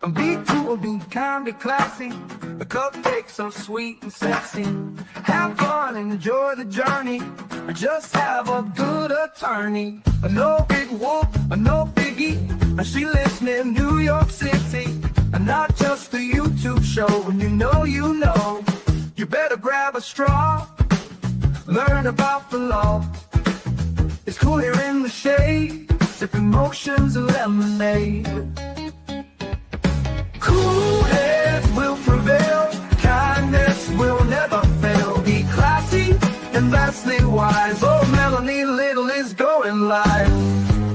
Be cool, be kind, be classy. The cupcakes so sweet and sexy. Have fun and enjoy the journey. Or just have a good attorney. No big whoop, no biggie. She lives near New York City. And not just the YouTube show. When you know, you better grab a straw. Learn about the law. It's cool here in the shade. Sipping motions of lemonade. Cool heads will prevail, kindness will never fail. Be classy and vastly wise. Oh, Melanie Little is going live.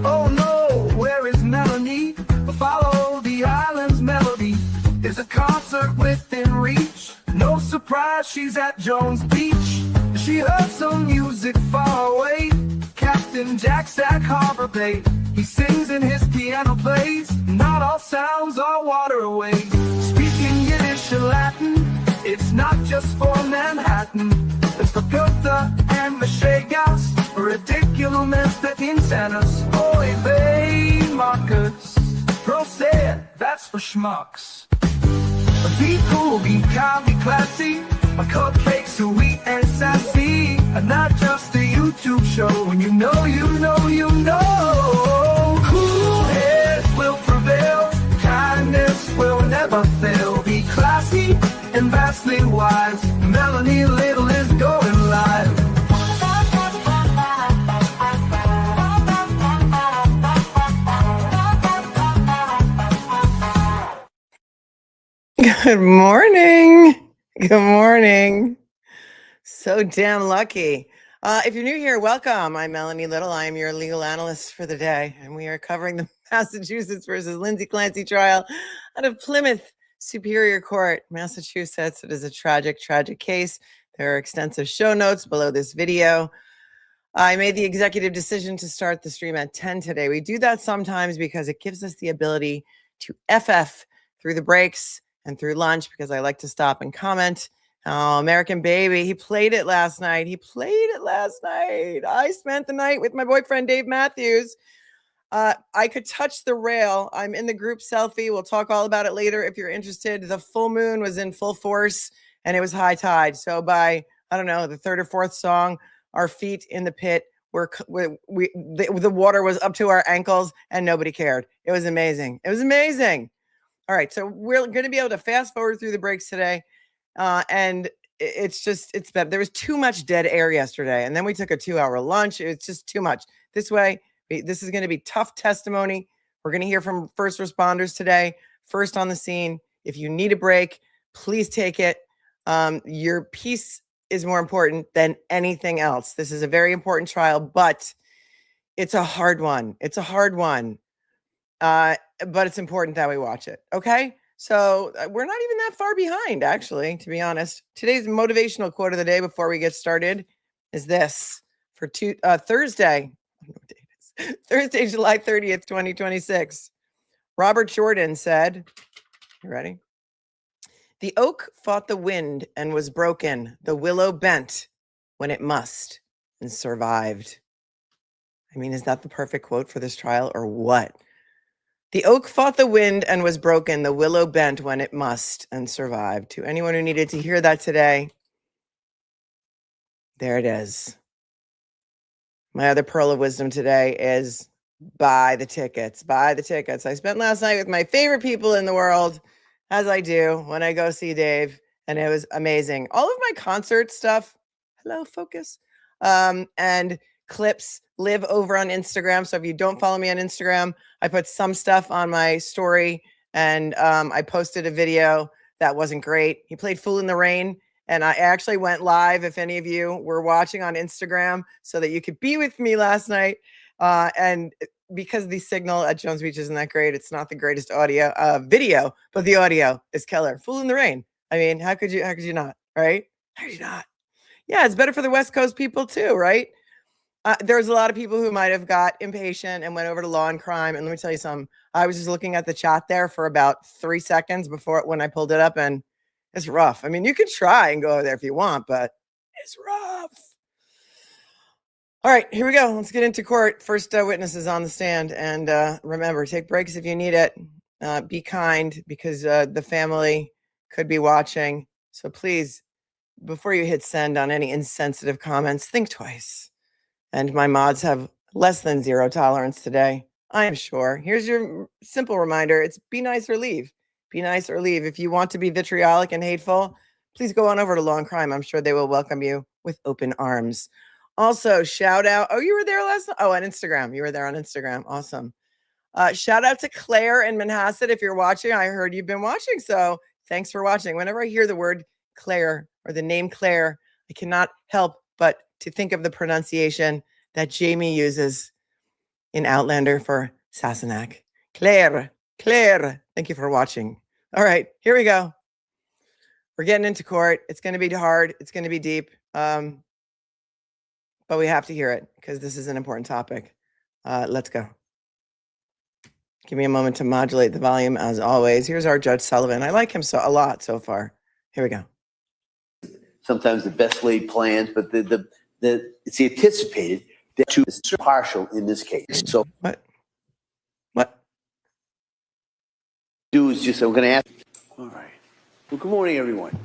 Oh no, where is Melanie? Follow the island's melody. There's a concert within reach. No surprise, she's at Jones Beach. She heard some music far away. Captain Jack Sack Harbor Bay. He sings and his piano plays. Not all sounds are waterways. Speaking Yiddish and Latin, it's not just for Manhattan. It's for Goethe and Machegas. Ridiculous that insanus. Oy vey, Marcus. Proset, that's for schmucks. Be cool, be kind, be classy. My cupcakes sweet and sassy. And not just a YouTube show. When you know, cool heads will prevail. Kindness will never fail. Be classy and vastly wise. Melanie Little is going live. Good morning. Good morning. So damn lucky. If you're new here, welcome. I'm Melanie Little. I am your legal analyst for the day, and we are covering the Massachusetts versus Lindsay Clancy trial out of Plymouth Superior Court, Massachusetts. It is a tragic, tragic case. There are extensive show notes below this video. I made the executive decision to start the stream at 10 today. We do that sometimes because it gives us the ability to FF through the breaks and through lunch, because I like to stop and comment. Oh, American Baby, he played it last night. I spent the night with my boyfriend, Dave Matthews. I could touch the rail. I'm in the group selfie. We'll talk all about it later if you're interested. The full moon was in full force and it was high tide. So by, I don't know, the third or fourth song, our feet in the pit the water was up to our ankles and nobody cared. It was amazing. All right, so we're going to be able to fast forward through the breaks today. And it's better. There was too much dead air yesterday. And then we took a 2-hour lunch. It's just too much. This is going to be tough testimony. We're going to hear from first responders today, first on the scene. If you need a break, please take it. Your peace is more important than anything else. This is a very important trial, but it's a hard one. But it's important that we watch it. Okay. So we're not even that far behind, actually, to be honest. Today's motivational quote of the day before we get started is this for Thursday. I don't know what day it is. Thursday, July 30th, 2026. Robert Jordan said, you ready? The oak fought the wind and was broken. The willow bent when it must and survived. I mean, is that the perfect quote for this trial or what? The oak fought the wind and was broken. The willow bent when it must and survived. To anyone who needed to hear that today, there it is. My other pearl of wisdom today is buy the tickets. Buy the tickets. I spent last night with my favorite people in the world, as I do when I go see Dave, and it was amazing. All of my concert stuff, hello, focus, and clips live over on Instagram. So if you don't follow me on Instagram, I put some stuff on my story, and I posted a video that wasn't great. He played Fool in the Rain, and I actually went live if any of you were watching on Instagram so that you could be with me last night. And because the signal at Jones Beach isn't that great, it's not the greatest video, but the audio is killer. Fool in the Rain. I mean, how could you not, right? How could you not? Yeah, it's better for the West Coast people too, right? There's a lot of people who might have got impatient and went over to Law and Crime. And let me tell you something. I was just looking at the chat there for about 3 seconds when I pulled it up, and it's rough. I mean, you could try and go over there if you want, but it's rough. All right, here we go. Let's get into court. First witnesses on the stand. And remember, take breaks if you need it. Be kind, because the family could be watching. So please, before you hit send on any insensitive comments, think twice. And my mods have less than zero tolerance today, I am sure. Here's your simple reminder. It's be nice or leave. Be nice or leave. If you want to be vitriolic and hateful, please go on over to Law and Crime. I'm sure they will welcome you with open arms. Also, shout out. Oh, you were there last night? Oh, on Instagram. You were there on Instagram. Awesome. Shout out to Claire in Manhasset. If you're watching, I heard you've been watching. So thanks for watching. Whenever I hear the word Claire or the name Claire, I cannot help but to think of the pronunciation that Jamie uses in Outlander for Sassenach. Claire, Claire. Thank you for watching. All right, here we go. We're getting into court. It's going to be hard. It's going to be deep. But we have to hear it because this is an important topic. Let's go. Give me a moment to modulate the volume as always. Here's our Judge Sullivan. I like him a lot so far. Here we go. Sometimes the best laid plans, but it's the anticipated that to is partial in this case. So what? Do is just, I'm going to ask. All right. Well, good morning, everyone.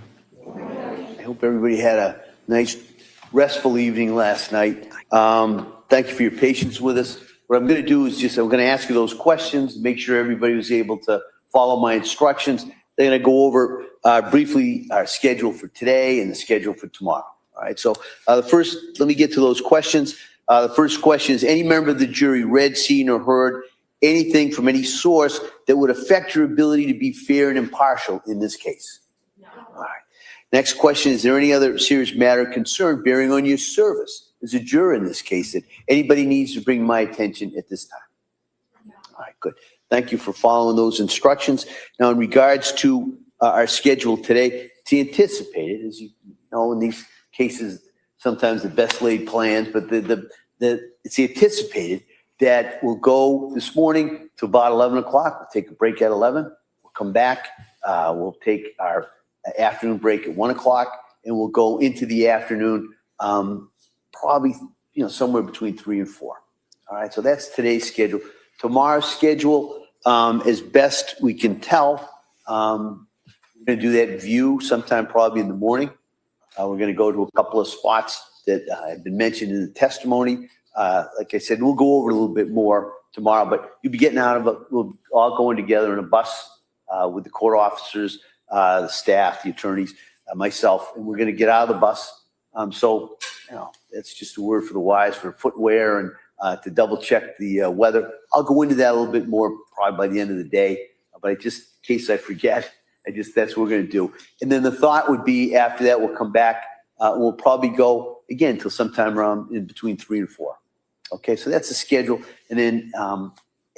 I hope everybody had a nice, restful evening last night. Thank you for your patience with us. What I'm going to do is just, I'm going to ask you those questions, make sure everybody was able to follow my instructions. They're going to go over briefly our schedule for today and the schedule for tomorrow. All right. So first, let me get to those questions. The first question is, any member of the jury read, seen, or heard anything from any source that would affect your ability to be fair and impartial in this case? No. All right. Next question, is there any other serious matter of concern bearing on your service as a juror in this case that anybody needs to bring my attention at this time? No. All right, good. Thank you for following those instructions. Now, in regards to our schedule today, it's anticipated, as you know, in these cases, sometimes the best laid plans, but it's anticipated that we'll go this morning to about 11 o'clock. We'll take a break at 11. We'll come back. We'll take our afternoon break at 1 o'clock, and we'll go into the afternoon, probably somewhere between 3 and 4. All right, so that's today's schedule. Tomorrow's schedule, as best we can tell, we're going to do that view sometime probably in the morning. We're going to go to a couple of spots that have been mentioned in the testimony. Like I said, we'll go over a little bit more tomorrow, but you'll be getting out of it. We'll all going together in a bus with the court officers, the staff, the attorneys, myself, and we're going to get out of the bus. So, that's just a word for the wise for footwear and to double check the weather. I'll go into that a little bit more probably by the end of the day, but just in case I forget, that's what we're going to do. And then the thought would be after that, we'll come back. We'll probably go again till sometime around in between 3 and 4. Okay, so that's the schedule. And then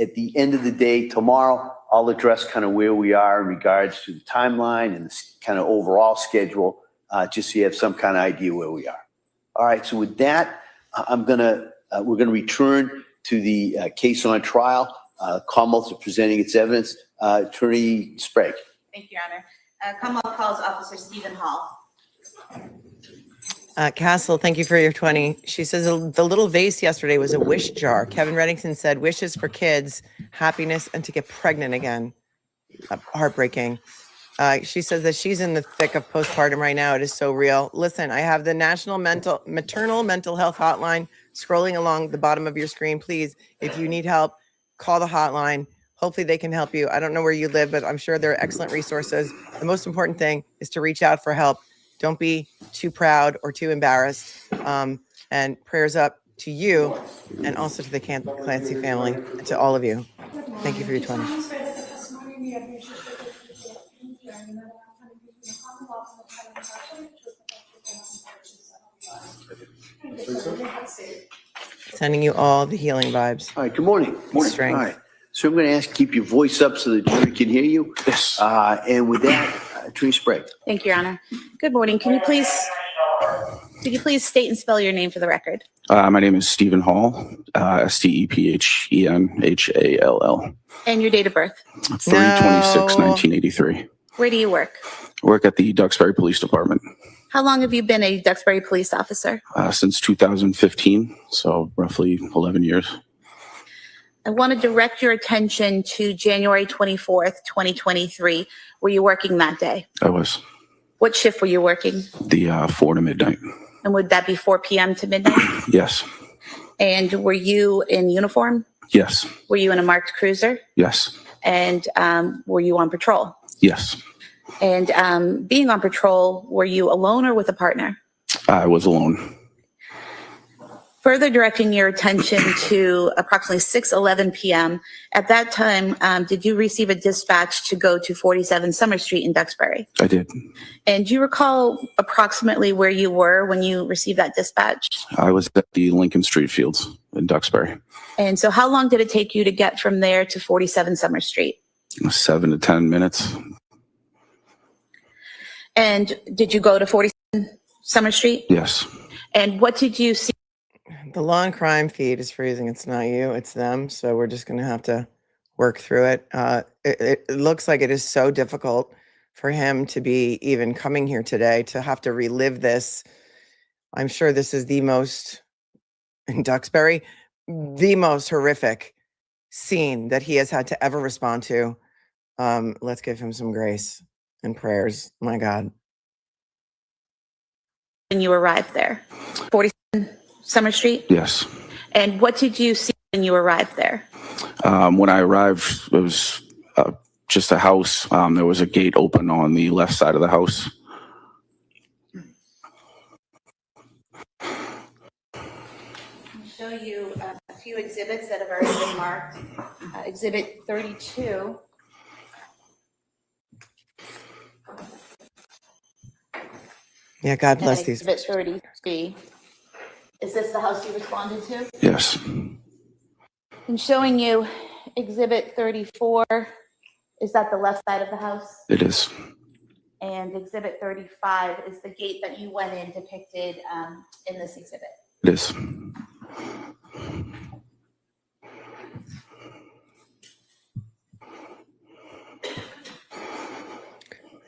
at the end of the day tomorrow, I'll address kind of where we are in regards to the timeline and the kind of overall schedule, just so you have some kind of idea where we are. All right, so with that, we're going to return to the case on trial. Commonwealth is presenting its evidence. Attorney Sprague. Thank you, Your Honor. Commonwealth calls Officer Stephen Hall. Castle, thank you for your 20. She says the little vase yesterday was a wish jar. Kevin Reddington said wishes for kids, happiness, and to get pregnant again. Heartbreaking. She says that she's in the thick of postpartum right now. It is so real. Listen, I have the National Maternal Mental Health Hotline scrolling along the bottom of your screen. Please, if you need help, call the hotline. Hopefully they can help you. I don't know where you live, but I'm sure there are excellent resources. The most important thing is to reach out for help. Don't be too proud or too embarrassed. And prayers up to you and also to the Clancy family and to all of you. Thank you for your 20. Sending you all the healing vibes. All right, good morning. Morning. Strength. All right. So I'm going to ask, keep your voice up so the jury can hear you. Yes. And with that, Attorney Sprague. Thank you, Your Honor. Good morning. Could you please state and spell your name for the record? My name is Stephen Hall, Stephenhall. And your date of birth? 3/26/1983. Where do you work? Work at the Duxbury Police Department. How long have you been a Duxbury police officer? Since 2015, so roughly 11 years. I want to direct your attention to January 24th, 2023. Were you working that day? I was. What shift were you working? The 4 to midnight. And would that be 4 p.m. to midnight? Yes. And were you in uniform? Yes. Were you in a marked cruiser? Yes. And were you on patrol? Yes. And being on patrol, were you alone or with a partner? I was alone. Further directing your attention to approximately 6:11 p.m. At that time, did you receive a dispatch to go to 47 Summer Street in Duxbury? I did. And do you recall approximately where you were when you received that dispatch? I was at the Lincoln Street Fields in Duxbury. And so how long did it take you to get from there to 47 Summer Street? 7 to 10 minutes. And did you go to 47 Summer Street? Yes. And what did you see? The law and crime feed is freezing. It's not you, it's them. So we're just going to have to work through it. It looks like it is so difficult for him to be even coming here today, to have to relive this. I'm sure this is the most, in Duxbury, the most horrific scene that he has had to ever respond to. Let's give him some grace and prayers. My God. When you arrived there? 47 Summer Street? Yes. And what did you see when you arrived there? When I arrived, it was just a house. There was a gate open on the left side of the house. I'll show you a few exhibits that have already been marked. Exhibit 32. Yeah, God bless and these. Exhibit 33. Is this the house you responded to? Yes. I'm showing you exhibit 34. Is that the left side of the house? It is. And exhibit 35 is the gate that you went in depicted in this exhibit. It is.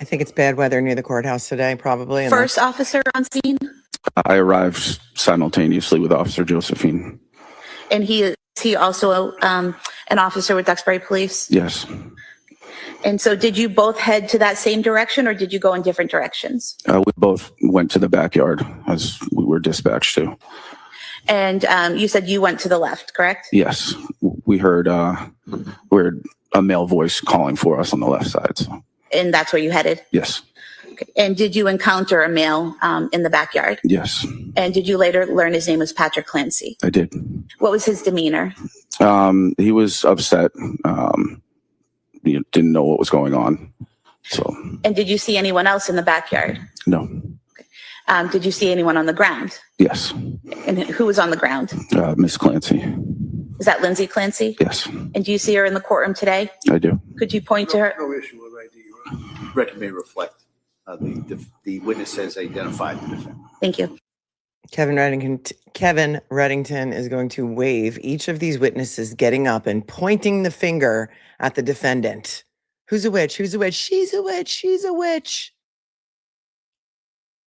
I think it's bad weather near the courthouse today, probably. and First officer on scene, I arrived simultaneously with Officer Josephine. and he also an officer with Duxbury Police. Yes. And so did you both head to that same direction, or did you go in different directions? We both went to the backyard as we were dispatched to. And you said you went to the left, correct? Yes. We heard a male voice calling for us on the left side. So. And that's where you headed? Yes. Okay. And did you encounter a male in the backyard? Yes. And did you later learn his name was Patrick Clancy? I did. What was his demeanor? He was upset. Didn't know what was going on. So. And did you see anyone else in the backyard? No. Did you see anyone on the ground? Yes. And who was on the ground? Miss Clancy. Is that Lindsay Clancy? Yes. And do you see her in the courtroom today? I do. Could you point to her? No issue with ID. Record may reflect the witness has identified the defendant. Thank you. Kevin Reddington is going to waive each of these witnesses getting up and pointing the finger at the defendant. Who's a witch? Who's a witch? She's a witch. She's a witch.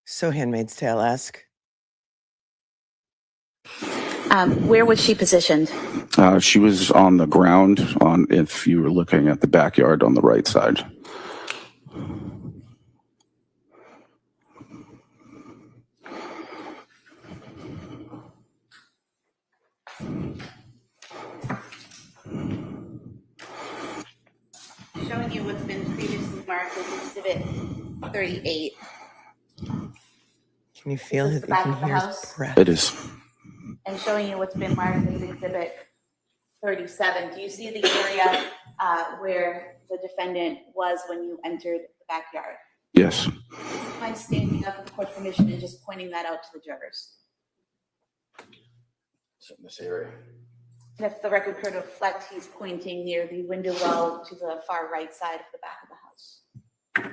So Handmaid's Tale-esque. Where was she positioned? She was on the ground if you were looking at the backyard on the right side. Showing you what's been previously marked as exhibit 38. Can you feel Is his, this you the back can of the hear his house? breath. It is. And showing you what's been marked as exhibit 37. Do you see the area where the defendant was when you entered the backyard? Yes. Do you mind standing up with the court's permission and just pointing that out to the jurors? So in this area. And if the record could reflect, he's pointing near the window well to the far right side of the back of the house.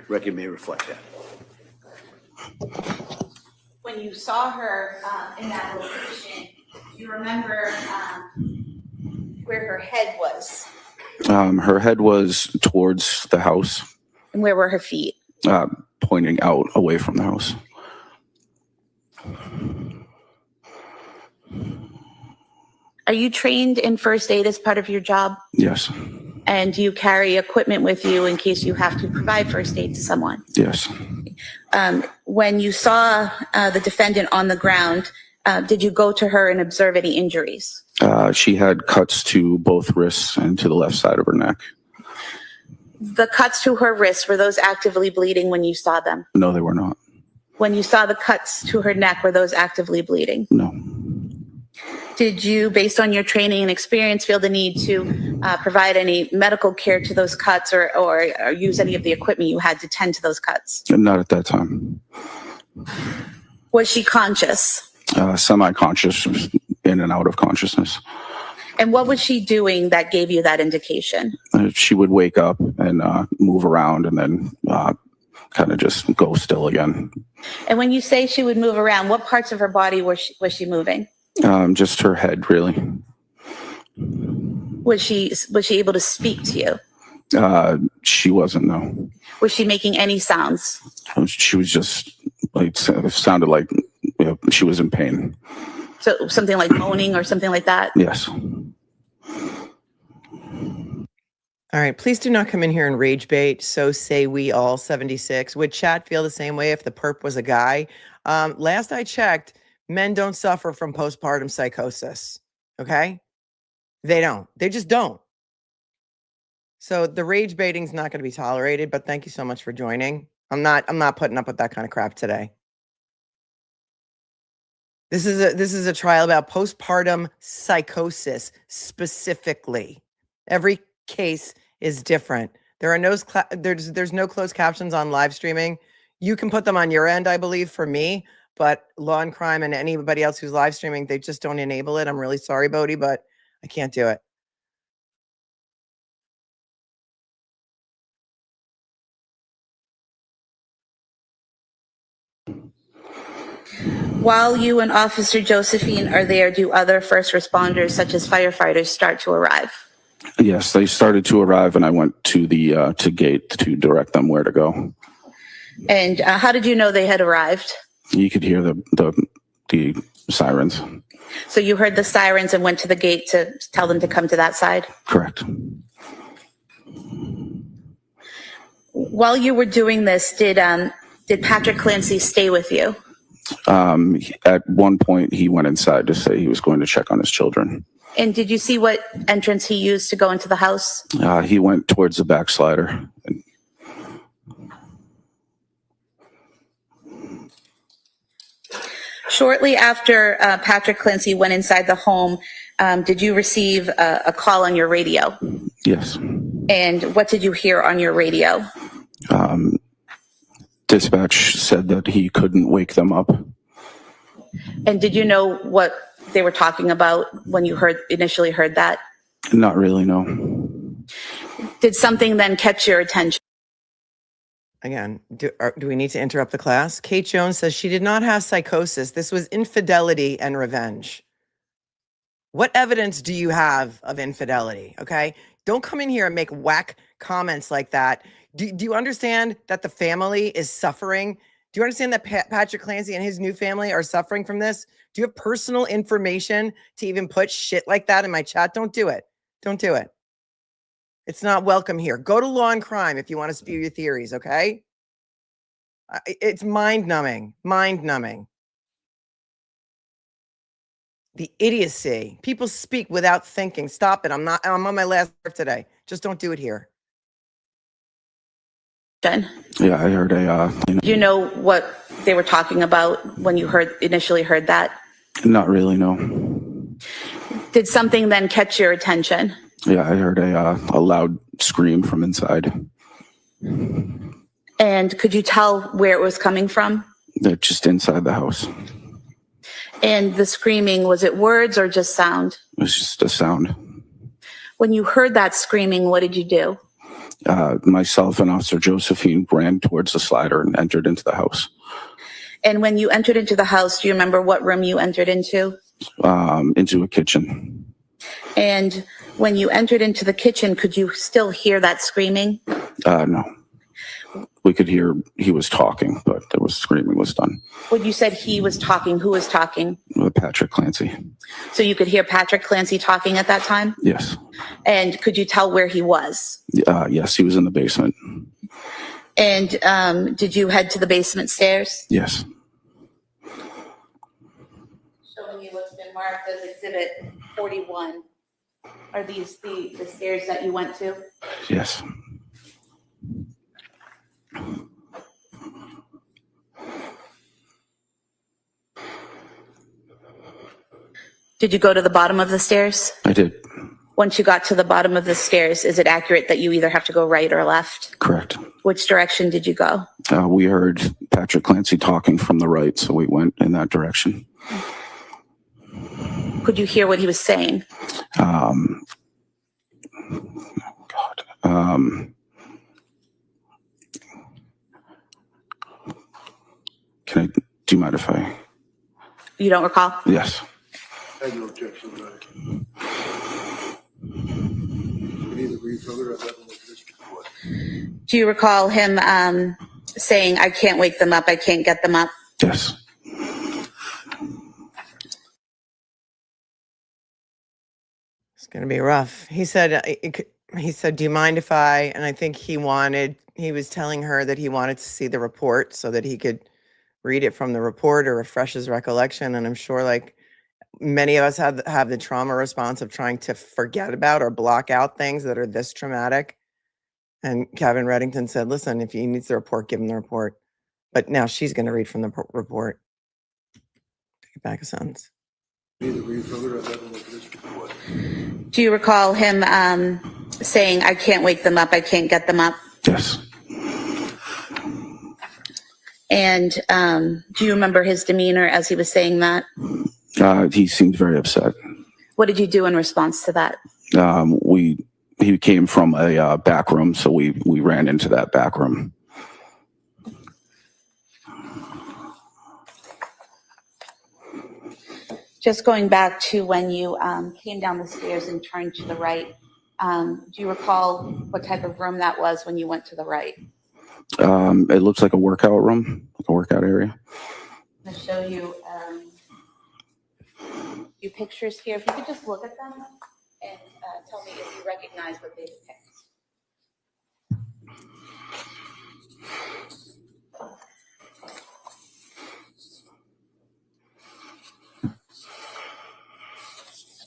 Record may reflect that. When you saw her in that location, do you remember where her head was? Her head was towards the house, And where were her feet? pointing out away from the house. Are you trained in first aid as part of your job? Yes. And do you carry equipment with you in case you have to provide first aid to someone? Yes. When you saw the defendant on the ground, did you go to her and observe any injuries? She had cuts to both wrists and to the left side of her neck. The cuts to her wrists, were those actively bleeding when you saw them? No, they were not. When you saw the cuts to her neck, were those actively bleeding? No. Did you, based on your training and experience, feel the need to provide any medical care to those cuts or use any of the equipment you had to tend to those cuts? Not at that time. Was she conscious? Semi-conscious, in and out of consciousness. And what was she doing that gave you that indication? She would wake up and move around and then kind of just go still again. And when you say she would move around, what parts of her body was she moving? Just her head, really. Was she able to speak to you? She wasn't, no. Was she making any sounds? She was just like, it sounded like she was in pain. So something like moaning or something like that? Yes. All right, please do not come in here and rage bait. So say we all 76. Would chat feel the same way if the perp was a guy? Last I checked, men don't suffer from postpartum psychosis. Okay? They don't. They just don't. So the rage baiting is not going to be tolerated, but thank you so much for joining. I'm not putting up with that kind of crap today. This is a trial about postpartum psychosis specifically. Every case is different. There are there's no closed captions on live streaming. You can put them on your end, I believe, for me, but Law and Crime and anybody else who's live streaming, they just don't enable it. I'm really sorry, Bodie, but I can't do it. While you and Officer Josephine are there, do other first responders, such as firefighters, start to arrive? Yes, they started to arrive, and I went to the to gate to direct them where to go. And how did you know they had arrived? You could hear the sirens. So you heard the sirens and went to the gate to tell them to come to that side? Correct. While you were doing this, did Patrick Clancy stay with you? At one point, he went inside to say he was going to check on his children. And did you see what entrance he used to go into the house? He went towards the backslider. Shortly after Patrick Clancy went inside the home, did you receive a call on your radio? Yes. And what did you hear on your radio? Dispatch said that he couldn't wake them up. And did you know what they were talking about when you initially heard that? Not really, no. Did something then catch your attention? Again, do we need to interrupt the class? Kate Jones says she did not have psychosis. This was infidelity and revenge. What evidence do you have of infidelity? Okay. Don't come in here and make whack comments like that. Do you understand that the family is suffering? Do you understand that Patrick Clancy and his new family are suffering from this? Do you have personal information to even put shit like that in my chat? Don't do it. Don't do it. It's not welcome here. Go to Law and Crime if you want to spew your theories, okay? It's mind-numbing. Mind-numbing. The idiocy. People speak without thinking. Stop it. I'm on my last nerve today. Just don't do it here. Yeah, I heard You know what they were talking about when you initially heard that? Not really, no. Did something then catch your attention? Yeah, I heard a loud scream from inside. And could you tell where it was coming from? Just inside the house. And the screaming, was it words or just sound? It was just a sound. When you heard that screaming, what did you do? Myself and Officer Josephine ran towards the slider and entered into the house. And when you entered into the house, do you remember what room you entered into? Into a kitchen. And when you entered into the kitchen, could you still hear that screaming? No. We could hear he was talking, but there was screaming was done. When you said he was talking, who was talking? Patrick Clancy. So you could hear Patrick Clancy talking at that time? Yes. And could you tell where he was? Yes, he was in the basement. And did you head to the basement stairs? Yes. Showing you what's been marked as Exhibit 41. Are these the stairs that you went to? Yes. Did you go to the bottom of the stairs? I did. Once you got to the bottom of the stairs, is it accurate that you either have to go right or left? Correct. Which direction did you go? We heard Patrick Clancy talking from the right, so we went in that direction. Could you hear what he was saying? Do you mind if I? You don't recall? Yes. I have no objection, Your Honor. We need to read further of that in the district court. Do you recall him saying, I can't wake them up, I can't get them up? Yes. It's going to be rough. He said, do you mind if I, and I think he was telling her that he wanted to see the report so that he could read it from the report or refresh his recollection. And I'm sure like many of us have the trauma response of trying to forget about or block out things that are this traumatic. And Kevin Reddington said, listen, if he needs the report, give him the report. But now she's going to read from the report. Take it back a sentence. We need to read further of that in the district court. Do you recall him saying, I can't wake them up, I can't get them up? Yes. And do you remember his demeanor as he was saying that? He seemed very upset. What did you do in response to that? He came from a back room, so we ran into that back room. Just going back to when you came down the stairs and turned to the right, do you recall what type of room that was when you went to the right? It looks like a workout room, like a workout area. I'm going to show you a few pictures here. If you could just look at them and tell me if you recognize what they depict.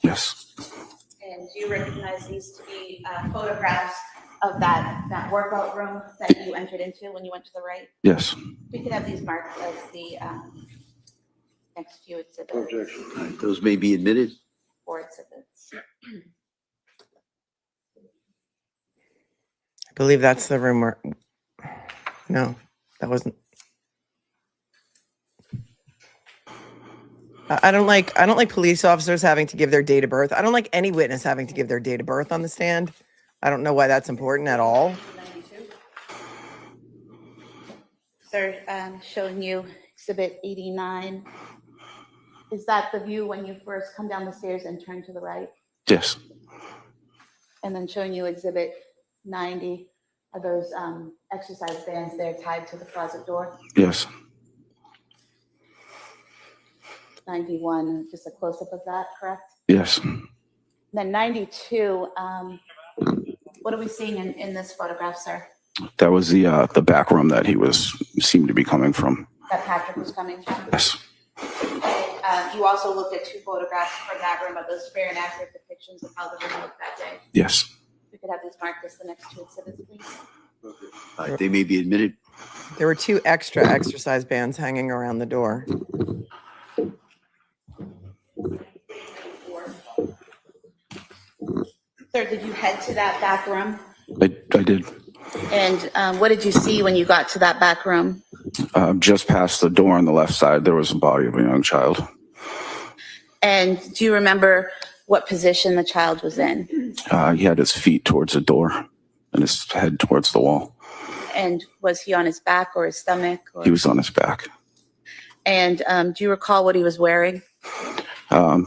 Yes. And do you recognize these to be photographs of that workout room that you entered into when you went to the right? Yes. We could have these marked as the next few exhibits. Objection. All right, those may be admitted. 4 exhibits. I believe that's the room where, no, that wasn't. I don't like police officers having to give their date of birth. I don't like any witness having to give their date of birth on the stand. I don't know why that's important at all. Sir, showing you exhibit 89. Is that the view when you first come down the stairs and turn to the right? Yes. And then showing you exhibit 90. Are those exercise bands there tied to the closet door? Yes. 91, just a close-up of that, correct? Yes. Then 92, what are we seeing in this photograph, sir? That was the back room that he seemed to be coming from. That Patrick was coming from? Yes. And you also looked at 2 photographs from that room. Are those fair and accurate depictions of how the room looked that day? Yes. We could have these marked as the next 2 exhibits, please. All right, they may be admitted. There were 2 extra exercise bands hanging around the door. Sir, did you head to that back room? I did. And what did you see when you got to that back room? Just past the door on the left side, there was a body of a young child. And do you remember what position the child was in? He had his feet towards the door and his head towards the wall. And was he on his back or his stomach? Or... He was on his back. And do you recall what he was wearing?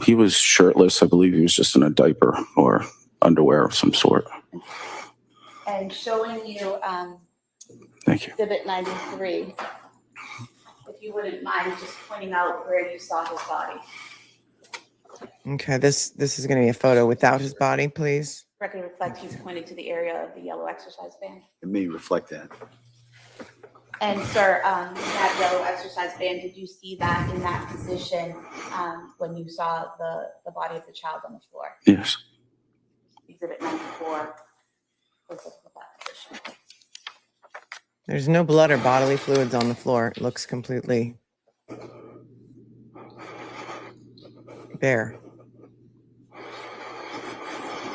He was shirtless. I believe he was just in a diaper or underwear of some sort. And showing you Thank you. Exhibit 93. If you wouldn't mind just pointing out where you saw his body. Okay, this is going to be a photo without his body, please. Record reflects he's pointed to the area of the yellow exercise band. It may reflect that. And sir, that yellow exercise band, did you see that in that position when you saw the body of the child on the floor? Yes. Exhibit 94. Was it that position? There's no blood or bodily fluids on the floor. It looks completely bare.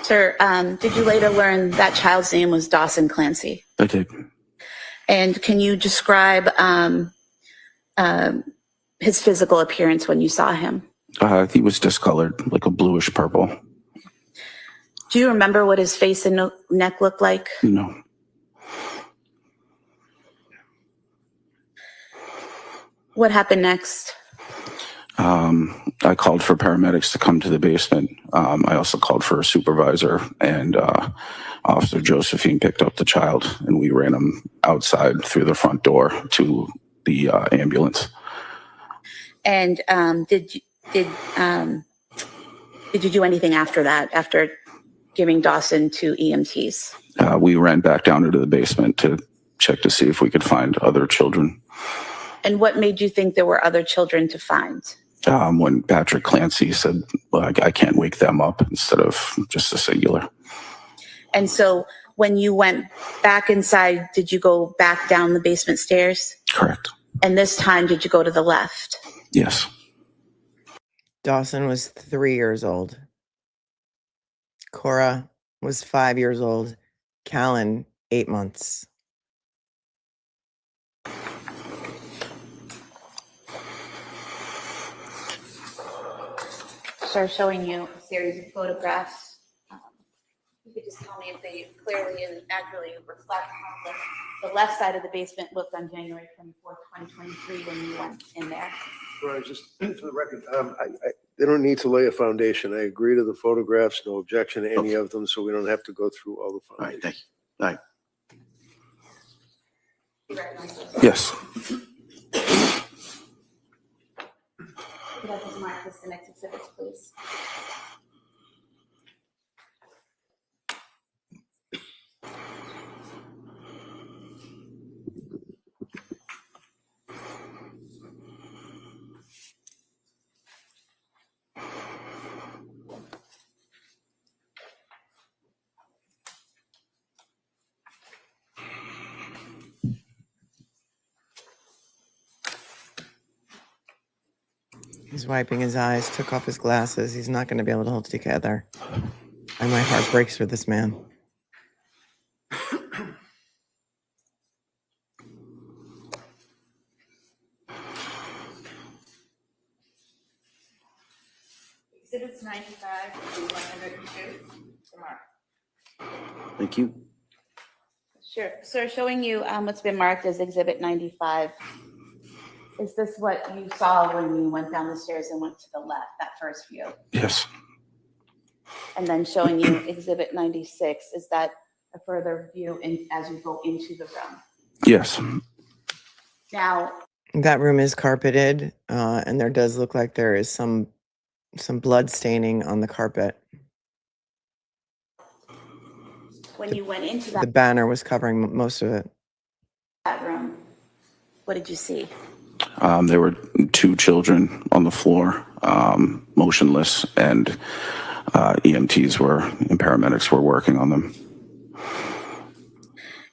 Sir, did you later learn that child's name was Dawson Clancy? I did. And can you describe his physical appearance when you saw him? He was discolored, like a bluish purple. Do you remember what his face and neck looked like? No. What happened next? I called for paramedics to come to the basement. I also called for a supervisor, and Officer Josephine picked up the child, and we ran him outside through the front door to the ambulance. And did you do anything after that, after giving Dawson to EMTs? We ran back down into the basement to check to see if we could find other children. And what made you think there were other children to find? When Patrick Clancy said, well, I can't wake them up, instead of just a singular. And so when you went back inside, did you go back down the basement stairs? Correct. And this time, did you go to the left? Yes. Dawson was 3 years old. Cora was 5 years old. Callan, 8 months. Sir, showing you a series of photographs. You could just tell me if they clearly and accurately reflect how the left side of the basement looked on January 24th, 2023 when you went in there. Right, just for the record, they don't need to lay a foundation. I agree to the photographs, no objection to any of them, so we don't have to go through all the All right, foundations. thank you. All right. You recognize those? Yes. Could I just mark this the next exhibits, please? He's wiping his eyes, took off his glasses. He's not going to be able to hold it together. And my heart breaks for this man. Exhibits 95 to 102. Mark. Thank you. Sure. Sir, showing you what's been marked as Exhibit 95. Is this what you saw when you went down the stairs and went to the left, that first view? Yes. And then showing you Exhibit 96, is that a further view as you go into the room? Yes. Now, That room is carpeted, and there does look like there is some blood staining on the carpet. when you went into The banner was covering most of it. that room, what did you see? There were two children on the floor, motionless, and EMTs and paramedics were working on them.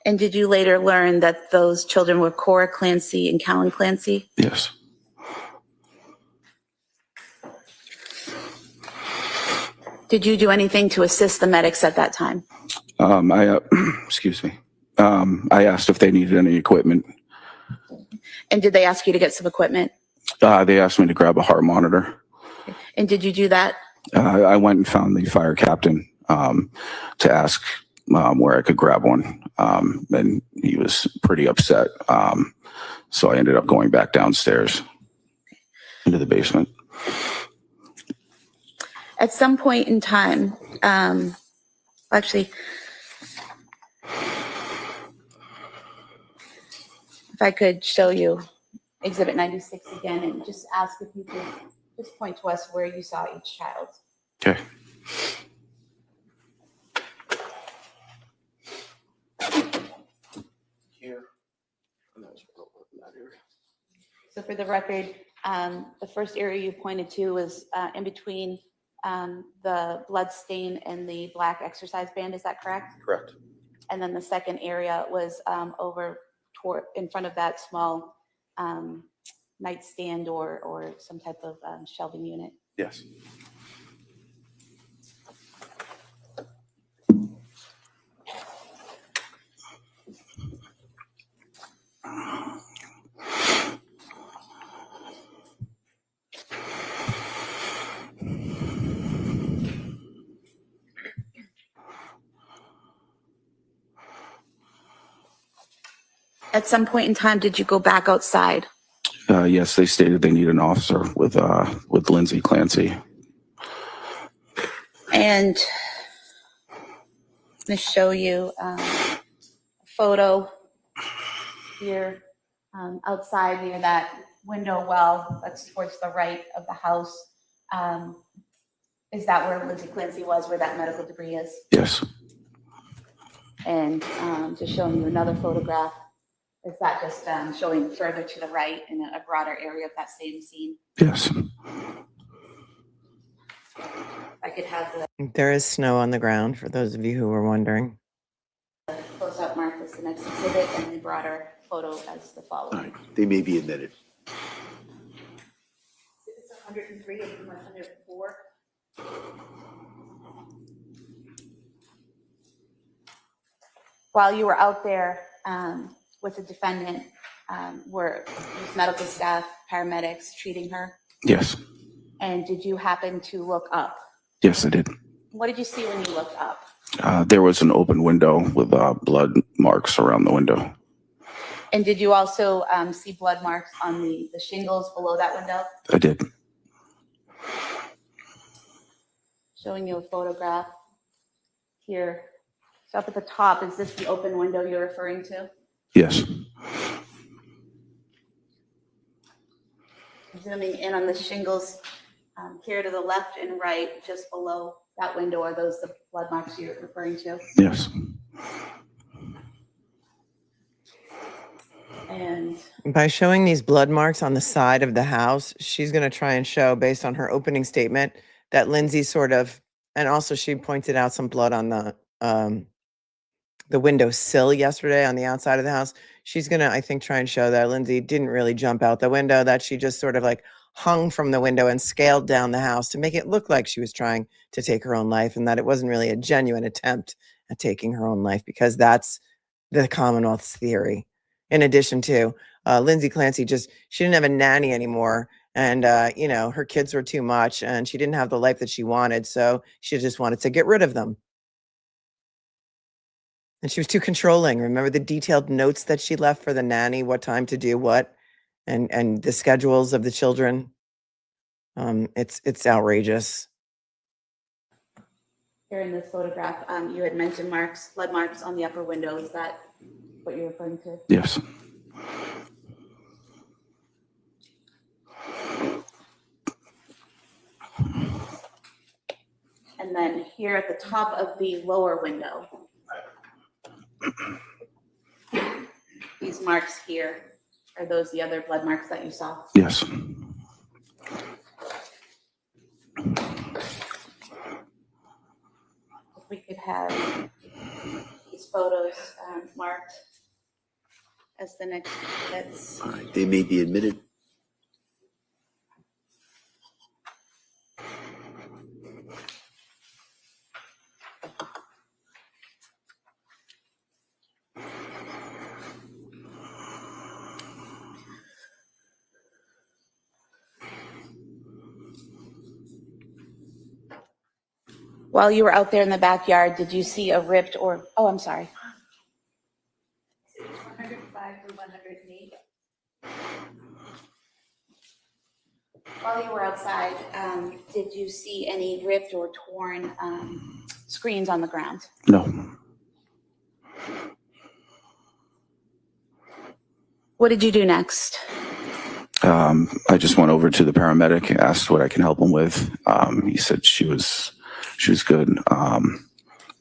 And did you later learn that those children were Cora Clancy and Callan Clancy? Yes. Did you do anything to assist the medics at that time? Excuse me. I asked if they needed any equipment. And did they ask you to get some equipment? They asked me to grab a heart monitor. And did you do that? I went and found the fire captain to ask where I could grab one. And he was pretty upset. So I ended up going back downstairs into the basement. At some point in time, actually, If I could show you Exhibit 96 again and just ask if you could just point to us where you saw each child. Okay. Here. So for the record, the first area you pointed to was in between the blood stain and the black exercise band, is that correct? Correct. And then the second area was over toward, in front of that small nightstand or some type of shelving unit. Yes. At some point in time, did you go back outside? Yes, they stated they need an officer with Lindsay Clancy. And I'm going to show you a photo here outside near that window well that's towards the right of the house. Is that where Lindsay Clancy was, where that medical debris is? Yes. And just showing you another photograph. Is that just showing further to the right in a broader area of that same scene? Yes. I could have the There is snow on the ground for those of you who were wondering. close-up mark as the next exhibit and the broader photo as the All following. right, they may be admitted. It's 103 and 104. While you were out there with the defendant, were medical staff, paramedics treating her? Yes. And did you happen to look up? Yes, I did. What did you see when you looked up? There was an open window with blood marks around the window. And did you also see blood marks on the shingles below that window? I did. Showing you a photograph here. So up at the top, is this the open window you're referring to? Yes. Zooming in on the shingles here to the left and right, just below that window, are those the blood marks you're referring to? Yes. And By showing these blood marks on the side of the house, she's going to try and show, based on her opening statement, that Lindsay sort of, and also she pointed out some blood on the window sill yesterday on the outside of the house. She's going to, I think, try and show that Lindsay didn't really jump out the window, that she just sort of like hung from the window and scaled down the house to make it look like she was trying to take her own life, and that it wasn't really a genuine attempt at taking her own life, because that's the Commonwealth's theory. In addition to Lindsay Clancy, she didn't have a nanny anymore. And, her kids were too much and she didn't have the life that she wanted. So she just wanted to get rid of them. And she was too controlling. Remember the detailed notes that she left for the nanny, what time to do what, and the schedules of the children. It's outrageous. here in this photograph, you had mentioned blood marks on the upper window. Is that what you're referring to? Yes. And then here at the top of the lower window, these marks here, are those the other blood marks that you saw? Yes. If we could have these photos marked as the next exhibits. All right, they may be admitted. While you were out there in the backyard, did you see a ripped or, oh, I'm sorry. 105 through 108. While you were outside, did you see any ripped or torn screens on the ground? No. What did you do next? I just went over to the paramedic, asked what I can help him with. He said she was good,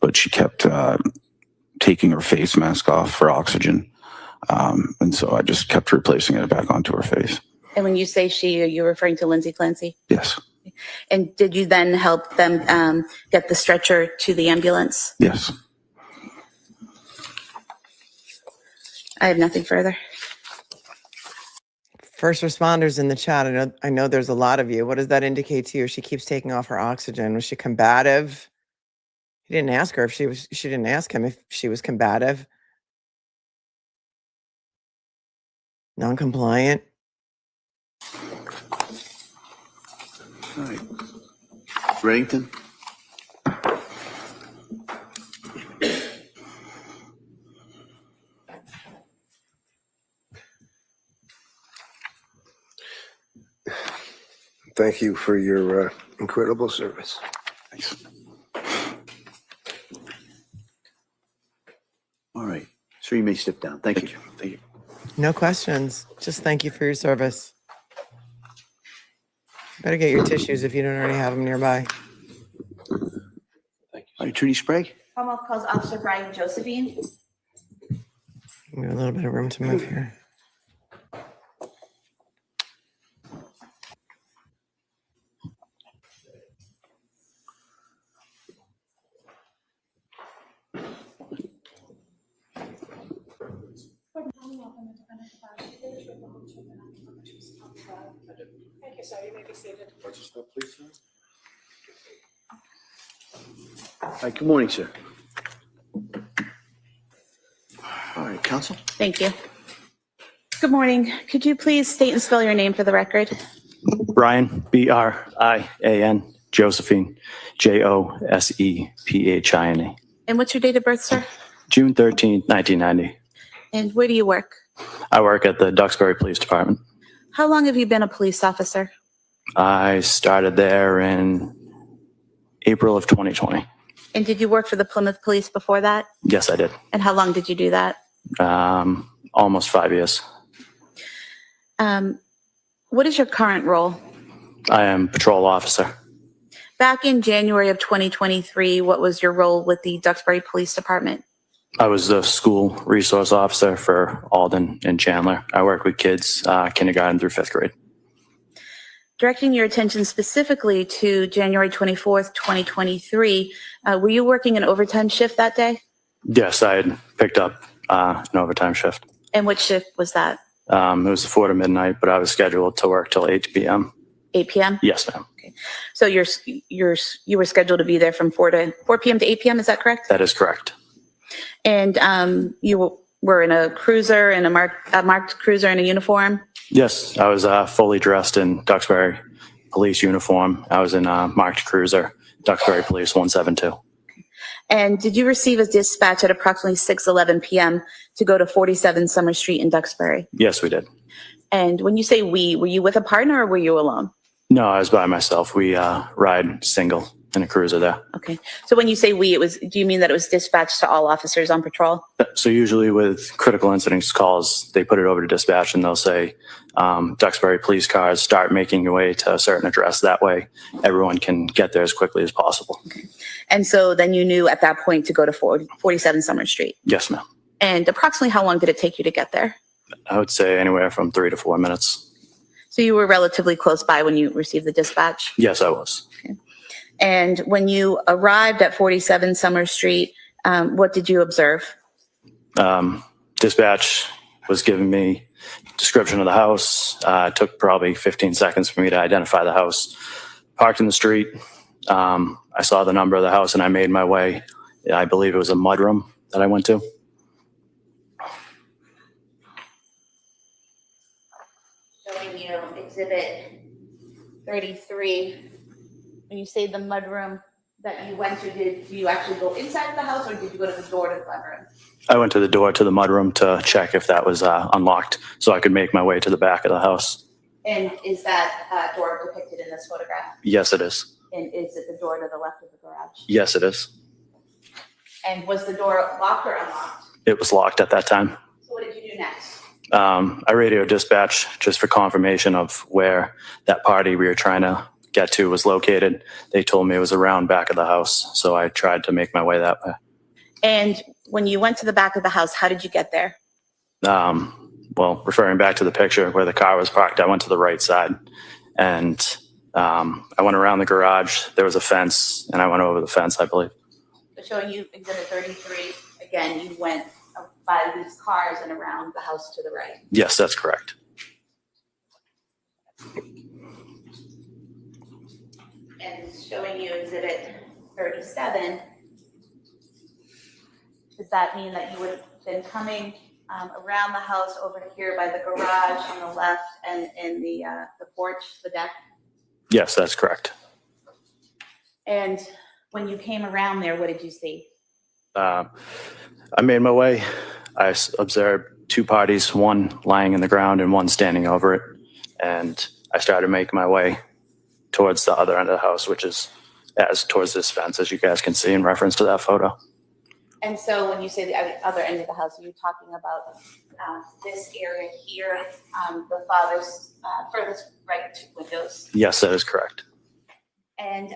but she kept taking her face mask off for oxygen, and so I just kept replacing it back onto her face. And when you say she, are you referring to Lindsay Clancy? Yes. And did you then help them get the stretcher to the ambulance? Yes. I have nothing further. First responders in the chat. I know there's a lot of you. What does that indicate to you? She keeps taking off her oxygen. Was she combative? He didn't ask her if she didn't ask him if she was combative. Non-compliant. All right. Reddington? Thank you for your incredible service. Thanks. All right. Sir, you may step down. Thank you. Thank you. No questions. Just thank you for your service. Better get your tissues if you don't already have them nearby. All right, Attorney Sprague? Commonwealth calls Officer Brian Josephine. We have a little bit of room to move here. Thank you, sir. You may be seated. All right, good morning, sir. All right, counsel? Thank you. Good morning. Could you please state and spell your name for the record? Brian, B-R-I-A-N, Josephine, J-O-S-E-P-H-I-N-E. And what's your date of birth, sir? June 13th, 1990. And where do you work? I work at the Duxbury Police Department. How long have you been a police officer? I started there in April of 2020. And did you work for the Plymouth Police before that? Yes, I did. And how long did you do that? Almost 5 years. What is your current role? I am patrol officer. Back in January of 2023, what was your role with the Duxbury Police Department? I was the school resource officer for Alden and Chandler. I work with kids, kindergarten through 5th grade. Directing your attention specifically to January 24th, 2023, were you working an overtime shift that day? Yes, I had picked up an overtime shift. And what shift was that? It was 4 to midnight, but I was scheduled to work till 8 p.m. 8 p.m.? Yes, ma'am. Okay. So you were scheduled to be there from 4 p.m. to 8 p.m., is that correct? That is correct. And you were in a cruiser, in a marked cruiser in a uniform? Yes, I was fully dressed in Duxbury police uniform. I was in a marked cruiser, Duxbury Police 172. And did you receive a dispatch at approximately 6:11 p.m. to go to 47 Summer Street in Duxbury? Yes, we did. And when you say we, were you with a partner or were you alone? No, I was by myself. We ride single in a cruiser there. Okay. So when you say we, do you mean that it was dispatched to all officers on patrol? So usually with critical incidents calls, they put it over to dispatch and they'll say, Duxbury police cars, start making your way to a certain address. That way everyone can get there as quickly as possible. Okay. And so then you knew at that point to go to 47 Summer Street. Yes, ma'am. And approximately how long did it take you to get there? I would say anywhere from 3 to 4 minutes. So you were relatively close by when you received the dispatch? Yes, I was. Okay. And when you arrived at 47 Summer Street, what did you observe? Dispatch was giving me description of the house. It took probably 15 seconds for me to identify the house. Parked in the street. I saw the number of the house and I made my way. I believe it was a mudroom that I went to. Showing you Exhibit 33. When you say the mudroom that you went to, did you actually go inside the house or did you go to the door to the mudroom? I went to the door to the mudroom to check if that was unlocked so I could make my way to the back of the house. And is that door depicted in this photograph? Yes, it is. And is it the door to the left of the garage? Yes, it is. And was the door locked or unlocked? It was locked at that time. So what did you do next? I radio dispatch just for confirmation of where that party we were trying to get to was located. They told me it was around back of the house, so I tried to make my way that way. And when you went to the back of the house, how did you get there? Well, referring back to the picture where the car was parked, I went to the right side, and I went around the garage. There was a fence, and I went over the fence, I believe. So showing you Exhibit 33, again, you went by these cars and around the house to the right. Yes, that's correct. And showing you Exhibit 37, does that mean that you would have been coming around the house over here by the garage on the left and in the porch, the deck? Yes, that's correct. And when you came around there, what did you see? I made my way. I observed two parties, one lying in the ground and one standing over it. And I started making my way towards the other end of the house, which is towards this fence, as you guys can see in reference to that photo. And so when you say the other end of the house, are you talking about this area here, the father's furthest right two windows? Yes, that is correct. And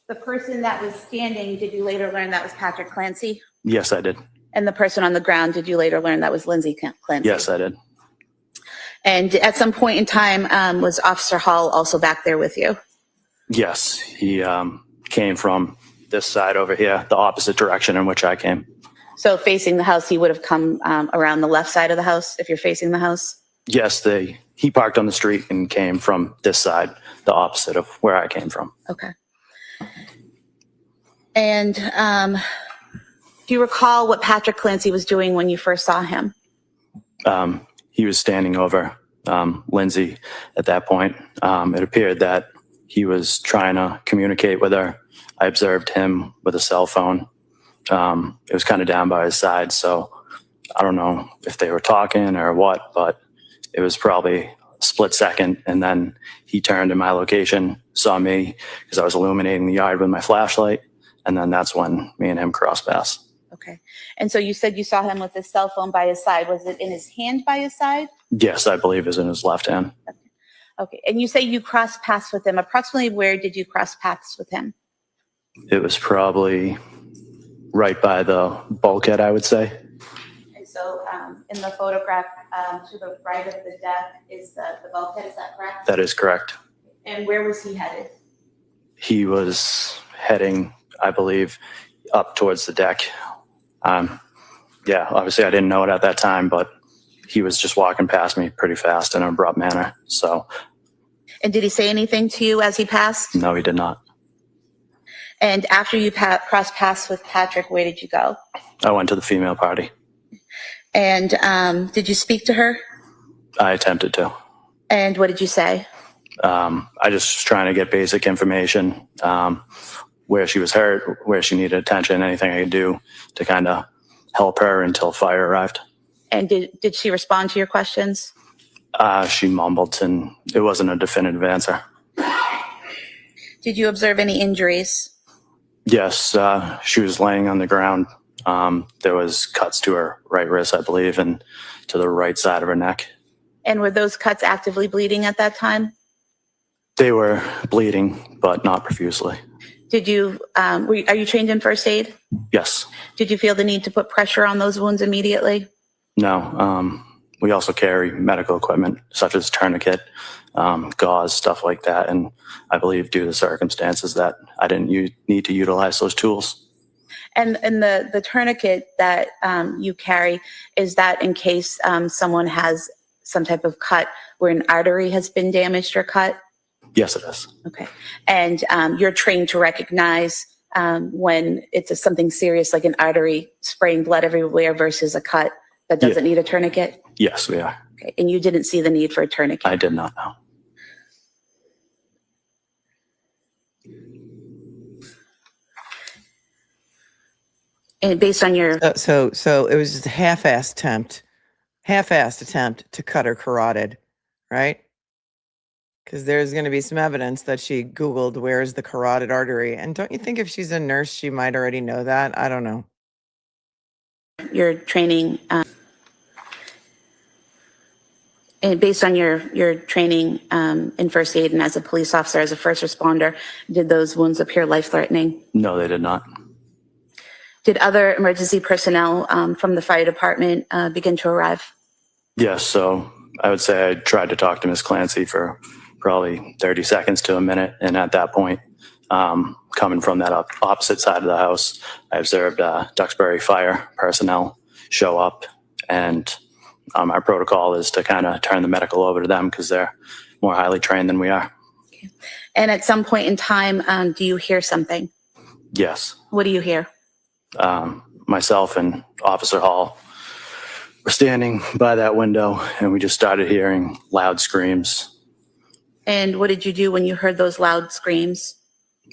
the person that was standing, did you later learn that was Patrick Clancy? Yes, I did. And the person on the ground, did you later learn that was Lindsay Clancy? Yes, I did. And at some point in time, was Officer Hall also back there with you? Yes, he came from this side over here, the opposite direction in which I came. So facing the house, he would have come around the left side of the house if you're facing the house? Yes, he parked on the street and came from this side, the opposite of where I came from. Okay. And do you recall what Patrick Clancy was doing when you first saw him? He was standing over Lindsay at that point. It appeared that he was trying to communicate with her. I observed him with a cell phone. It was kind of down by his side, so I don't know if they were talking or what, but it was probably a split second, and then he turned in my location, saw me because I was illuminating the yard with my flashlight, and then that's when me and him crossed paths. Okay. And so you said you saw him with his cell phone by his side. Was it in his hand by his side? Yes, I believe it was in his left hand. Okay. And you say you crossed paths with him. Approximately where did you cross paths with him? It was probably right by the bulkhead, I would say. And so in the photograph to the right of the deck is the bulkhead, is that correct? That is correct. And where was he headed? He was heading, I believe, up towards the deck. Yeah, obviously I didn't know it at that time, but he was just walking past me pretty fast in an abrupt manner. So. And did he say anything to you as he passed? No, he did not. And after you crossed paths with Patrick, where did you go? I went to the female party. And did you speak to her? I attempted to. And what did you say? I just was trying to get basic information, where she was hurt, where she needed attention, anything I could do to kind of help her until fire arrived. And did she respond to your questions? She mumbled, and it wasn't a definitive answer. Did you observe any injuries? Yes, she was laying on the ground. There was cuts to her right wrist, I believe, and to the right side of her neck. And were those cuts actively bleeding at that time? They were bleeding, but not profusely. Did you, are you trained in first aid? Yes. Did you feel the need to put pressure on those wounds immediately? No. We also carry medical equipment such as tourniquet, gauze, stuff like that. And I believe due to the circumstances that I didn't need to utilize those tools. And the tourniquet that you carry, is that in case someone has some type of cut where an artery has been damaged or cut? Yes, it is. Okay. And you're trained to recognize when it's something serious like an artery spraying blood everywhere versus a cut that doesn't need a tourniquet? Yes, we are. Okay. And you didn't see the need for a tourniquet? I did not know. And based on your... So it was just a half-assed attempt to cut her carotid, right? Because there's going to be some evidence that she Googled where's the carotid artery. And don't you think if she's a nurse, she might already know that? I don't know. Your training And based on your training in first aid and as a police officer, as a first responder, did those wounds appear life-threatening? No, they did not. Did other emergency personnel from the fire department begin to arrive? Yes, so I would say I tried to talk to Ms. Clancy for probably 30 seconds to a minute. And at that point, coming from that opposite side of the house, I observed Duxbury fire personnel show up. And our protocol is to kind of turn the medical over to them because they're more highly trained than we are. Okay. And at some point in time, do you hear something? Yes. What do you hear? Myself and Officer Hall were standing by that window and we just started hearing loud screams. And what did you do when you heard those loud screams?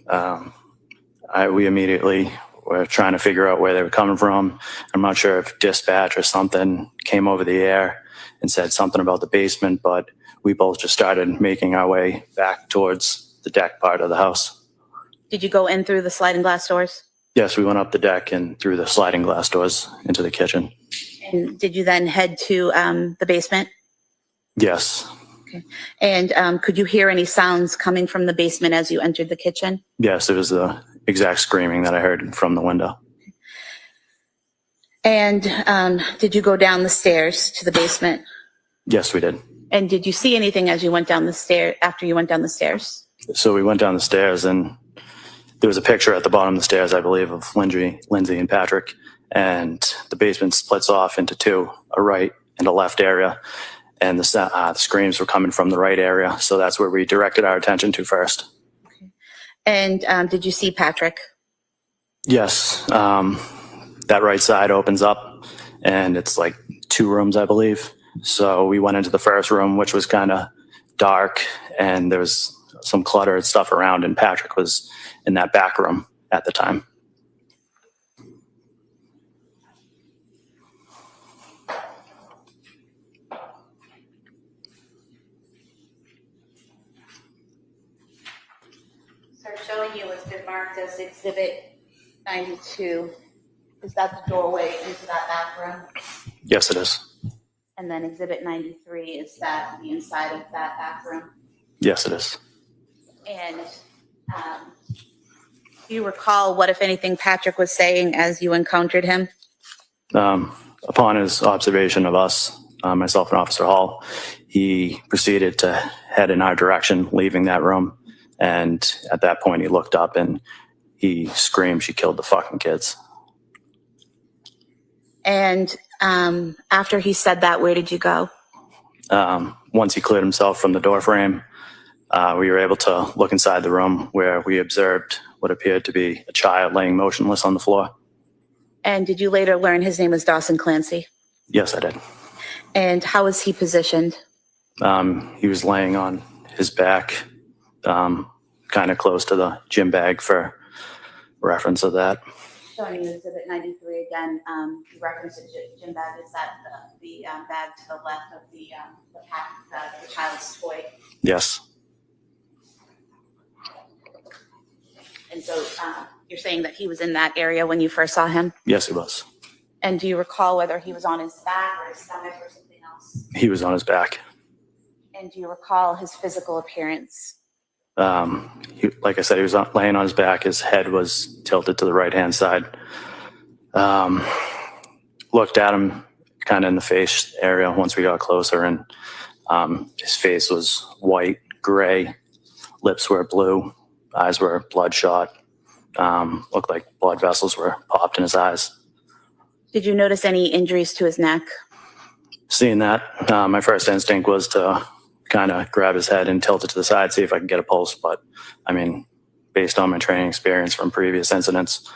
We immediately were trying to figure out where they were coming from. I'm not sure if dispatch or something came over the air and said something about the basement, but we both just started making our way back towards the deck part of the house. Did you go in through the sliding glass doors? Yes, we went up the deck and through the sliding glass doors into the kitchen. And did you then head to the basement? Yes. Okay. And could you hear any sounds coming from the basement as you entered the kitchen? Yes, it was the exact screaming that I heard from the window. And did you go down the stairs to the basement? Yes, we did. And did you see anything as you went down the stair after you went down the stairs? So we went down the stairs and there was a picture at the bottom of the stairs, I believe, of Lindsay and Patrick. And the basement splits off into two, a right and a left area. And the screams were coming from the right area. So that's where we directed our attention to first. Okay. And did you see Patrick? Yes. That right side opens up and it's like 2 rooms, I believe. So we went into the first room, which was kind of dark and there was some cluttered stuff around, and Patrick was in that back room at the time. So showing you what's been marked as Exhibit 92. Is that the doorway into that back room? Yes, it is. And then Exhibit 93, is that the inside of that back room? Yes, it is. And do you recall what, if anything, Patrick was saying as you encountered him? Upon his observation of us, myself and Officer Hall, he proceeded to head in our direction, leaving that room. And at that point, he looked up and he screamed, "She killed the fucking kids." And after he said that, where did you go? Once he cleared himself from the door frame, we were able to look inside the room where we observed what appeared to be a child laying motionless on the floor. And did you later learn his name was Dawson Clancy? Yes, I did. And how was he positioned? He was laying on his back, kind of close to the gym bag for reference of that. Showing you Exhibit 93 again, you referenced the gym bag. Is that the bag to the left of the child's toy? Yes. And so you're saying that he was in that area when you first saw him? Yes, he was. And do you recall whether he was on his back or his stomach or something else? He was on his back. And do you recall his physical appearance? Like I said, he was laying on his back. His head was tilted to the right-hand side. Looked at him kind of in the face area once we got closer, and his face was white, gray, lips were blue, eyes were bloodshot. Looked like blood vessels were popped in his eyes. Did you notice any injuries to his neck? Seeing that, my first instinct was to kind of grab his head and tilt it to the side, see if I could get a pulse. But I mean, based on my training experience from previous incidents,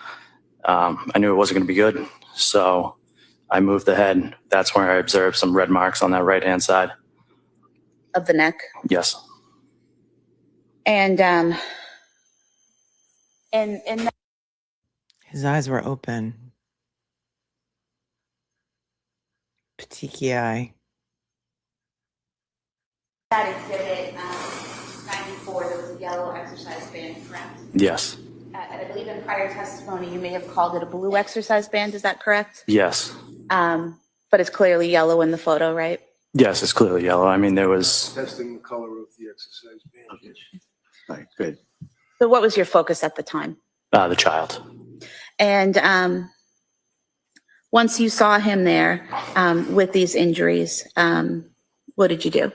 I knew it wasn't going to be good. So I moved the head. That's where I observed some red marks on that right-hand side. Of the neck? Yes. And His eyes were open. Petechiae. that exhibit 94, there was a yellow exercise band, correct? Yes. And I believe in prior testimony, you may have called it a blue exercise band. Is that correct? Yes. But it's clearly yellow in the photo, right? Yes, it's clearly yellow. I mean, there was, Testing the color of the exercise bandage. All right, good. So what was your focus at the time? the child. And once you saw him there with these injuries, what did you do?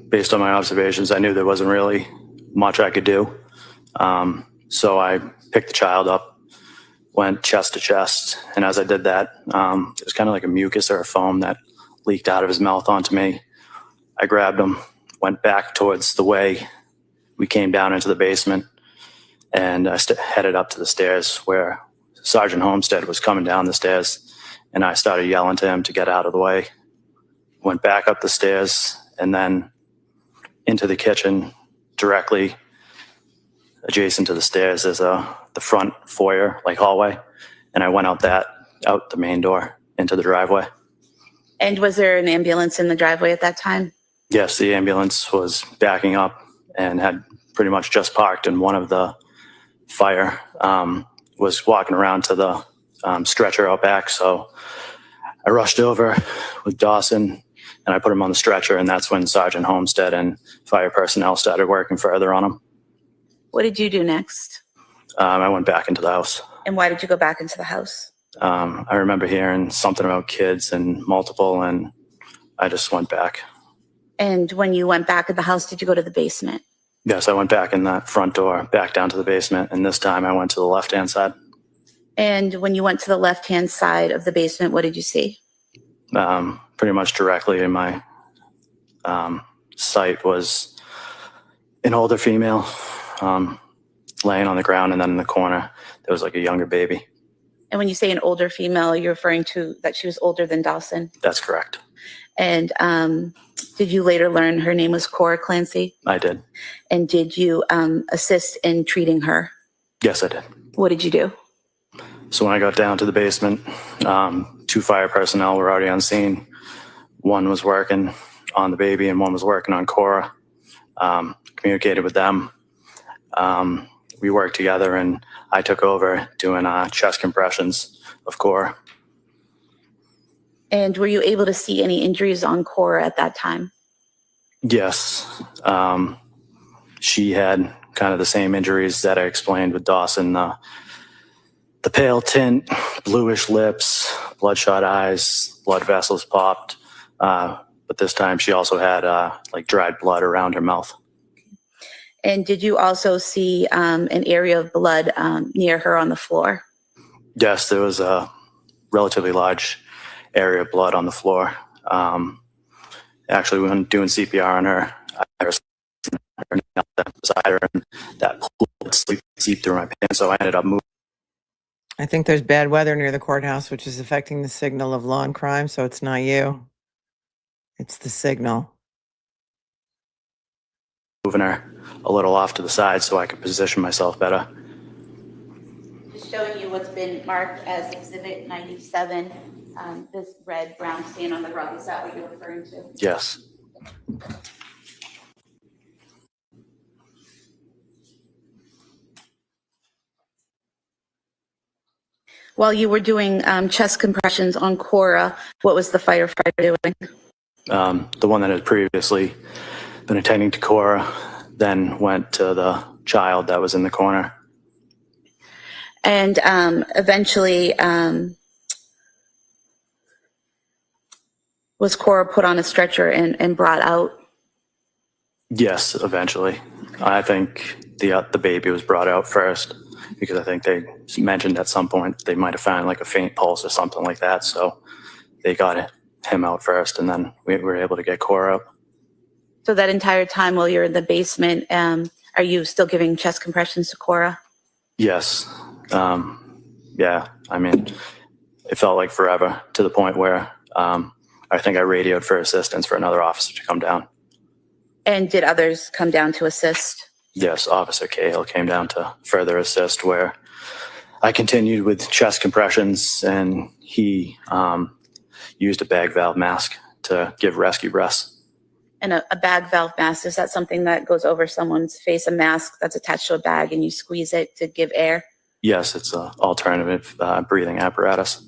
Based on my observations, I knew there wasn't really much I could do. So I picked the child up, went chest to chest, and as I did that, it was kind of like a mucus or a foam that leaked out of his mouth onto me. I grabbed him, went back towards the way we came down into the basement, and I headed up to the stairs where Sergeant Homestead was coming down the stairs, and I started yelling to him to get out of the way. Went back up the stairs and then into the kitchen directly adjacent to the stairs. There's the front foyer, like hallway, and I went out the main door into the driveway. And was there an ambulance in the driveway at that time? Yes, the ambulance was backing up and had pretty much just parked, and one of the fire was walking around to the stretcher out back. So I rushed over with Dawson and I put him on the stretcher, and that's when Sergeant Homestead and fire personnel started working further on him. What did you do next? I went back into the house. And why did you go back into the house? I remember hearing something about kids and multiple, and I just went back. And when you went back in the house, did you go to the basement? Yes, I went back in that front door, back down to the basement, and this time I went to the left-hand side. And when you went to the left-hand side of the basement, what did you see? Pretty much directly in my sight was an older female laying on the ground, and then in the corner there was like a younger baby. And when you say an older female, you're referring to that she was older than Dawson? That's correct. And did you later learn her name was Cora Clancy? I did. And did you assist in treating her? Yes, I did. What did you do? So when I got down to the basement, 2 fire personnel were already on scene. One was working on the baby and one was working on Cora. Communicated with them. We worked together, and I took over doing chest compressions of Cora. And were you able to see any injuries on Cora at that time? Yes. She had kind of the same injuries that I explained with Dawson. The pale tint, bluish lips, bloodshot eyes, blood vessels popped. But this time she also had like dried blood around her mouth. And did you also see an area of blood near her on the floor? Yes, there was a relatively large area of blood on the floor. Actually, when doing CPR on her, I was beside her, and that blood seeped through my pants, so I ended up moving. I think there's bad weather near the courthouse, which is affecting the signal of law and crime, so it's not you. It's the signal. Moving her a little off to the side so I could position myself better. Just showing you what's been marked as Exhibit 97, this red, brown stain on the rug. Is that what you're referring to? Yes. While you were doing chest compressions on Cora, what was the firefighter doing? The one that had previously been attending to Cora then went to the child that was in the corner. And eventually, was Cora put on a stretcher and brought out? Yes, eventually. I think the baby was brought out first, because I think they mentioned at some point they might have found like a faint pulse or something like that. So they got him out first, and then we were able to get Cora up. So that entire time while you're in the basement, are you still giving chest compressions to Cora? Yes. Yeah. I mean, it felt like forever, to the point where I think I radioed for assistance for another officer to come down. And did others come down to assist? Yes, Officer Cahill came down to further assist, where I continued with chest compressions, and he used a bag valve mask to give rescue breaths. And a bag valve mask, is that something that goes over someone's face, a mask that's attached to a bag and you squeeze it to give air? Yes, it's an alternative breathing apparatus.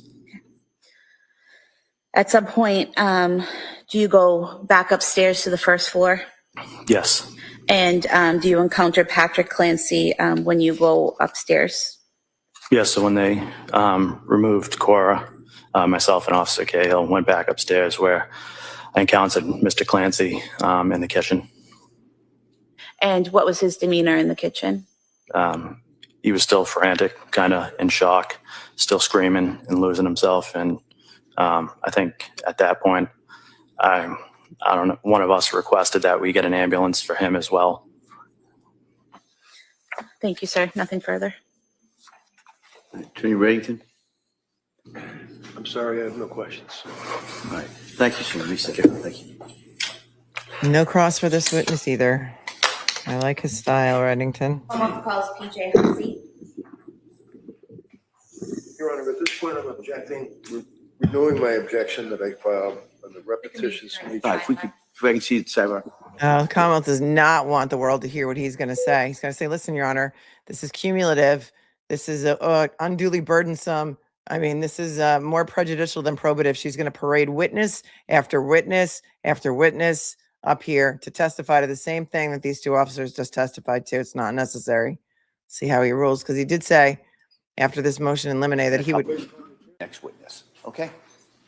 At some point, do you go back upstairs to the first floor? Yes. And do you encounter Patrick Clancy when you go upstairs? Yes, so when they removed Cora, myself and Officer Cahill went back upstairs where I encountered Mr. Clancy in the kitchen. And what was his demeanor in the kitchen? He was still frantic, kind of in shock, still screaming and losing himself. And I think at that point, I don't know, one of us requested that we get an ambulance for him as well. Thank you, sir. Nothing further. Attorney Reddington? I'm sorry, I have no questions. All right. Thank you, sir. Thank you. No cross for this witness either. I like his style, Reddington. Someone calls PJ Hussey. Your Honor, at this point, I'm objecting, renewing my objection that I filed on the repetitious nature. All right, if I can see it, sidebar. The Commonwealth does not want the world to hear what he's going to say. He's going to say, listen, Your Honor, this is cumulative. This is unduly burdensome. I mean, this is more prejudicial than probative. She's going to parade witness after witness after witness up here to testify to the same thing that these two officers just testified to. It's not necessary. See how he rules, because he did say after this motion in limine that he would Next witness, okay?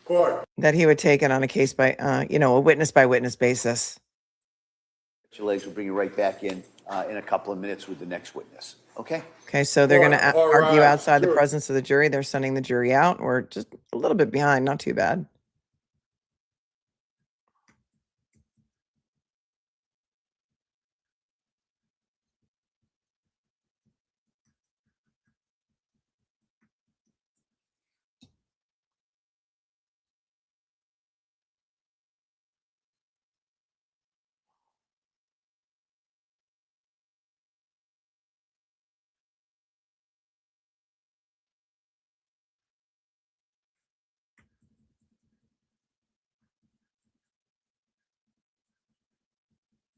Court. that he would take it on a case by a witness by witness basis. Your legs will bring you right back in a couple of minutes with the next witness, okay? Okay, so they're going to All argue right, outside the sure. presence of the jury. They're sending the jury out. We're just a little bit behind, not too bad.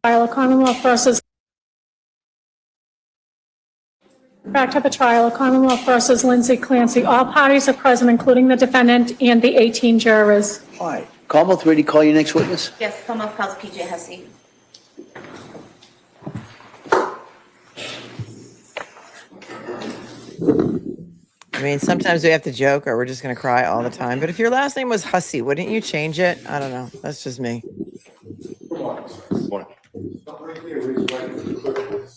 Trial of Commonwealth versus. Back to the trial of Commonwealth versus Lindsay Clancy. All parties are present, including the defendant and the 18 jurors. All right. Commonwealth, ready to call your next witness? Yes, Commonwealth calls PJ Hussey. I mean, sometimes we have to joke or we're just going to cry all the time. But if your last name was Hussey, wouldn't you change it? I don't know. That's just me. Morning.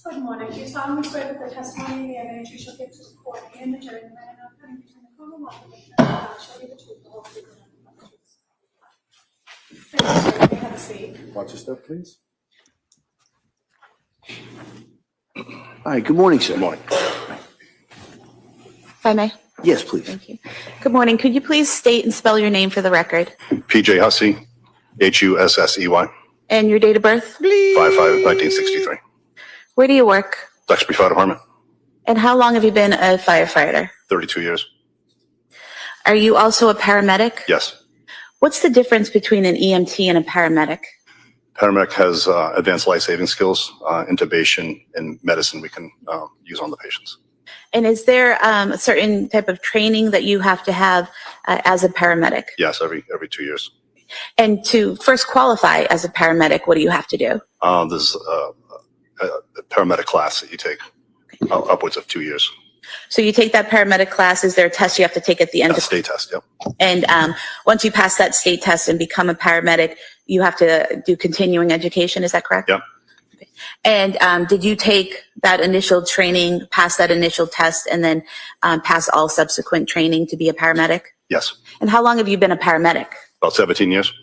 Good morning. Do you solemnly swear that the testimony in the evidence you shall give to the court and the jury, no matter how coming between the Commonwealth and the defendant, shall be the truth, the whole truth, and nothing but the truth? Thank you, sir. You may have a seat. Watch your step, please. All right, good morning, sir. Good morning. If I may. Yes, please. Thank you. Good morning. Could you please state and spell your name for the record? PJ Hussey, Hussey, And your date of birth? 5/5/1963. Where do you work? Duxbury Fire Department, And how long have you been a firefighter? 32 years. Are you also a paramedic? Yes. What's the difference between an EMT and a paramedic? Paramedic has advanced life-saving skills, intubation, and medicine we can use on the patients. And is there a certain type of training that you have to have as a paramedic? Yes, every 2 years. And to first qualify as a paramedic, what do you have to do? There's a paramedic class that you take, upwards of 2 years. So you take that paramedic class. Is there a test you have to take at the end? A state test, yep. And once you pass that state test and become a paramedic, you have to do continuing education. Is that correct? Yep. And did you take that initial training, pass that initial test, and then pass all subsequent training to be a paramedic? Yes. And how long have you been a paramedic? About 17 years.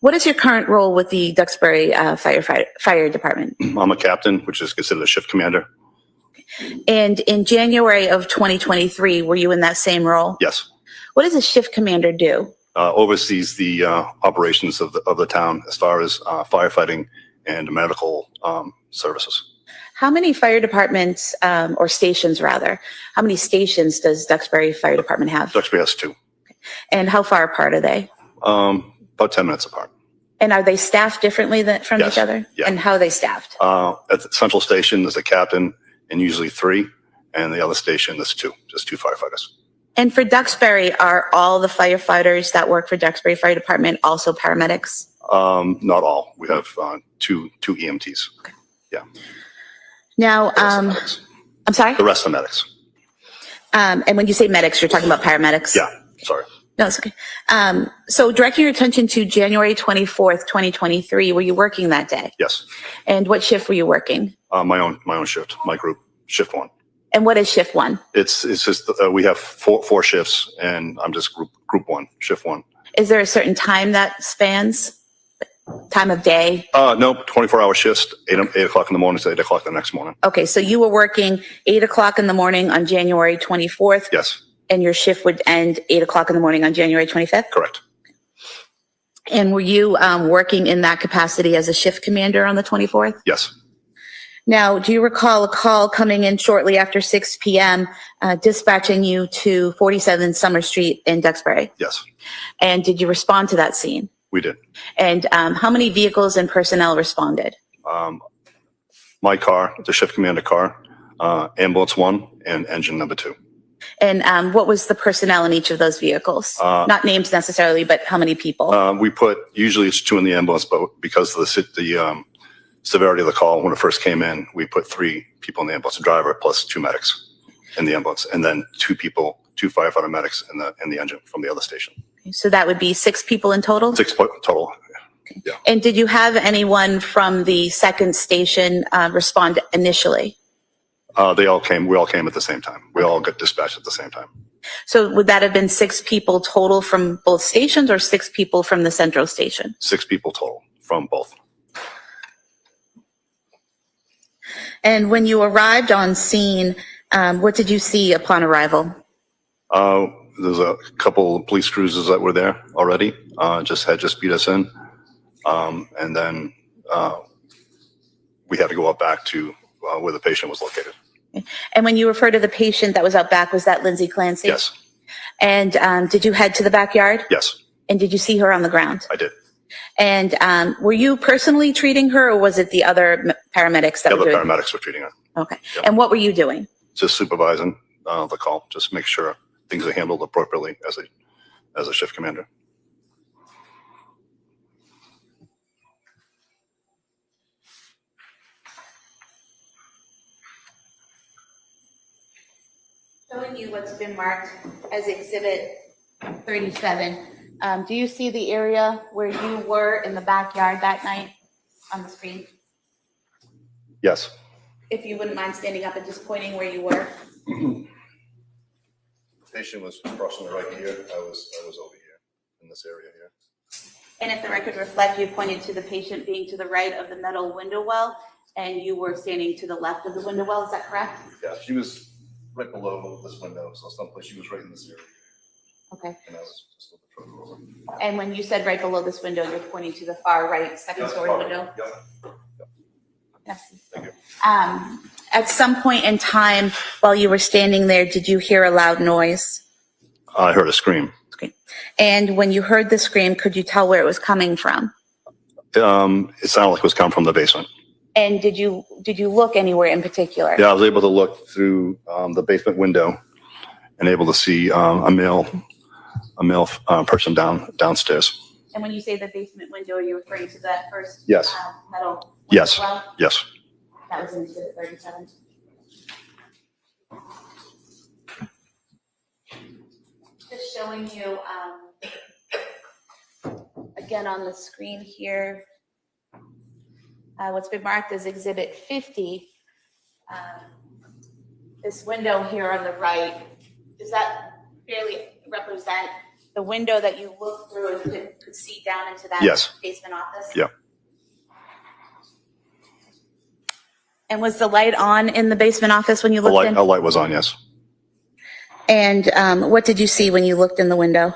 What is your current role with the Duxbury Fire Department? I'm a captain, which is considered a shift commander. And in January of 2023, were you in that same role? Yes. What does a shift commander do? Oversees the operations of the town as far as firefighting and medical services. How many fire departments, or stations rather, how many stations does Duxbury Fire Department have? Duxbury has 2. And how far apart are they? About 10 minutes apart. And are they staffed differently from Yes. each other? Yeah. And how are they staffed? At the central station, there's a captain and usually 3, and the other station, there's 2, just 2 firefighters. And for Duxbury, are all the firefighters that work for Duxbury Fire Department also paramedics? Not all. We have two EMTs. Okay. Yeah. Now, The rest are medics. I'm sorry? The rest are medics. And when you say medics, you're talking about paramedics? Yeah, sorry. No, it's okay. So directing your attention to January 24th, 2023, were you working that day? Yes. And what shift were you working? My own shift, my group, shift 1. And what is shift 1? It's just we have four shifts, and I'm just group 1, shift 1. Is there a certain time that spans? Time of day? Nope, 24-hour shifts, 8 o'clock in the morning to 8 o'clock the next morning. Okay, so you were working 8 o'clock in the morning on January 24th? Yes, And your shift would end 8 o'clock in the morning on January 25th? correct. And were you working in that capacity as a shift commander on the 24th? Yes. Now, do you recall a call coming in shortly after 6 p.m. Dispatching you to 47 Summer Street in Duxbury? Yes, And did you respond to that scene? we did. And how many vehicles and personnel responded? My car, the shift commander car, ambulance 1, and engine number 2. And what was the personnel in each of those vehicles? Not names necessarily, but how many people? We put, usually it's 2 in the ambulance, but because of the severity of the call when it first came in, we put 3 people in the ambulance, a driver plus 2 medics in the ambulance, and then 2 firefighter medics in the engine from the other station. So that would be 6 people in total? 6 total. Yeah. And did you have anyone from the second station respond initially? We all came at the same time. We all got dispatched at the same time. So would that have been 6 people total from both stations or 6 people from the central station? 6 people total from both. And when you arrived on scene, what did you see upon arrival? There's a couple of police cruisers that were there already, just beat us in. And then we had to go up back to where the patient was located. And when you refer to the patient that was out back, was that Lindsay Clancy? Yes, And did you head to the backyard? yes, And did you see her on the ground? I did. And were you personally treating her, or was it the other paramedics that The were other doing? paramedics were treating her. Okay. Yep. And what were you doing? Just supervising the call, just make sure things are handled appropriately as a shift commander. Showing you what's been marked as Exhibit 37. Do you see the area where you were in the backyard that night on the screen? Yes. If you wouldn't mind standing up and just pointing where you were. The patient was crossing the right here. I was over here in this area here. And if the record reflect, you pointed to the patient being to the right of the metal window well, and you were standing to the left of the window well, is that correct? Yeah, she was right below this window, so someplace she was right in this area. Okay. And I was just a little bit further over. And when you said right below this window, you're pointing to the far right second story window? Yep. Yes. Thank you. At some point in time while you were standing there, did you hear a loud noise? I heard a scream. Okay. And when you heard the scream, could you tell where it was coming from? It sounded like it was coming from the basement. And did you look anywhere in particular? Yeah, I was able to look through the basement window and able to see a male person downstairs. And when you say the basement window, are you referring to that first Yes. Metal window Yes. well? Yes. That was in Exhibit 37. Just showing you, again on the screen here, what's been marked as Exhibit 50. This window here on the right, does that fairly represent the window that you looked through and could see down into that Yes. basement office? Yeah. And was the light on in the basement office when you A looked in? light was on, yes. And what did you see when you looked in the window?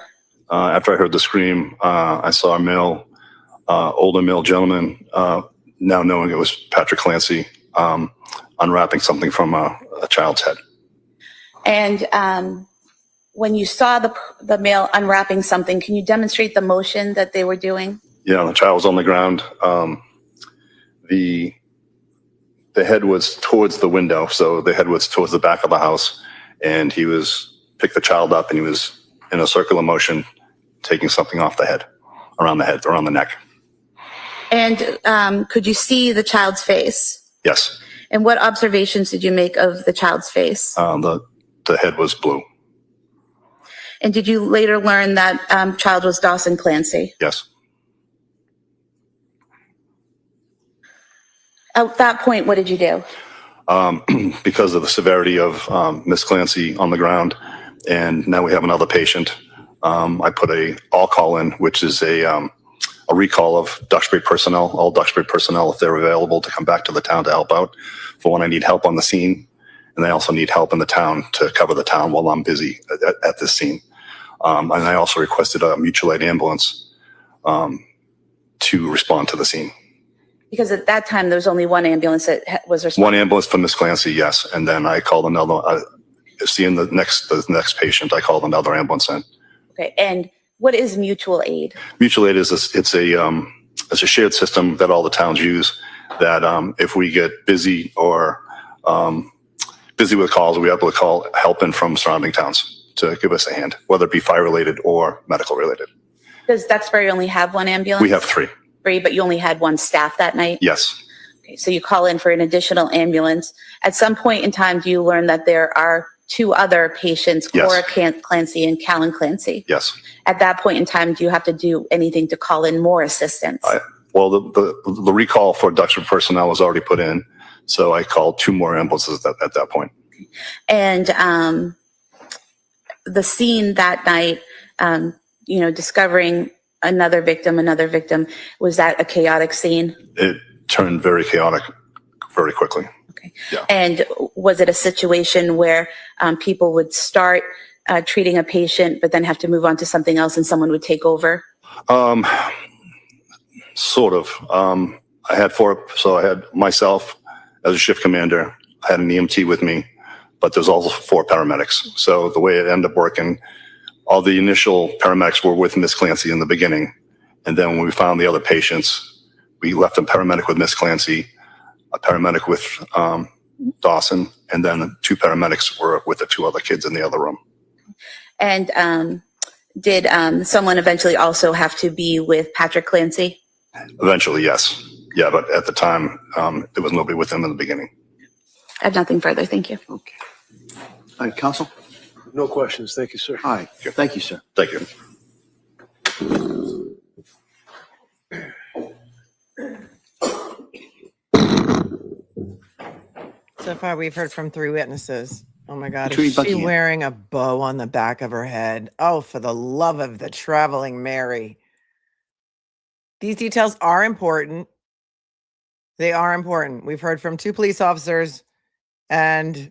After I heard the scream, I saw a older male gentleman, now knowing it was Patrick Clancy, unwrapping something from a child's head. And when you saw the male unwrapping something, can you demonstrate the motion that they were doing? Yeah, the child was on the ground. The head was towards the window, so the head was towards the back of the house, and he was picked the child up, and he was in a circular motion, taking something off the head, around the neck. And could you see the child's face? Yes. And what observations did you make of the child's face? The head was blue. And did you later learn that child was Dawson Clancy? Yes. At that point, what did you do? Because of the severity of Miss Clancy on the ground, and now we have another patient, I put a all call in, which is a recall of Duxbury personnel, all Duxbury personnel, if they're available, to come back to the town to help out for when I need help on the scene. And I also need help in the town to cover the town while I'm busy at this scene. And I also requested a mutual aid ambulance to respond to the scene. Because at that time, there was only one ambulance that was responsible. One ambulance for Miss Clancy, yes. And then I called another, seeing the next patient, I called another ambulance in. Okay, and what is mutual aid? Mutual aid is it's a shared system that all the towns use. That if we get busy or busy with calls, we are able to call help in from surrounding towns to give us a hand, whether it be fire related or medical related. Does Duxbury only have one ambulance? We have three. Three, but you only had one staff that night? Yes. Okay, so you call in for an additional ambulance. At some point in time, do you learn that there are two other patients, Yes. Cora Clancy and Callan Clancy? Yes. At that point in time, do you have to do anything to call in more assistance? Well, the recall for Duxbury personnel was already put in, so I called two more ambulances at that point. And the scene that night, discovering another victim, was that a chaotic scene? It turned very chaotic very quickly. Okay. Yeah. And was it a situation where people would start treating a patient, but then have to move on to something else and someone would take over? Sort of. I had myself as a shift commander. I had an EMT with me, but there's also 4 paramedics. So the way it ended up working, all the initial paramedics were with Miss Clancy in the beginning. And then when we found the other patients, we left a paramedic with Miss Clancy, a paramedic with Dawson, and then 2 paramedics were with the 2 other kids in the other room. And did someone eventually also have to be with Patrick Clancy? Eventually, yes. Yeah, but at the time, there was nobody with him in the beginning. I have nothing further. Thank you. Okay. All right, counsel? No questions. Thank you, sir. All right. Thank you, sir. Thank you. So far, we've heard from 3 witnesses. Oh my God, Trudy is she Buckingham. wearing a bow on the back of her head? Oh, for the love of the traveling Mary. These details are important. They are important. We've heard from 2 police officers and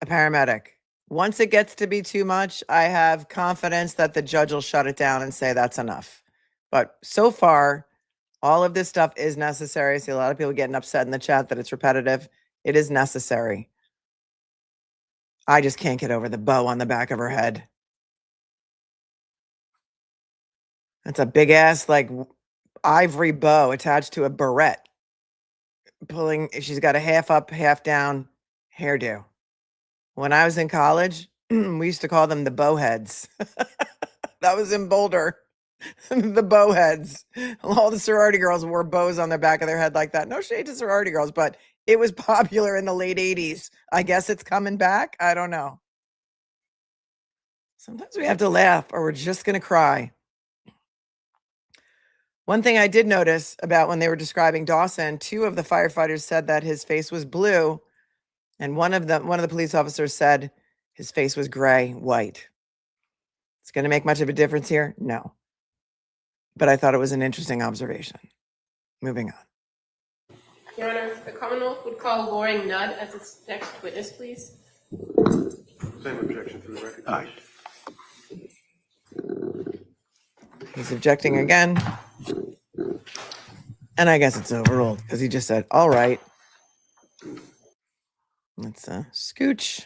a paramedic. Once it gets to be too much, I have confidence that the judge will shut it down and say that's enough. But so far, all of this stuff is necessary. I see a lot of people getting upset in the chat that it's repetitive. It is necessary. I just can't get over the bow on the back of her head. That's a big ass, like, ivory bow attached to a barrette. She's got a half up, half down hairdo. When I was in college, we used to call them the bowheads. That was in Boulder. The bowheads. All the sorority girls wore bows on the back of their head like that. No shade to sorority girls, but it was popular in the late 80s. I guess it's coming back. I don't know. Sometimes we have to laugh or we're just going to cry. One thing I did notice about when they were describing Dawson, 2 of the firefighters said that his face was blue, and one of the police officers said his face was gray, white. It's going to make much of a difference here? No. But I thought it was an interesting observation. Moving on. Your Honor, the Commonwealth would call Loring Nudd as its next witness, please. Same objection for the record. All right. He's objecting again. And I guess it's overruled because he just said, all right. Let's scooch.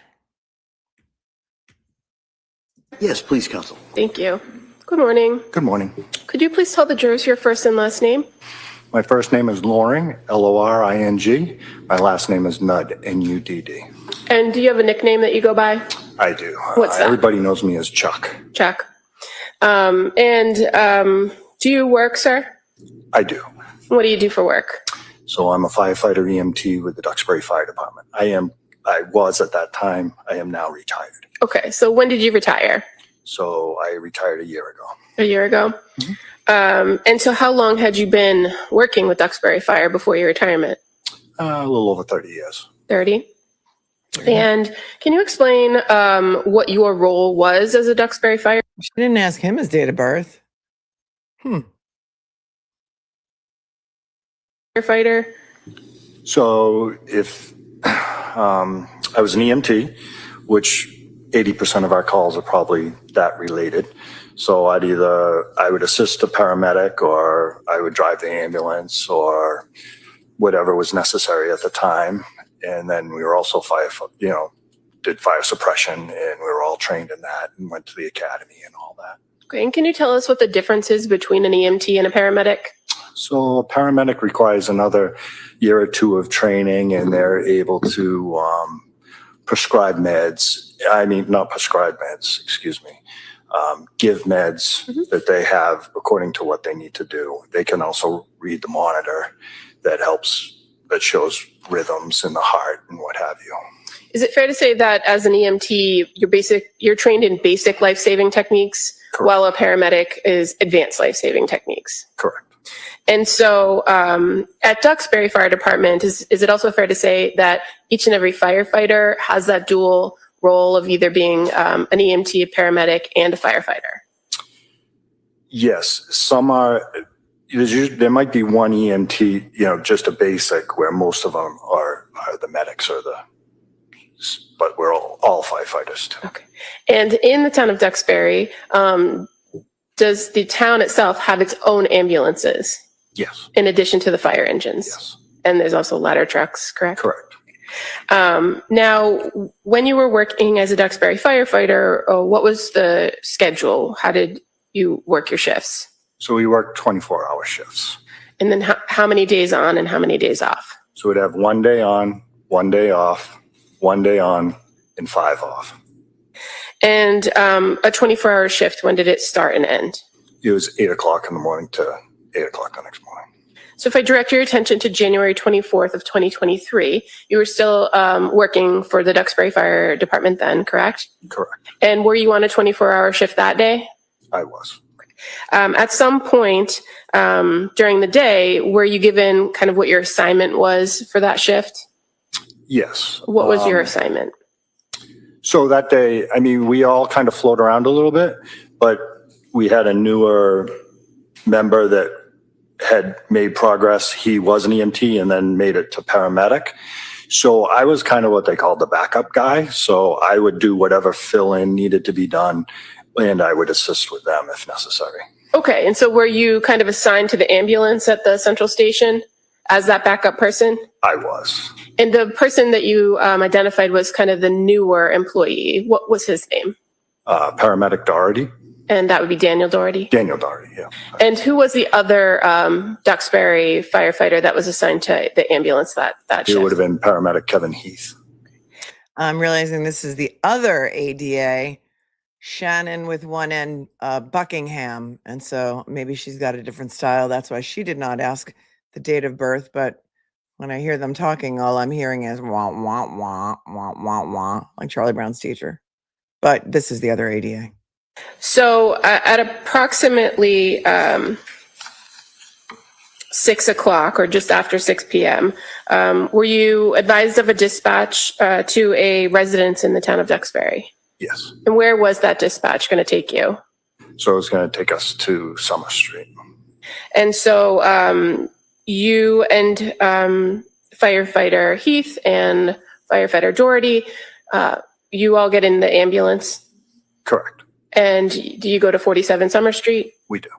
Yes, please, counsel. Thank you. Good morning. Good morning. Could you please tell the jurors your first and last name? My first name is Loring, Loring. My last name is Nudd, Nudd. And do you have a nickname that you go by? I do. What's that? Everybody knows me as Chuck. Chuck. Do you work, sir? I do. What do you do for work? So I'm a firefighter EMT with the Duxbury Fire Department. I was at that time. I am now retired. Okay, so when did you retire? So I retired a year ago. A year ago? And so how long had you been working with Duxbury Fire before your retirement? A little over 30 years. 30? And can you explain what your role was as a Duxbury Fire? She didn't ask him his date of birth. Firefighter? So if I was an EMT, which 80% of our calls are probably that related. So I would assist a paramedic, or I would drive the ambulance, or whatever was necessary at the time. And then we were also did fire suppression, and we were all trained in that and went to the academy and all that. Okay, and can you tell us what the difference is between an EMT and a paramedic? So a paramedic requires another year or two of training, and they're able to prescribe meds. I mean, not prescribe meds, excuse me. Give meds that they have according to what they need to do. They can also read the monitor that shows rhythms in the heart and what have you. Is it fair to say that as an EMT, you're trained in basic life-saving techniques, Correct. while a paramedic is advanced life-saving techniques? Correct. And so at Duxbury Fire Department, is it also fair to say that each and every firefighter has that dual role of either being an EMT, a paramedic, and a firefighter? Yes, some are. There might be one EMT, just a basic, where most of them are the medics but we're all firefighters too. Okay. And in the town of Duxbury, does the town itself have its own ambulances Yes. in addition to the fire engines? Yes. And there's also ladder trucks, correct? Correct. Now, when you were working as a Duxbury firefighter, what was the schedule? How did you work your shifts? So we work 24-hour shifts. And then how many days on and how many days off? So we'd have 1 day on, 1 day off, 1 day on, and 5 off. And a 24-hour shift, when did it start and end? It was 8 o'clock in the morning to 8 o'clock the next morning. So if I direct your attention to January 24th of 2023, you were still working for the Duxbury Fire Department then, correct? Correct. And were you on a 24-hour shift that day? I was. At some point during the day, were you given kind of what your assignment was for that shift? Yes. What was your assignment? So that day, we all kind of float around a little bit, but we had a newer member that had made progress. He was an EMT and then made it to paramedic. So I was kind of what they called the backup guy. So I would do whatever fill-in needed to be done, and I would assist with them if necessary. Okay, and so were you kind of assigned to the ambulance at the central station as that backup person? I was. And the person that you identified was kind of the newer employee. What was his name? Paramedic Doherty. And that would be Daniel Doherty? Daniel Doherty, yeah. And who was the other Duxbury firefighter that was assigned to the ambulance that shift? It would have been paramedic Kevin Heath. I'm realizing this is the other ADA, Shannon with one N, Buckingham. And so maybe she's got a different style. That's why she did not ask the date of birth. But when I hear them talking, all I'm hearing is wah, wah, wah, wah, wah, wah, like Charlie Brown's teacher. But this is the other ADA. So at approximately 6 o'clock or just after 6 p.m., were you advised of a dispatch to a residence in the town of Duxbury? Yes. And where was that dispatch going to take you? So it was going to take us to Summer Street. And so you and firefighter Heath and firefighter Doherty, you all get in the ambulance? Correct. And do you go to 47 Summer Street? We do.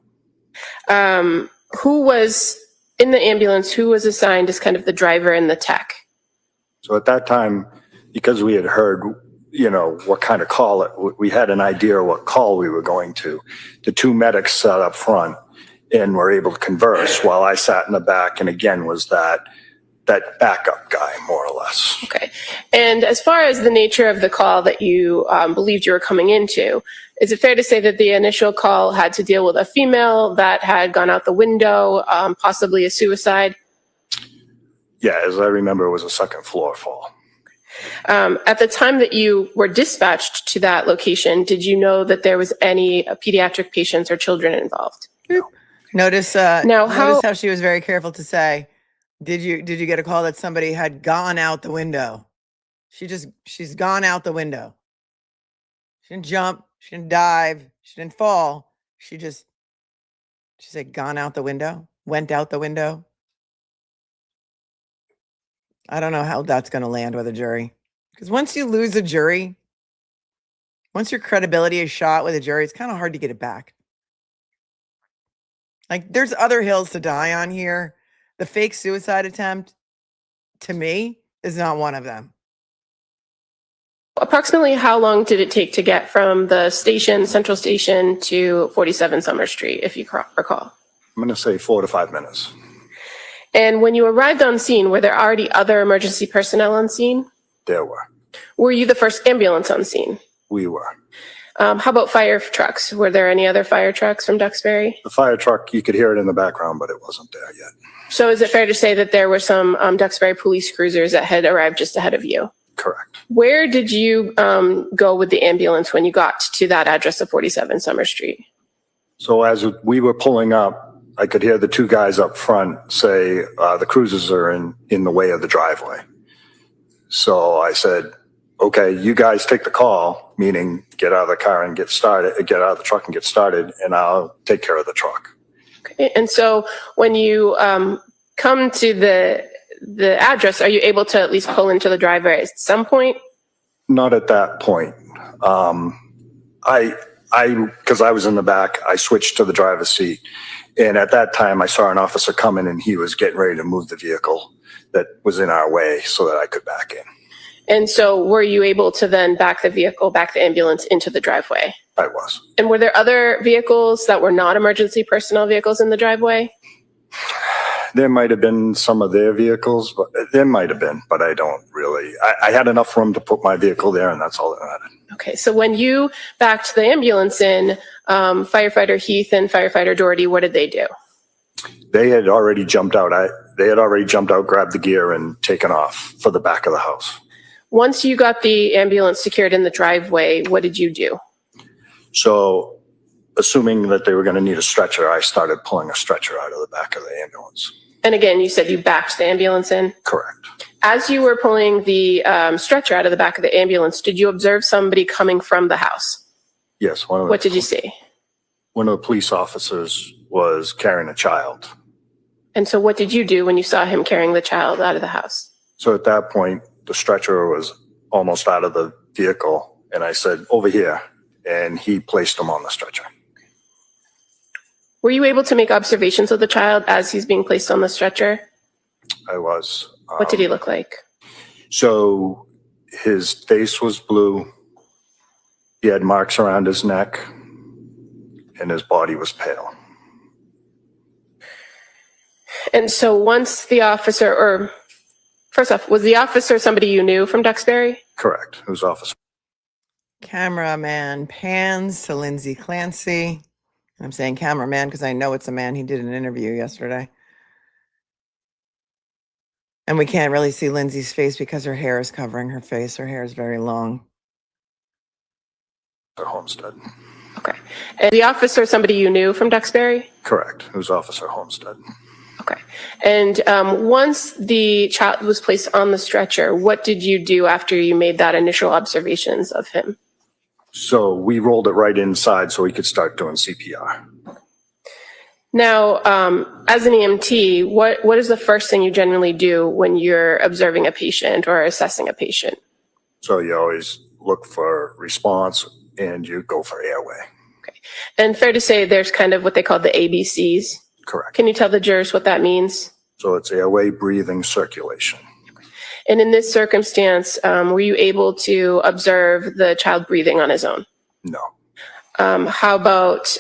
Who was in the ambulance? Who was assigned as kind of the driver and the tech? So at that time, because we had heard, what kind of call we had an idea of what call we were going to. The two medics sat up front and were able to converse while I sat in the back, and again was that that backup guy, more or less. Okay. And as far as the nature of the call that you believed you were coming into, is it fair to say that the initial call had to deal with a female that had gone out the window, possibly a suicide? Yeah, as I remember, it was a second floor fall. At the time that you were dispatched to that location, did you know that there was any pediatric patients or children involved? Notice Now, notice how she was very careful to say, did you get a call that somebody had gone out the window? She's gone out the window. She didn't jump, she didn't dive, she didn't fall. She said gone out the window, went out the window. I don't know how that's going to land with a jury. Because once you lose a jury, once your credibility is shot with a jury, it's kind of hard to get it back. Like, there's other hills to die on here. The fake suicide attempt, to me, is not one of them. Approximately how long did it take to get from the station, Central Station, to 47 Summer Street, if you recall? I'm going to say 4 to 5 minutes. And when you arrived on scene, were there already other emergency personnel on scene? There were. Were you the first ambulance on scene? We were. How about fire trucks? Were there any other fire trucks from Duxbury? The fire truck, you could hear it in the background, but it wasn't there yet. So is it fair to say that there were some Duxbury police cruisers that had arrived just ahead of you? Correct. Where did you go with the ambulance when you got to that address of 47 Summer Street? So as we were pulling up, I could hear the two guys up front say, the cruisers are in the way of the driveway. So I said, okay, you guys take the call, meaning get out of the car and get out of the truck and get started, and I'll take care of the truck. Okay. And so when you come to the address, are you able to at least pull into the driveway at some point? Not at that point. Because I was in the back, I switched to the driver's seat. And at that time, I saw an officer coming and he was getting ready to move the vehicle that was in our way so that I could back in. And so were you able to then back the ambulance into the driveway? I was. And were there other vehicles that were not emergency personnel vehicles in the driveway? There might have been some of their vehicles, but there might have been, but I don't really. I had enough room to put my vehicle there, and that's all that mattered. Okay, so when you backed the ambulance in, firefighter Heath and firefighter Doherty, what did they do? They had already jumped out. Grabbed the gear, and taken off for the back of the house. Once you got the ambulance secured in the driveway, what did you do? So, assuming that they were going to need a stretcher, I started pulling a stretcher out of the back of the ambulance. And again, you said you backed the ambulance in? Correct. As you were pulling the stretcher out of the back of the ambulance, did you observe somebody coming from the house? Yes. What did you see? One of the police officers was carrying a child. And so what did you do when you saw him carrying the child out of the house? So at that point, the stretcher was almost out of the vehicle, and I said, over here, and he placed him on the stretcher. Were you able to make observations of the child as he's being placed on the stretcher? I was. What did he look like? So his face was blue. He had marks around his neck, and his body was pale. And so once the officer, or first off, was the officer somebody you knew from Duxbury? Correct. It was officer. Cameraman pans to Lindsay Clancy. I'm saying cameraman because I know it's a man. He did an interview yesterday. And we can't really see Lindsay's face because her hair is covering her face. Her hair is very long. Homestead. Okay. And the officer somebody you knew from Duxbury? Correct. It was Officer Homestead. Okay. And once the child was placed on the stretcher, what did you do after you made that initial observations of him? So we rolled it right inside so he could start doing CPR. Now, as an EMT, what is the first thing you generally do when you're observing a patient or assessing a patient? So you always look for response and you go for airway. Okay. And fair to say there's kind of what they call the ABCs. Correct. Can you tell the jurors what that means? So it's airway, breathing, circulation. And in this circumstance, were you able to observe the child breathing on his own? No. How about,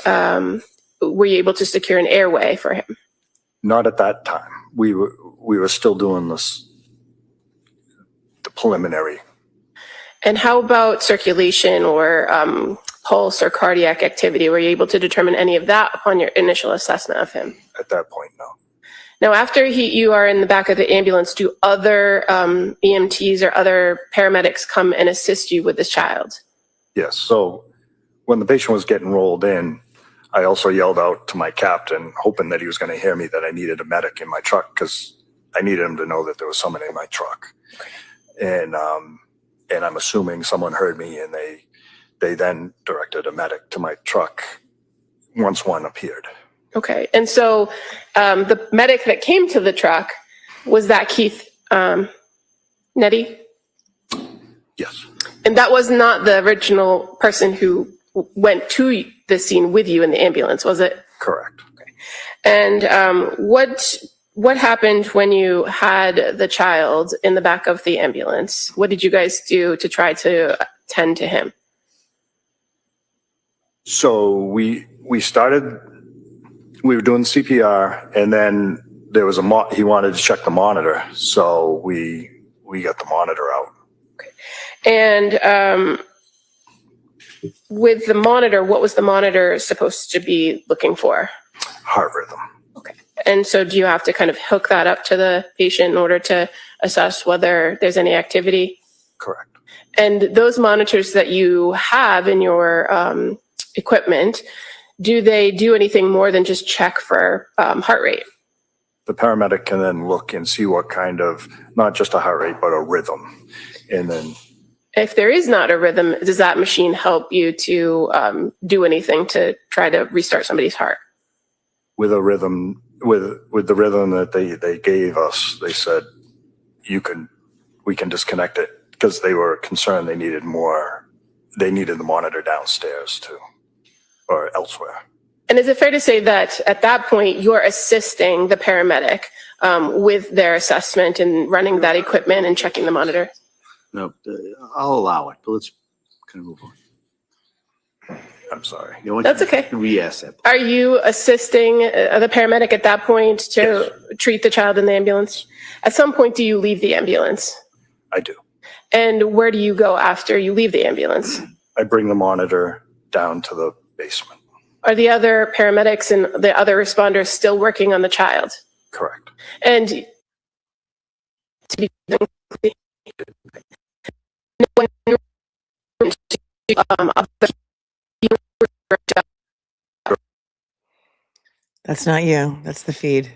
were you able to secure an airway for him? Not at that time. we were still doing the preliminary. And how about circulation or pulse or cardiac activity? Were you able to determine any of that upon your initial assessment of him? At that point, no. Now, after you are in the back of the ambulance, do other EMTs or other paramedics come and assist you with this child? Yes. So when the patient was getting rolled in, I also yelled out to my captain, hoping that he was going to hear me, that I needed a medic in my truck because I needed him to know that there was someone in my truck. And I'm assuming someone heard me, and they then directed a medic to my truck once one appeared. Okay. And so the medic that came to the truck, was that Keith Nettie? Yes. And that was not the original person who went to the scene with you in the ambulance, was it? Correct. And what happened when you had the child in the back of the ambulance? What did you guys do to try to tend to him? So we were doing CPR, and then there was he wanted to check the monitor. So we got the monitor out. Okay. And with the monitor, what was the monitor supposed to be looking for? Heart rhythm. Okay. And so do you have to kind of hook that up to the patient in order to assess whether there's any activity? Correct. And those monitors that you have in your equipment, do they do anything more than just check for heart rate? The paramedic can then look and see what kind of, not just a heart rate, but a rhythm. And then if there is not a rhythm, does that machine help you to do anything to try to restart somebody's heart? with a rhythm, with the rhythm that they gave us, they said, we can disconnect it, because they were concerned they needed the monitor downstairs too, or elsewhere. And is it fair to say that at that point you're assisting the paramedic with their assessment and running that equipment and checking the monitor? No, I'll allow it, but let's kind of move on. I'm sorry. That's okay. Re-ask that. Are you assisting the paramedic at that point to treat the child in the ambulance? At some point, do you leave the ambulance? I do. And where do you go after you leave the ambulance? I bring the monitor down to the basement. Are the other paramedics and the other responders still working on the child? Correct. And to be That's not you. That's the feed.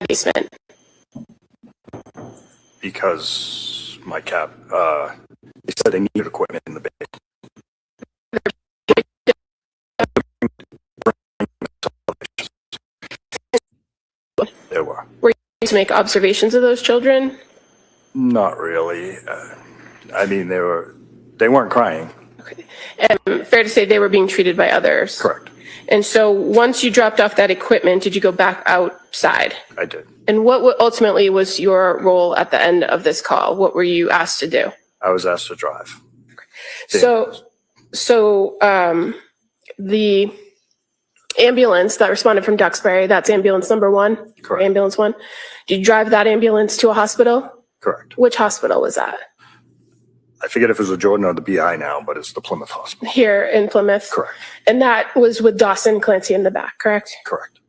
basement. Because my they said they needed equipment in the basement. There were. Were you to make observations of those children? Not really. I mean, they weren't crying. Okay. And fair to say they were being treated by others? Correct. And so once you dropped off that equipment, did you go back outside? I did. And what ultimately was your role at the end of this call? What were you asked to do? I was asked to drive. So the ambulance that responded from Duxbury, that's ambulance number 1? Correct. Ambulance 1. Did you drive that ambulance to a hospital? Correct. Which hospital was that? I forget if it was the Jordan or the BI now, but it's the Plymouth Hospital. Here in Plymouth? Correct. And that was with Lindsay Clancy in the back, correct? Correct.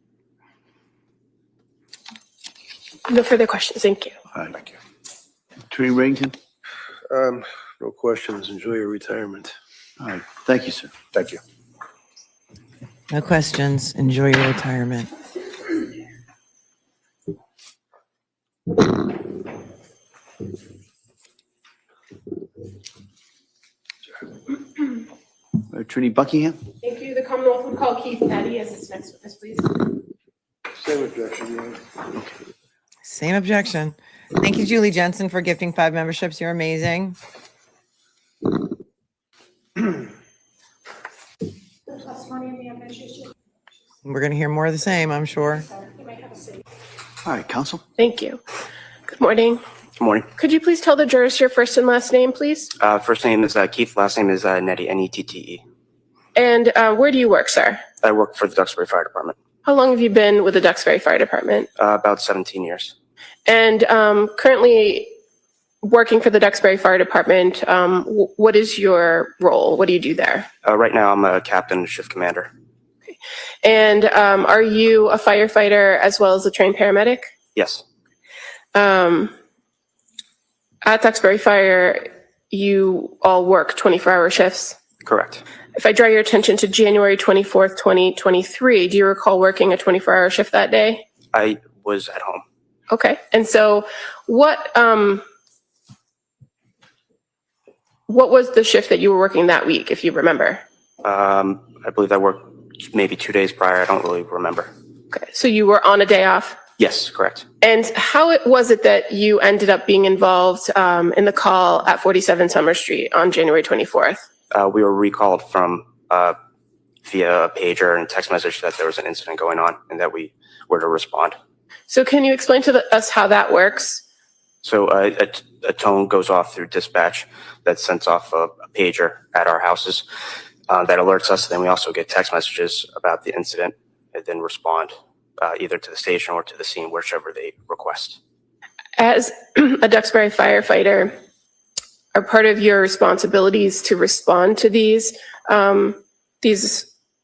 No further questions. Thank you. All right. Thank you. Attorney Reddington? No questions. Enjoy your retirement. All right. Thank you, sir. Thank you. No questions. Enjoy your retirement. Attorney Buckingham? Thank you. The Commonwealth would call Keith Petty as its next witness, please. Same objection, Your Honor. Same objection. Thank you, Julie Jensen, for gifting 5 memberships. You're amazing. The testimony in the evidence issue. We're going to hear more of the same, I'm sure. You may have a seat. All right, counsel. Thank you. Good morning. Good morning. Could you please tell the jurors your first and last name, please? First name is Keith. Last name is Nettie, Nette. And where do you work, sir? I work for the Duxbury Fire Department. How long have you been with the Duxbury Fire Department? About 17 years. And currently working for the Duxbury Fire Department, what is your role? What do you do there? Right now, I'm a captain and shift commander. And are you a firefighter as well as a trained paramedic? Yes. At Duxbury Fire, you all work 24-hour shifts? Correct. If I draw your attention to January 24th, 2023, do you recall working a 24-hour shift that day? I was at home. Okay. And so what was the shift that you were working that week, if you remember? I believe I worked maybe 2 days prior. I don't really remember. Okay. So you were on a day off? Yes, correct. And how was it that you ended up being involved in the call at 47 Summer Street on January 24th? We were recalled from via a pager and text message that there was an incident going on and that we were to respond. So can you explain to us how that works? So a tone goes off through dispatch that sends off a pager at our houses that alerts us. Then we also get text messages about the incident and then respond either to the station or to the scene, whichever they request. As a Duxbury firefighter, are part of your responsibilities to respond to these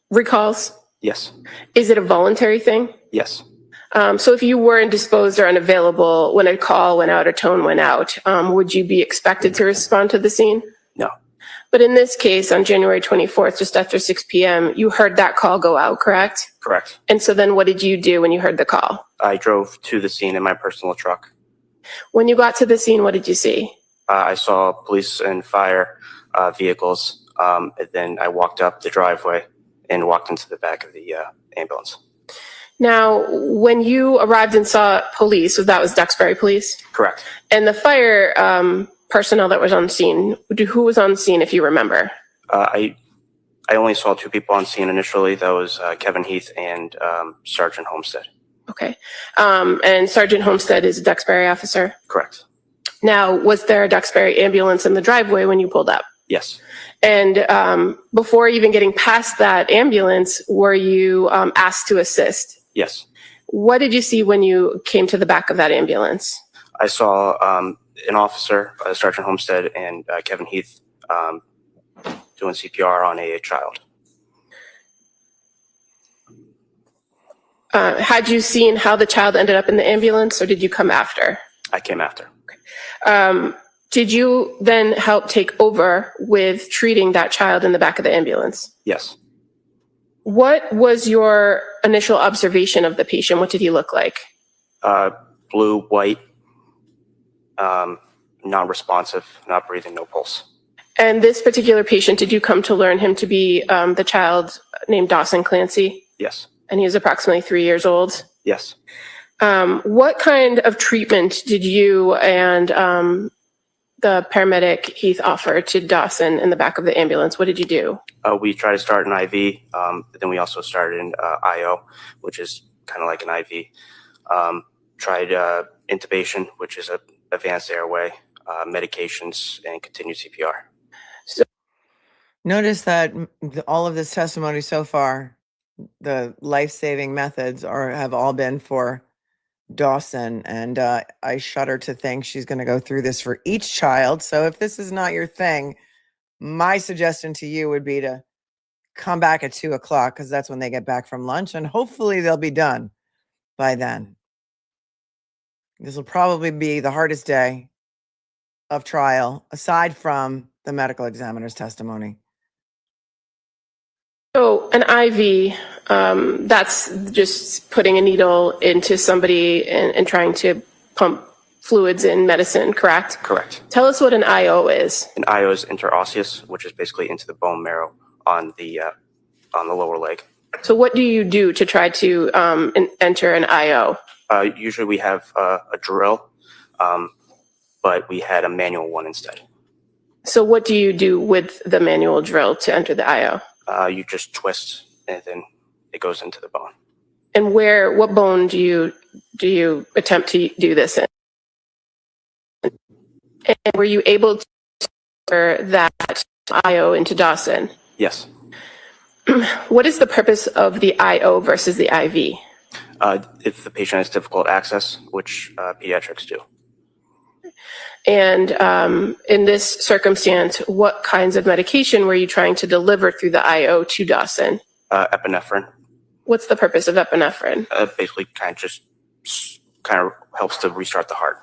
recalls? Yes. Is it a voluntary thing? Yes. So if you were indisposed or unavailable when a call went out or tone went out, would you be expected to respond to the scene? No. But in this case, on January 24th, just after 6 p.m., you heard that call go out, correct? Correct. And so then what did you do when you heard the call? I drove to the scene in my personal truck. When you got to the scene, what did you see? I saw police and fire vehicles, and then I walked up the driveway and walked into the back of the ambulance. Now, when you arrived and saw police, that was Duxbury Police? Correct. And the fire personnel that was on scene, who was on scene, if you remember? I only saw 2 people on scene initially. That was Kevin Heath and Sergeant Homestead. Okay. And Sergeant Homestead is a Duxbury officer? Correct. Now, was there a Duxbury ambulance in the driveway when you pulled up? Yes. And before even getting past that ambulance, were you asked to assist? Yes. What did you see when you came to the back of that ambulance? I saw an officer, Sergeant Homestead, and Kevin Heath doing CPR on a child. Had you seen how the child ended up in the ambulance, or did you come after? I came after. Did you then help take over with treating that child in the back of the ambulance? Yes. What was your initial observation of the patient? What did he look like? Blue, white, non-responsive, not breathing, no pulse. And this particular patient, did you come to learn him to be the child named Lindsay Clancy? Yes. And he was approximately 3 years old? Yes. What kind of treatment did you and the paramedic Heath offer to Dawson in the back of the ambulance? What did you do? We tried to start an IV, but then we also started an IO, which is kind of like an IV. Tried intubation, which is an advanced airway, medications, and continued CPR. So notice that all of this testimony so far, the life-saving methods have all been for Dawson, and I shudder to think she's going to go through this for each child. So if this is not your thing, my suggestion to you would be to come back at 2 o'clock, because that's when they get back from lunch, and hopefully they'll be done by then. This will probably be the hardest day of trial, aside from the medical examiner's testimony. So an IV, that's just putting a needle into somebody and trying to pump fluids in medicine, correct? Correct. Tell us what an IO is. An IO is interosseous, which is basically into the bone marrow on the lower leg. So what do you do to try to enter an IO? Usually we have a drill, but we had a manual one instead. So what do you do with the manual drill to enter the IO? You just twist and then it goes into the bone. And what bone do you attempt to do this in? And were you able to enter that IO into Dawson? Yes. What is the purpose of the IO versus the IV? If the patient has difficult access, which pediatrics do. And in this circumstance, what kinds of medication were you trying to deliver through the IO to Dawson? Epinephrine. What's the purpose of epinephrine? Basically kind of helps to restart the heart.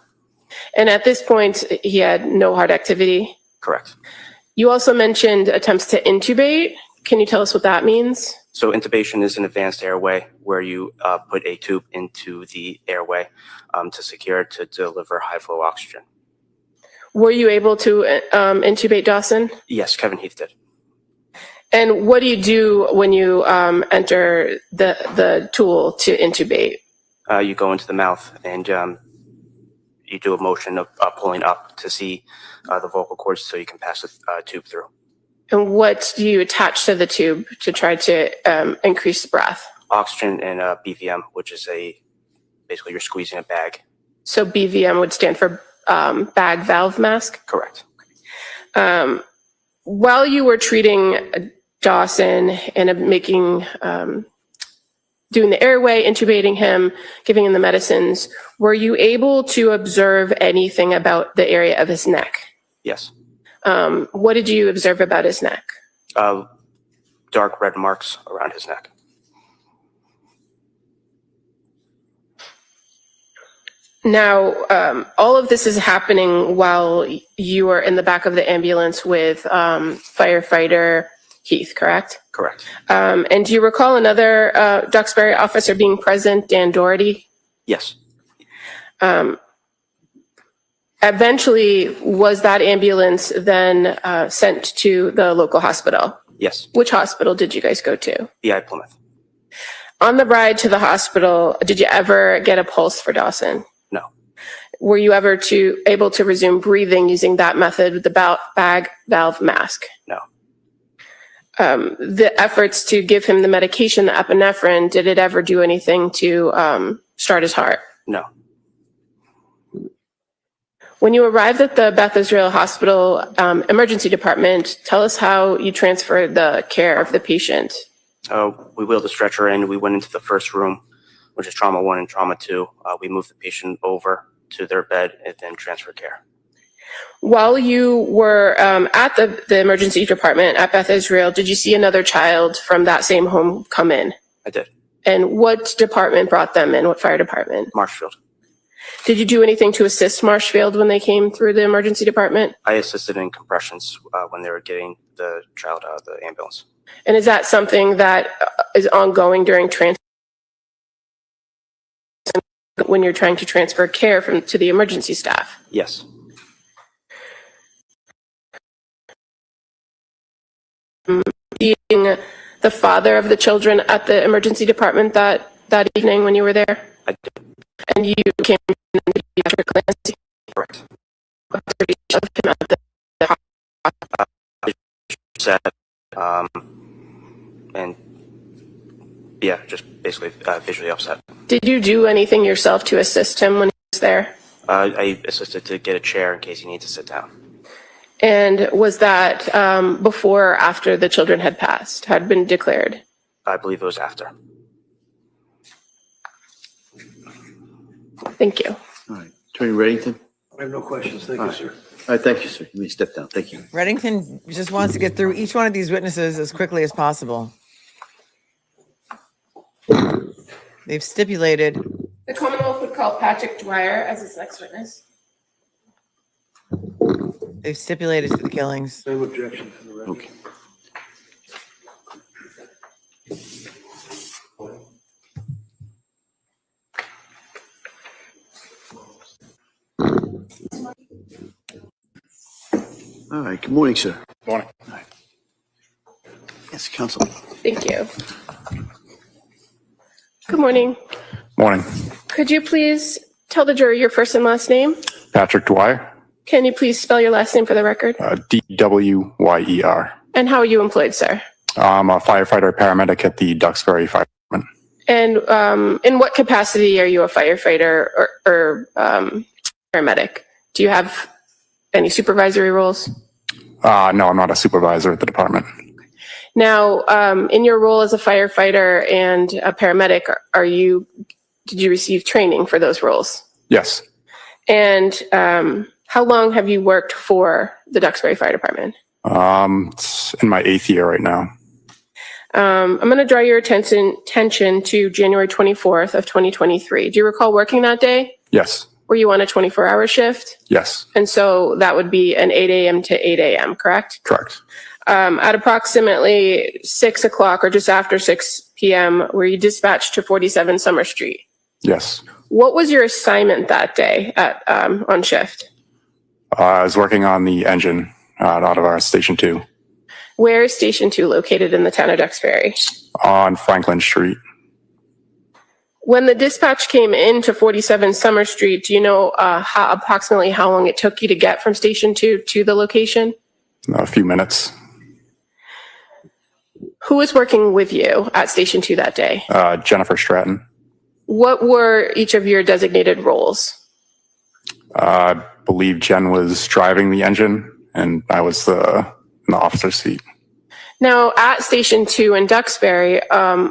And at this point, he had no heart activity? Correct. You also mentioned attempts to intubate. Can you tell us what that means? So intubation is an advanced airway where you put a tube into the airway to secure it to deliver high flow oxygen. Were you able to intubate Dawson? Yes, Kevin Heath did. And what do you do when you enter the tool to intubate? You go into the mouth and you do a motion of pulling up to see the vocal cords so you can pass the tube through. And what do you attach to the tube to try to increase the breath? Oxygen and BVM, which is basically you're squeezing a bag. So BVM would stand for bag valve mask? Correct. While you were treating Dawson and doing the airway, intubating him, giving him the medicines, were you able to observe anything about the area of his neck? Yes. What did you observe about his neck? Dark red marks around his neck. Now, all of this is happening while you are in the back of the ambulance with firefighter Heath, correct? Correct. And do you recall another Duxbury officer being present, Dan Doherty? Yes. Eventually, was that ambulance then sent to the local hospital? Yes. Which hospital did you guys go to? BI Plymouth. On the ride to the hospital, did you ever get a pulse for Dawson? No. Were you ever able to resume breathing using that method with the bag valve mask? No. The efforts to give him the medication, the epinephrine, did it ever do anything to start his heart? No. When you arrived at the Beth Israel Hospital emergency department, tell us how you transferred the care of the patient. We wheeled the stretcher in. We went into the first room, which is trauma 1 and trauma 2. We moved the patient over to their bed and then transferred care. While you were at the emergency department at Beth Israel, did you see another child from that same home come in? I did. And what department brought them in? What fire department? Marshfield. Did you do anything to assist Marshfield when they came through the emergency department? I assisted in compressions when they were getting the child out of the ambulance. And is that something that is ongoing during when you're trying to transfer care to the emergency staff? Yes. Being the father of the children at the emergency department that evening when you were there? I did. And you came from the pediatric Clancy? Correct. And yeah, just basically visually upset. Did you do anything yourself to assist him when he was there? I assisted to get a chair in case he needed to sit down. And was that before or after the children had passed, had been declared? I believe it was after. Thank you. All right. Attorney Reddington? I have no questions. Thank you, sir. All right, thank you, sir. You may step down. Thank you. Reddington just wants to get through each one of these witnesses as quickly as possible. They've stipulated. The Commonwealth would call Patrick Dwyer as its next witness. They've stipulated to the killings. Same objection for the record. Okay. All right. Good morning, sir. Morning. All right. Yes, counsel. Thank you. Good morning. Morning. Could you please tell the jury your first and last name? Patrick Dwyer, Can you please spell your last name for the record? Dwyer. And how are you employed, sir? I'm a firefighter paramedic at the Duxbury Fire Department. And in what capacity are you a firefighter or paramedic? Do you have any supervisory roles? No, I'm not a supervisor at the department. Now, in your role as a firefighter and a paramedic, did you receive training for those roles? Yes. And how long have you worked for the Duxbury Fire Department? It's in my 8th year right now. I'm going to draw your attention to January 24th of 2023. Do you recall working that day? Yes. Were you on a 24-hour shift? Yes. And so that would be an 8 a.m. to 8 a.m., correct? Correct. At approximately 6 o'clock or just after 6 p.m., were you dispatched to 47 Summer Street? Yes. What was your assignment that day on shift? I was working on the engine out of our Station 2 Where is Station 2 located in the town of Duxbury? on Franklin Street. When the dispatch came into 47 Summer Street, do you know approximately how long it took you to get from Station 2 to the location? A few minutes. Who was working with you at Station 2 that day? Jennifer Stratton. What were each of your designated roles? I believe Jen was driving the engine and I was in the officer's seat. Now, at Station 2 in Duxbury,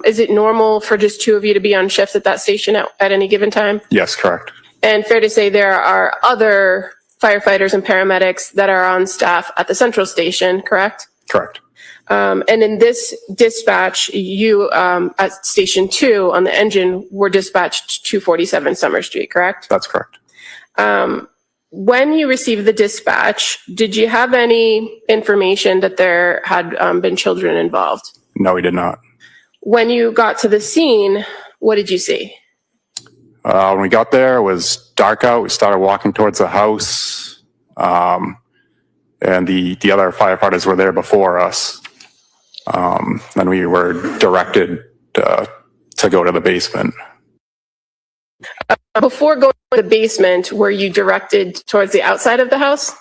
is it normal for just two of you to be on shift at that station at any given time? Yes, correct. And fair to say there are other firefighters and paramedics that are on staff at the central station, correct? Correct. And in this dispatch, you at Station 2 on the engine were dispatched to 47 Summer Street, correct? That's correct. When you received the dispatch, did you have any information that there had been children involved? No, we did not. When you got to the scene, what did you see? When we got there, it was dark out. We started walking towards the house. And the other firefighters were there before us. Then we were directed to go to the basement. Before going to the basement, were you directed towards the outside of the house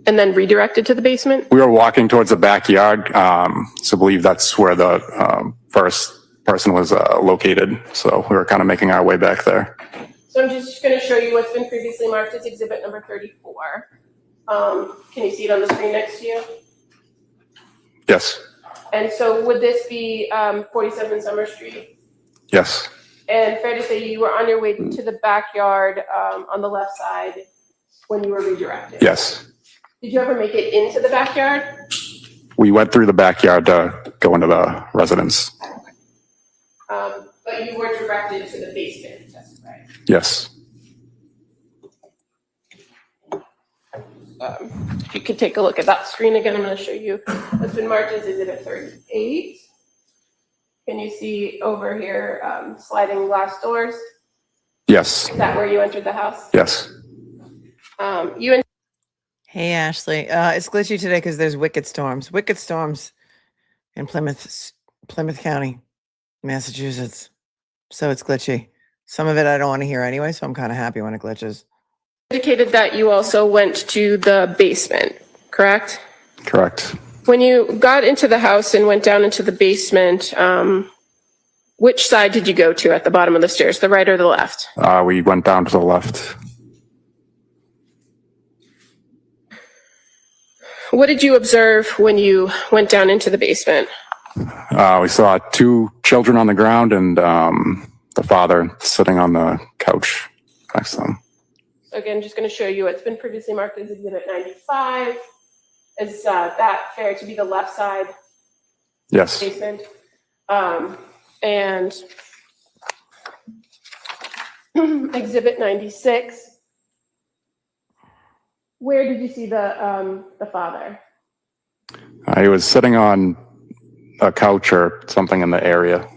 and then redirected to the basement? We were walking towards the backyard. So I believe that's where the first person was located. So we were kind of making our way back there. So I'm just going to show you what's been previously marked as exhibit number 34. Can you see it on the screen next to you? Yes. And so would this be 47 Summer Street? Yes. And fair to say you were on your way to the backyard on the left side when you were redirected? Yes. Did you ever make it into the backyard? We went through the backyard to go into the residence. But you were directed to the basement to testify? Yes. If you could take a look at that screen again, I'm going to show you what's been marked as exhibit 38. Can you see over here sliding glass doors? Yes. Is that where you entered the house? Yes. Hey, Ashley. It's glitchy today because there's wicked storms in Plymouth County, Massachusetts. So it's glitchy. Some of it I don't want to hear anyway, so I'm kind of happy when it glitches. Indicated that you also went to the basement, correct? Correct. When you got into the house and went down into the basement, which side did you go to at the bottom of the stairs, the right or the left? We went down to the left. What did you observe when you went down into the basement? We saw 2 children on the ground and the father sitting on the couch next to them. So again, just going to show you what's been previously marked as exhibit 95. Is that fair to be the left side? Yes. Basement. And exhibit 96. Where did you see the father? He was sitting on a couch or something in the area.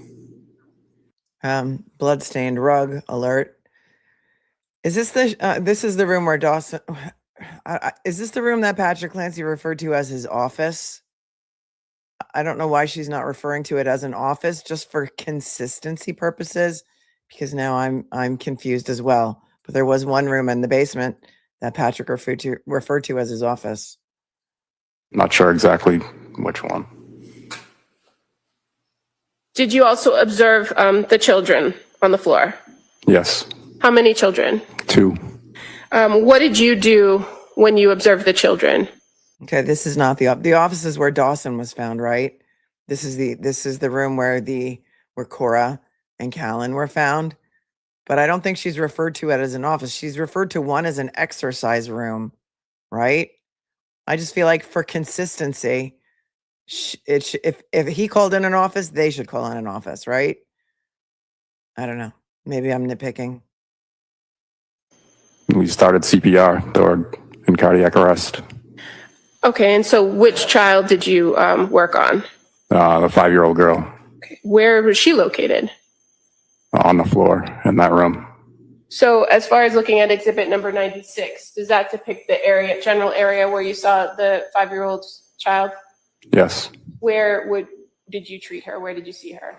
Bloodstained rug alert. Is this this is the room where Dawson, is this the room that Patrick Clancy referred to as his office? I don't know why she's not referring to it as an office, just for consistency purposes, because now I'm confused as well. But there was one room in the basement that Patrick referred to as his office. Not sure exactly which one. Did you also observe the children on the floor? Yes. How many children? 2. What did you do when you observed the children? Okay, this is not the office is where Dawson was found, right? This is the room where Cora and Callan were found. But I don't think she's referred to it as an office. She's referred to one as an exercise room, right? I just feel like for consistency, if he called in an office, they should call in an office, right? I don't know. Maybe I'm nitpicking. We started CPR. They were in cardiac arrest. Okay, and so which child did you work on? The 5-year-old girl Where was she located? on the floor in that room. So as far as looking at exhibit number 96, does that depict the general area where you saw the 5-year-old child? Yes. Did you treat her? Where did you see her?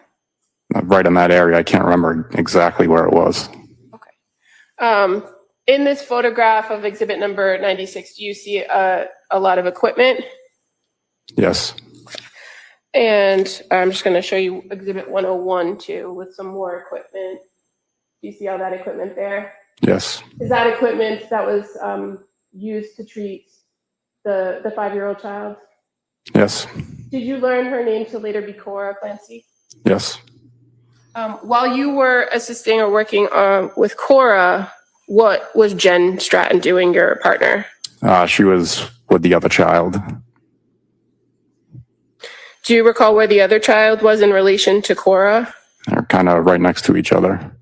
Right in that area. I can't remember exactly where it was. Okay. In this photograph of exhibit number 96, do you see a lot of equipment? Yes. And I'm just going to show you exhibit 101 too, with some more equipment. Do you see all that equipment there? Yes. Is that equipment that was used to treat the 5-year-old child? Yes. Did you learn her name to later be Cora Clancy? Yes. While you were assisting or working with Cora, what was Jen Stratton doing, your partner? She was with the other child. Do you recall where the other child was in relation to Cora? They're kind of right next to each other.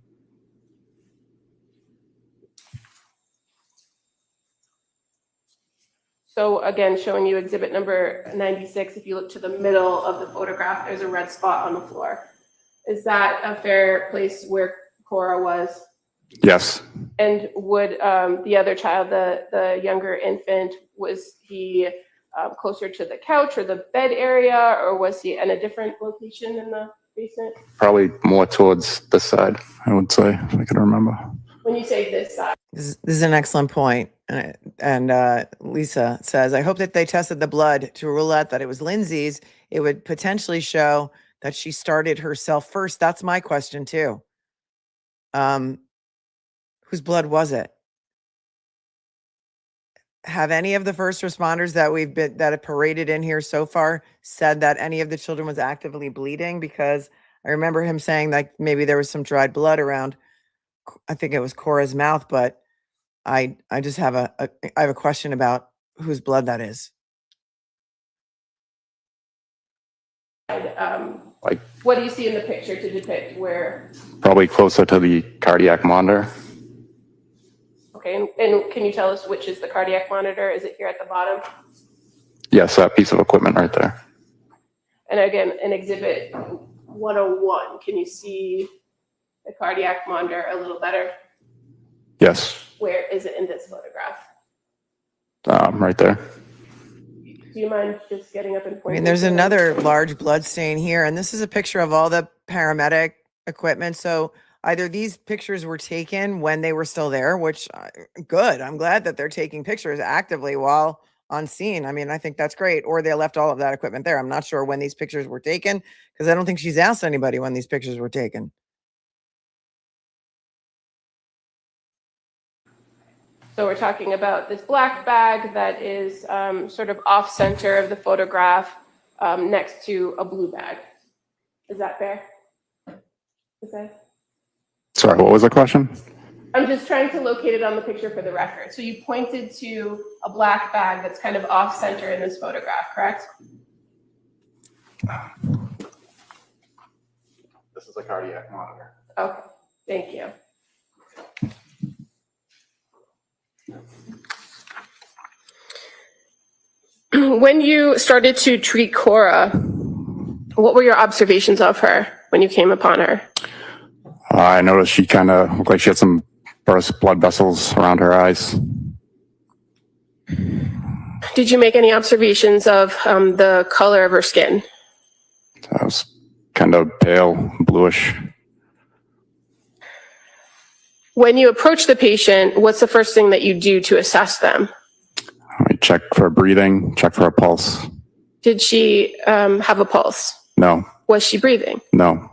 So again, showing you exhibit number 96, if you look to the middle of the photograph, there's a red spot on the floor. Is that a fair place where Cora was? Yes. And would the other child, the younger infant, was he closer to the couch or the bed area, or was he in a different location in the basement? Probably more towards this side, I would say, if I can remember. When you say this side. This is an excellent point. And Lisa says, I hope that they tested the blood to rule out that it was Lindsay's. It would potentially show that she started herself first. That's my question too. Whose blood was it? Have any of the first responders that have paraded in here so far said that any of the children was actively bleeding? Because I remember him saying that maybe there was some dried blood around, I think it was Cora's mouth, but I just have I have a question about whose blood that is. What do you see in the picture to depict where? Probably closer to the cardiac monitor. Okay, and can you tell us which is the cardiac monitor? Is it here at the bottom? Yes, that piece of equipment right there. And again, in exhibit 101, can you see the cardiac monitor a little better? Yes. Where is it in this photograph? Right there. Do you mind just getting up and pointing? I mean, there's another large blood stain here, and this is a picture of all the paramedic equipment. So either these pictures were taken when they were still there, which good. I'm glad that they're taking pictures actively while on scene. I mean, I think that's great. Or they left all of that equipment there. I'm not sure when these pictures were taken because I don't think she's asked anybody when these pictures were taken. So we're talking about this black bag that is sort of off center of the photograph next to a blue bag. Is that fair? Sorry, what was the question? I'm just trying to locate it on the picture for the record. So you pointed to a black bag that's kind of off center in this photograph, correct? This is a cardiac monitor. Okay, thank you. When you started to treat Cora, what were your observations of her when you came upon her? I noticed she kind of looked like she had some burst blood vessels around her eyes. Did you make any observations of the color of her skin? It was kind of pale, bluish. When you approach the patient, what's the first thing that you do to assess them? I check for breathing, check for a pulse. Did she have a pulse? No. Was she breathing? No.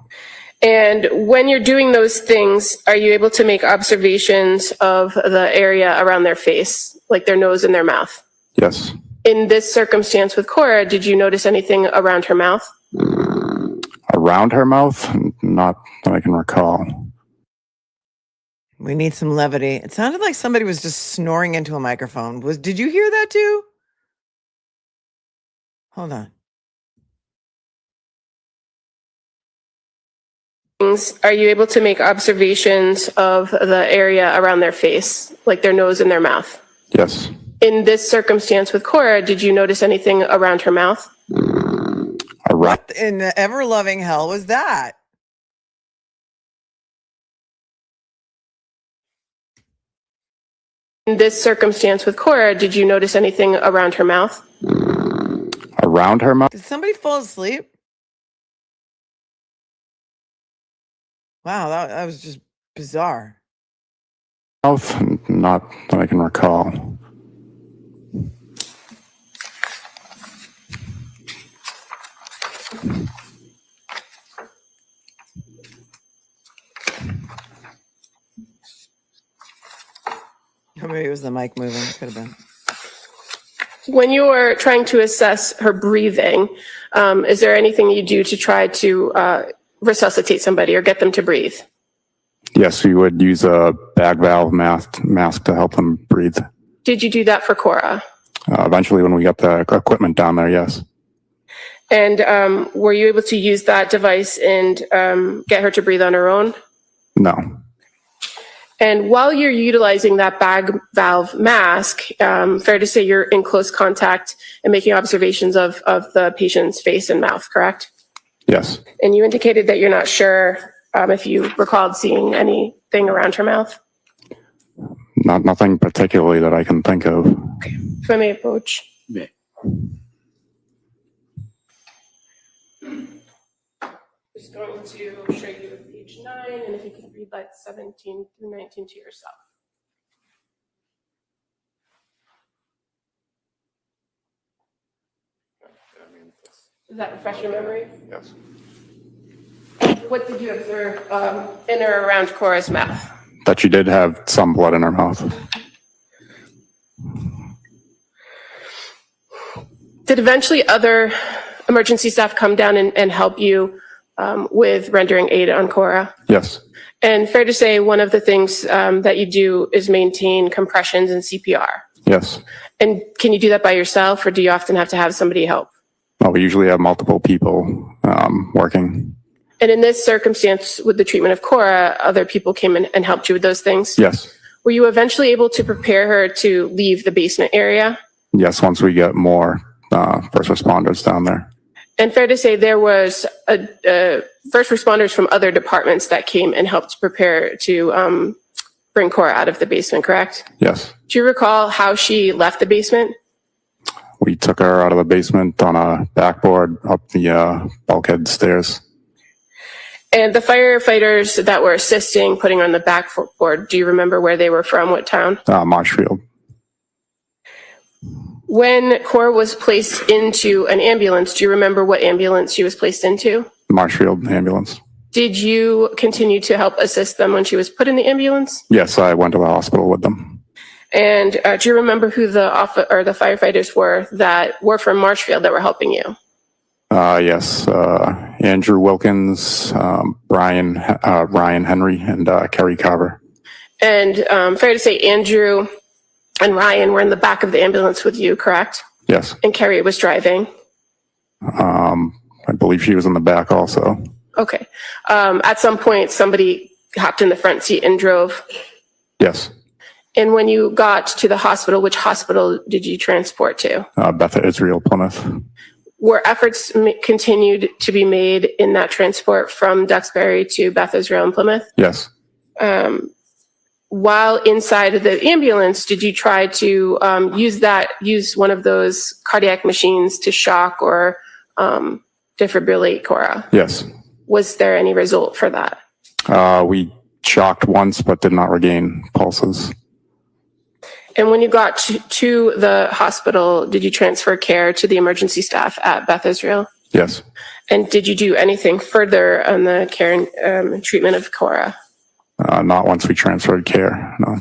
And when you're doing those things, are you able to make observations of the area around their face, like their nose and their mouth? Yes. In this circumstance with Cora, did you notice anything around her mouth? Around her mouth? Not that I can recall. We need some levity. It sounded like somebody was just snoring into a microphone. Did you hear that too? Hold on. Are you able to make observations of the area around their face, like their nose and their mouth? Yes. In this circumstance with Cora, did you notice anything around her mouth? What in the ever-loving hell was that? In this circumstance with Cora, did you notice anything around her mouth? Around her mouth? Did somebody fall asleep? Wow, that was just bizarre. Mouth? Not that I can recall. Or maybe it was the mic moving. It could have been. When you are trying to assess her breathing, is there anything you do to try to resuscitate somebody or get them to breathe? Yes, we would use a bag valve mask to help them breathe. Did you do that for Cora? Eventually, when we got the equipment down there, yes. And were you able to use that device and get her to breathe on her own? No. And while you're utilizing that bag valve mask, fair to say you're in close contact and making observations of the patient's face and mouth, correct? Yes. And you indicated that you're not sure if you recalled seeing anything around her mouth? Nothing particularly that I can think of. Okay. If I may approach. Yeah. Just going to show you page 9, and if you could read that 17 through 19 to yourself. Does that refresh your memory? Yes. What did you observe in or around Cora's mouth? That she did have some blood in her mouth. Did eventually other emergency staff come down and help you with rendering aid on Cora? Yes. And fair to say, one of the things that you do is maintain compressions and CPR. Yes. And can you do that by yourself, or do you often have to have somebody help? Well, we usually have multiple people working. And in this circumstance, with the treatment of Cora, other people came in and helped you with those things? Yes. Were you eventually able to prepare her to leave the basement area? Yes, once we get more first responders down there. And fair to say, there was first responders from other departments that came and helped prepare to bring Cora out of the basement, correct? Yes. Do you recall how she left the basement? We took her out of the basement on a backboard up the bulkhead stairs. And the firefighters that were assisting putting on the backboard, do you remember where they were from, what town? Marshfield. When Cora was placed into an ambulance, do you remember what ambulance she was placed into? Marshfield ambulance. Did you continue to help assist them when she was put in the ambulance? Yes, I went to the hospital with them. And do you remember who the firefighters were that were from Marshfield that were helping you? Yes, Andrew Wilkins, Ryan Henry, and Kerry Carver. And fair to say, Andrew and Ryan were in the back of the ambulance with you, correct? Yes. And Kerry was driving? I believe she was in the back also. Okay. At some point, somebody hopped in the front seat and drove? Yes. And when you got to the hospital, which hospital did you transport to? Beth Israel, Plymouth. Were efforts continued to be made in that transport from Duxbury to Beth Israel in Plymouth? Yes. While inside of the ambulance, did you try to use one of those cardiac machines to shock or defibrillate Cora? Yes. Was there any result for that? We shocked once, but did not regain pulses. And when you got to the hospital, did you transfer care to the emergency staff at Beth Israel? Yes. And did you do anything further on the care and treatment of Cora? Not once we transferred care, no.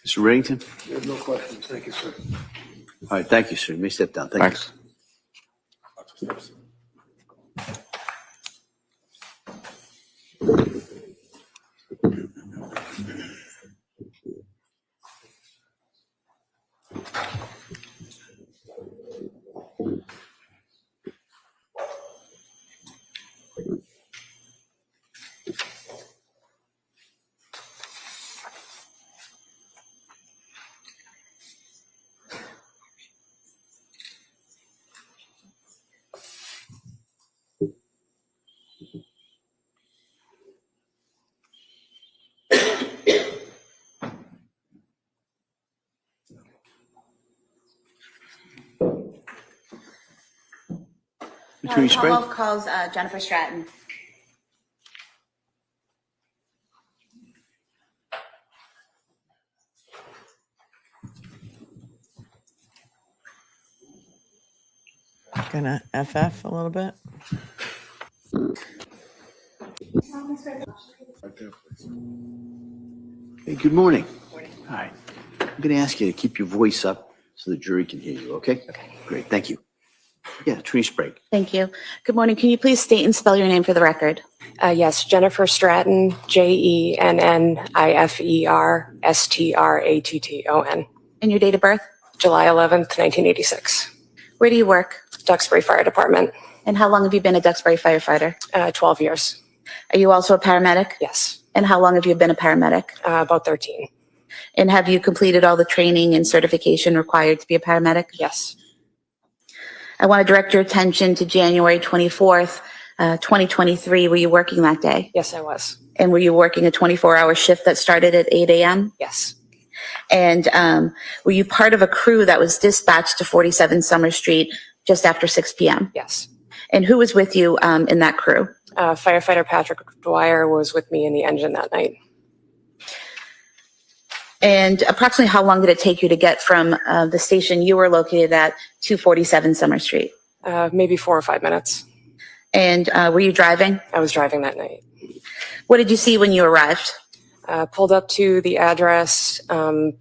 Mr. Reddington? I have no questions. Thank you, sir. All right, thank you, sir. You may step down. Thank Thanks. Attorney Sprague? Commonwealth calls Jennifer Stratton. Gonna FF a little bit. Hey, good morning. All right. I'm going to ask you to keep your voice up so the jury can hear you, okay? Okay. Great, thank you. Yeah, Attorney Sprague. Thank you. Good morning. Can you please state and spell your name for the record? Yes, Jennifer Stratton, JenniferStratton, And your date of birth? July 11th, 1986. Where do you work? Duxbury Fire Department, And how long have you been a Duxbury firefighter? 12 years. Are you also a paramedic? Yes, And how long have you been a paramedic? about 13. And have you completed all the training and certification required to be a paramedic? Yes, I want to direct your attention to January 24th, 2023. Were you working that day? yes, I was. And were you working a 24-hour shift that started at 8 a.m.? Yes, And were you part of a crew that was dispatched to 47 Summer Street just after 6 p.m.? yes. And who was with you in that crew? Firefighter Patrick Dwyer was with me in the engine that night. And approximately how long did it take you to get from the station you were located at to 47 Summer Street? Maybe 4 or 5 minutes. And were you driving? I was driving that night. What did you see when you arrived? Pulled up to the address,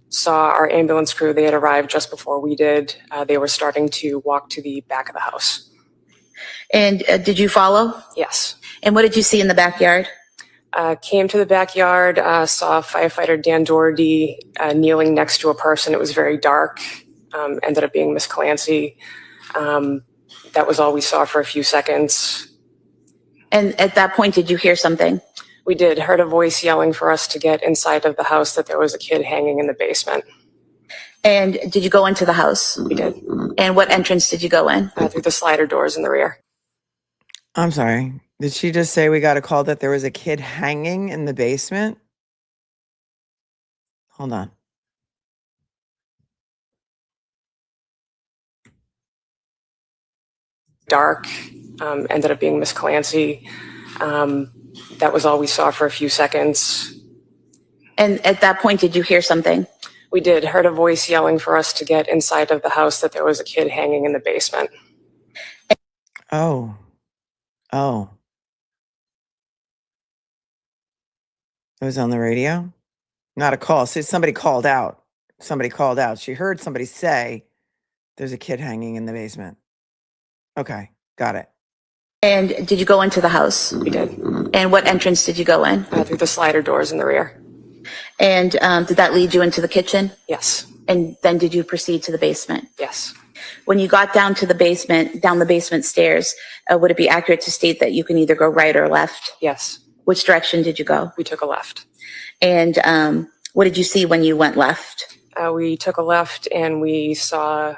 saw our ambulance crew. They had arrived just before we did. They were starting to walk to the back of the house. And did you follow? Yes. And what did you see in the backyard? Came to the backyard, saw firefighter Dan Doherty kneeling next to a person. It was very dark. Ended up being Miss Clancy. That was all we saw for a few seconds. And at that point, did you hear something? We did. Heard a voice yelling for us to get inside of the house, that there was a kid hanging in the basement. And did you go into the house? We did. And what entrance did you go in? Through the slider doors in the rear. I'm sorry. Did she just say we got a call that there was a kid hanging in the basement? Hold on. Dark. Ended up being Miss Clancy. That was all we saw for a few seconds. And at that point, did you hear something? We did. Heard a voice yelling for us to get inside of the house, that there was a kid hanging in the basement. Oh. Oh. It was on the radio? Not a call. So somebody called out. Somebody called out. She heard somebody say, there's a kid hanging in the basement. Okay. Got it. And did you go into the house? We did. And what entrance did you go in? Through the slider doors in the rear. And did that lead you into the kitchen? Yes. And then did you proceed to the basement? Yes. When you got down to the basement, down the basement stairs, would it be accurate to state that you can either go right or left? Yes. Which direction did you go? We took a left. And what did you see when you went left? We took a left and we saw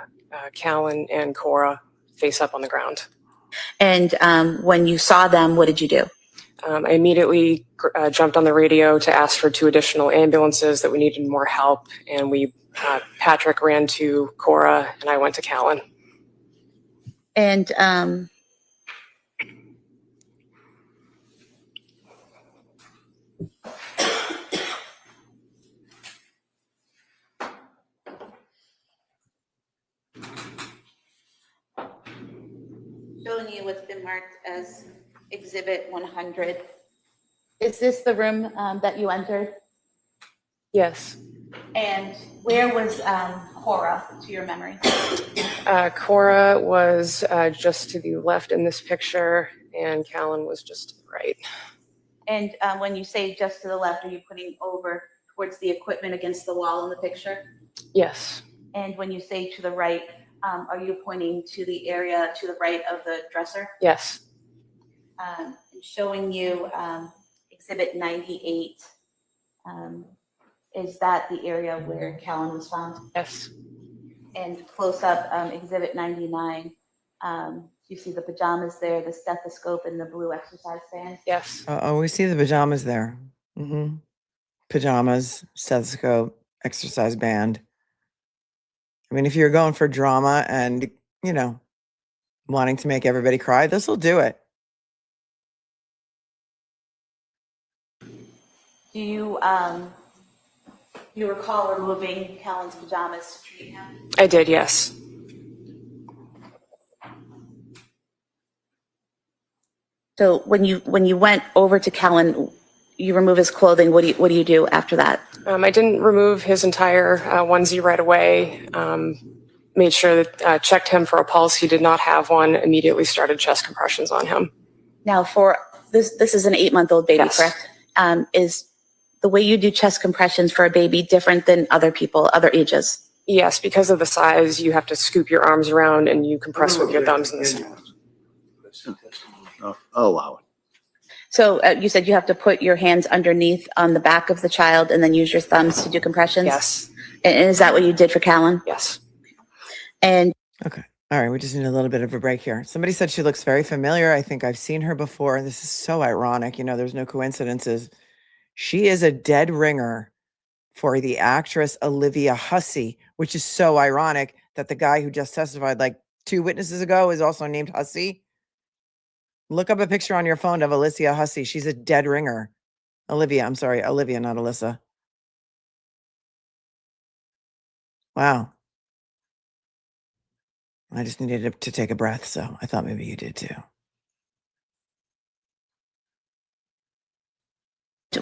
Callan and Cora face up on the ground. And when you saw them, what did you do? I immediately jumped on the radio to ask for 2 additional ambulances, that we needed more help. And Patrick ran to Cora and I went to Callan. And showing you what's been marked as Exhibit 100. Is this the room that you entered? Yes. And where was Cora, to your memory? Cora was just to the left in this picture, and Callan was just to the right. And when you say just to the left, are you putting over towards the equipment against the wall in the picture? Yes. And when you say to the right, are you pointing to the area to the right of the dresser? Yes. Showing you Exhibit 98. Is that the area where Callan was found? Yes. And close up, Exhibit 99. You see the pajamas there, the stethoscope, and the blue exercise band? Yes. Oh, we see the pajamas there. Pajamas, stethoscope, exercise band. I mean, if you're going for drama and, you know, wanting to make everybody cry, this will do it. Do you recall removing Callan's pajamas to treat him? I did, yes. So when you went over to Callan, you remove his clothing. What do you do after that? I didn't remove his entire onesie right away. Made sure that checked him for a pulse. He did not have one. Immediately started chest compressions on him. Now, for this is an 8-month-old baby, Yes. correct? Is the way you do chest compressions for a baby different than other people, other ages? Yes, because of the size, you have to scoop your arms around and you compress with your thumbs in the side. I'll allow it. So you said you have to put your hands underneath on the back of the child and then use your thumbs to do compressions? Yes. And is that what you did for Callan? Yes. And Okay. All right. We just need a little bit of a break here. Somebody said she looks very familiar. I think I've seen her before. This is so ironic. You know, there's no coincidences. She is a dead ringer for the actress Olivia Hussey, which is so ironic that the guy who just testified like 2 witnesses ago is also named Hussey. Look up a picture on your phone of Olivia Hussey. She's a dead ringer. Olivia, I'm sorry. Olivia, not Alyssa. Wow. I just needed to take a breath, so I thought maybe you did too.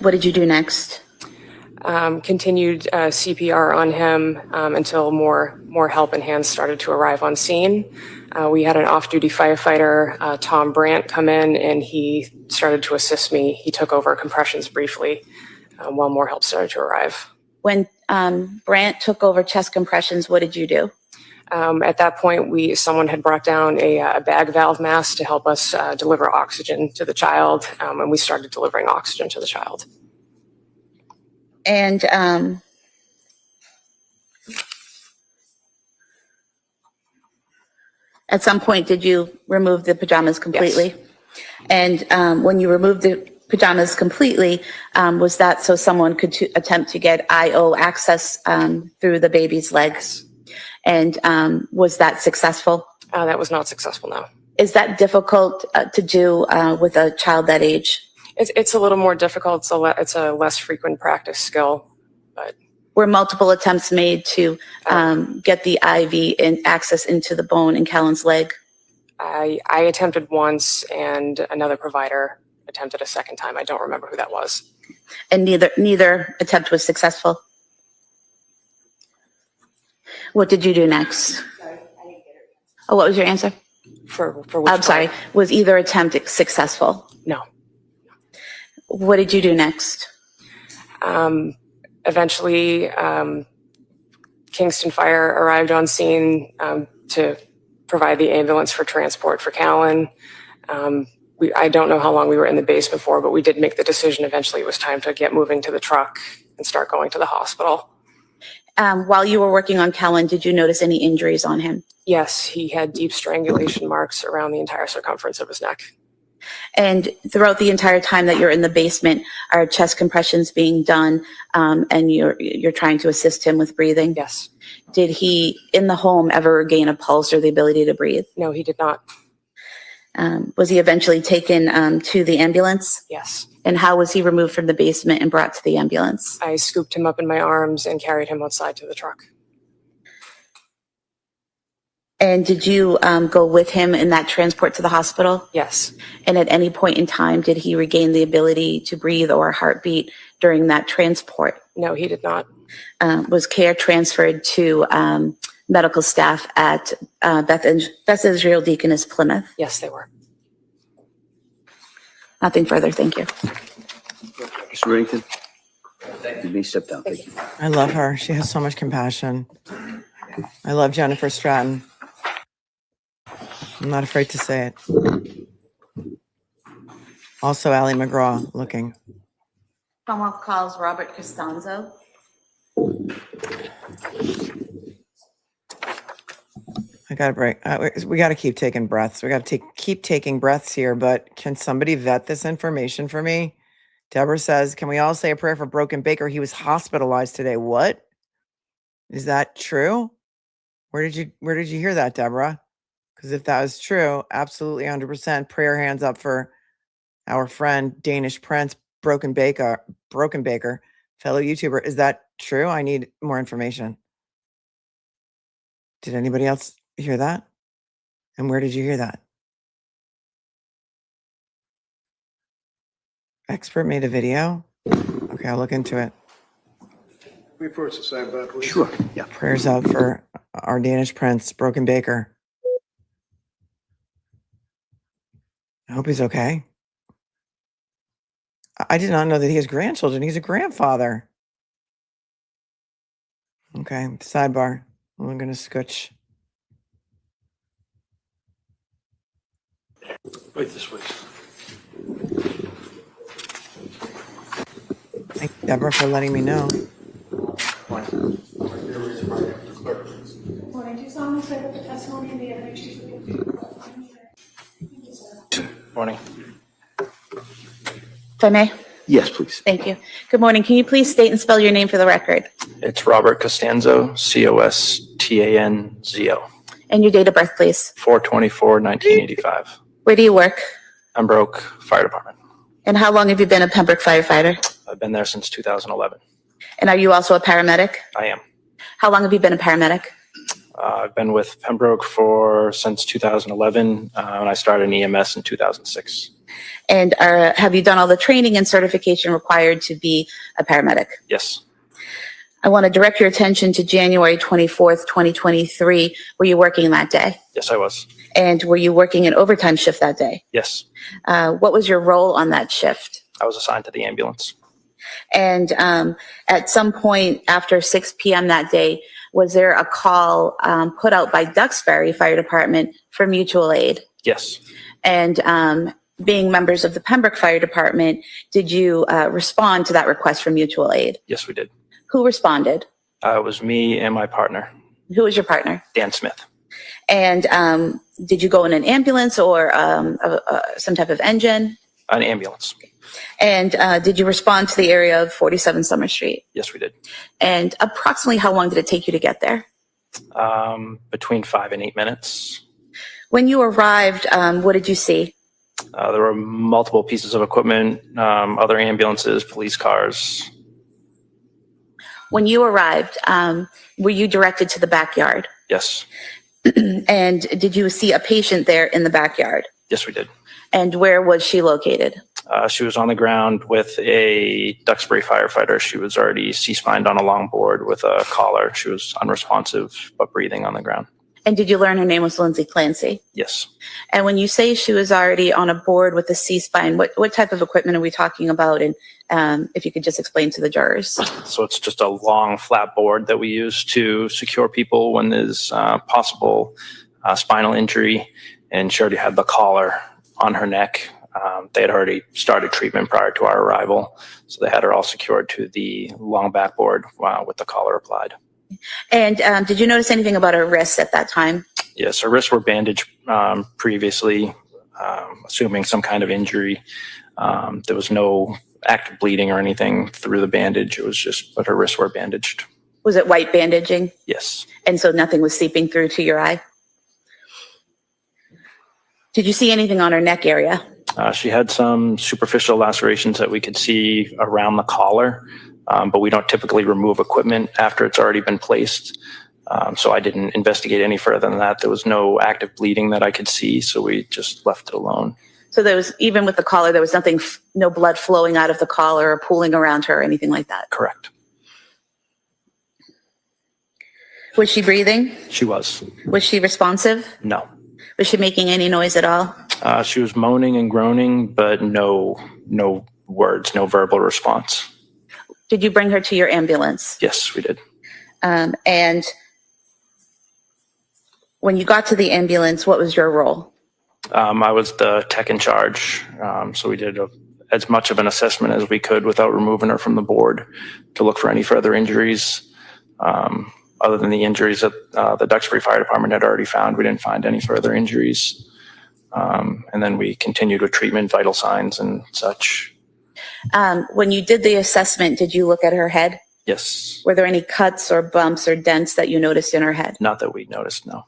what did you do next? Continued CPR on him until more help and hands started to arrive on scene. We had an off-duty firefighter, Tom Brandt, come in, and he started to assist me. He took over compressions briefly while more help started to arrive. When Brandt took over chest compressions, what did you do? At that point, someone had brought down a bag valve mask to help us deliver oxygen to the child, and we started delivering oxygen to the child. And at some point, did you remove the pajamas completely? Yes. And when you removed the pajamas completely, was that so someone could attempt to get IO access through the baby's legs? And was that successful? That was not successful, no. Is that difficult to do with a child that age? It's a little more difficult. It's a less frequent practice skill, but. Were multiple attempts made to get the IV and access into the bone in Callan's leg? I attempted once, and another provider attempted a second time. I don't remember who that was. And neither attempt was successful? What did you do next? Sorry, I didn't get it. Oh, what was your answer? For which I'm sorry. part? Was either attempt successful? No. What did you do next? Eventually, Kingston Fire arrived on scene to provide the ambulance for transport for Callan. I don't know how long we were in the basement for, but we did make the decision eventually it was time to get moving to the truck and start going to the hospital. While you were working on Callan, did you notice any injuries on him? Yes, he had deep strangulation marks around the entire circumference of his neck. And throughout the entire time that you're in the basement, are chest compressions being done and you're trying to assist him with breathing? Yes. Did he, in the home, ever regain a pulse or the ability to breathe? No, he did not. Was he eventually taken to the ambulance? Yes. And how was he removed from the basement and brought to the ambulance? I scooped him up in my arms and carried him outside to the truck. And did you go with him in that transport to the hospital? Yes. And at any point in time, did he regain the ability to breathe or a heartbeat during that transport? No, he did not. Was care transferred to medical staff at Beth Israel Deaconess Plymouth? Yes, they were. Nothing further, thank you. Mr. Reddington? You may step down. Thank you. I love her. She has so much compassion. I love Jennifer Stratton. I'm not afraid to say it. Also, Ally McGraw looking. Commonwealth calls Robert Costanzo. I got to break. We got to keep taking breaths. We got to keep taking breaths here, but can somebody vet this information for me? Deborah says, can we all say a prayer for Broken Baker? He was hospitalized today. What? Is that true? Where did you hear that, Deborah? Because if that is true, absolutely 100% prayer hands up for our friend Danish Prince, Broken Baker, fellow YouTuber. Is that true? I need more information. Did anybody else hear that? And where did you hear that? Expert made a video? Okay, I'll look into it. We approach the sidebar, please. Sure, yeah. Prayers up for our Danish Prince, Broken Baker. I hope he's okay. I did not know that he has grandchildren. He's a grandfather. Okay, sidebar. I'm going to scooch. Right this way. Thank you, Deborah, for letting me know. Morning, do you solemnly swear that the testimony and the evidence you shall give to the court are true? Thank you, sir. Morning. If I may? Yes, please. Thank you. Good morning. Can you please state and spell your name for the record? It's Robert Costanzo, Costanzo. And your date of birth, please. 4/24/1985. Where do you work? Pembroke Fire Department. And how long have you been a Pembroke firefighter? I've been there since 2011. And are you also a paramedic? I am. How long have you been a paramedic? I've been with Pembroke since 2011, and I started in EMS in 2006. And have you done all the training and certification required to be a paramedic? Yes. I want to direct your attention to January 24th, 2023. Were you working that day? Yes, I was. And were you working an overtime shift that day? Yes. What was your role on that shift? I was assigned to the ambulance. And at some point after 6 p.m. that day, was there a call put out by Duxbury Fire Department for mutual aid? Yes. And being members of the Pembroke Fire Department, did you respond to that request for mutual aid? Yes, we did. Who responded? It was me and my partner, Who was your partner? Dan Smith. And did you go in an ambulance or some type of engine? An ambulance. And did you respond to the area of 47 Summer Street? Yes, we did. And approximately how long did it take you to get there? Between 5 and 8 minutes. When you arrived, what did you see? There were multiple pieces of equipment, other ambulances, police cars. When you arrived, were you directed to the backyard? Yes. And did you see a patient there in the backyard? Yes, we did. And where was she located? She was on the ground with a Duxbury firefighter. She was already C-spined on a longboard with a collar. She was unresponsive, but breathing on the ground. And did you learn her name was Lindsay Clancy? Yes. And when you say she was already on a board with a C-spine, what type of equipment are we talking about? And if you could just explain to the jurors. So it's just a long flat board that we use to secure people when there's possible spinal injury. And she already had the collar on her neck. They had already started treatment prior to our arrival. So they had her all secured to the long backboard with the collar applied. And did you notice anything about her wrists at that time? Yes, her wrists were bandaged previously, assuming some kind of injury. There was no active bleeding or anything through the bandage. It was just, but her wrists were bandaged. Was it white bandaging? Yes. And so nothing was seeping through to your eye? Did you see anything on her neck area? She had some superficial lacerations that we could see around the collar, but we don't typically remove equipment after it's already been placed. So I didn't investigate any further than that. There was no active bleeding that I could see, so we just left it alone. So there was, even with the collar, there was nothing, no blood flowing out of the collar or pooling around her or anything like that? Correct. Was she breathing? She was. Was she responsive? No. Was she making any noise at all? She was moaning and groaning, but no words, no verbal response. Did you bring her to your ambulance? Yes, we did. And when you got to the ambulance, what was your role? I was the tech in charge, so we did as much of an assessment as we could without removing her from the board to look for any further injuries. Other than the injuries that the Duxbury Fire Department had already found, we didn't find any further injuries. And then we continued with treatment, vital signs, and such. When you did the assessment, did you look at her head? Yes. Were there any cuts or bumps or dents that you noticed in her head? Not that we noticed, no.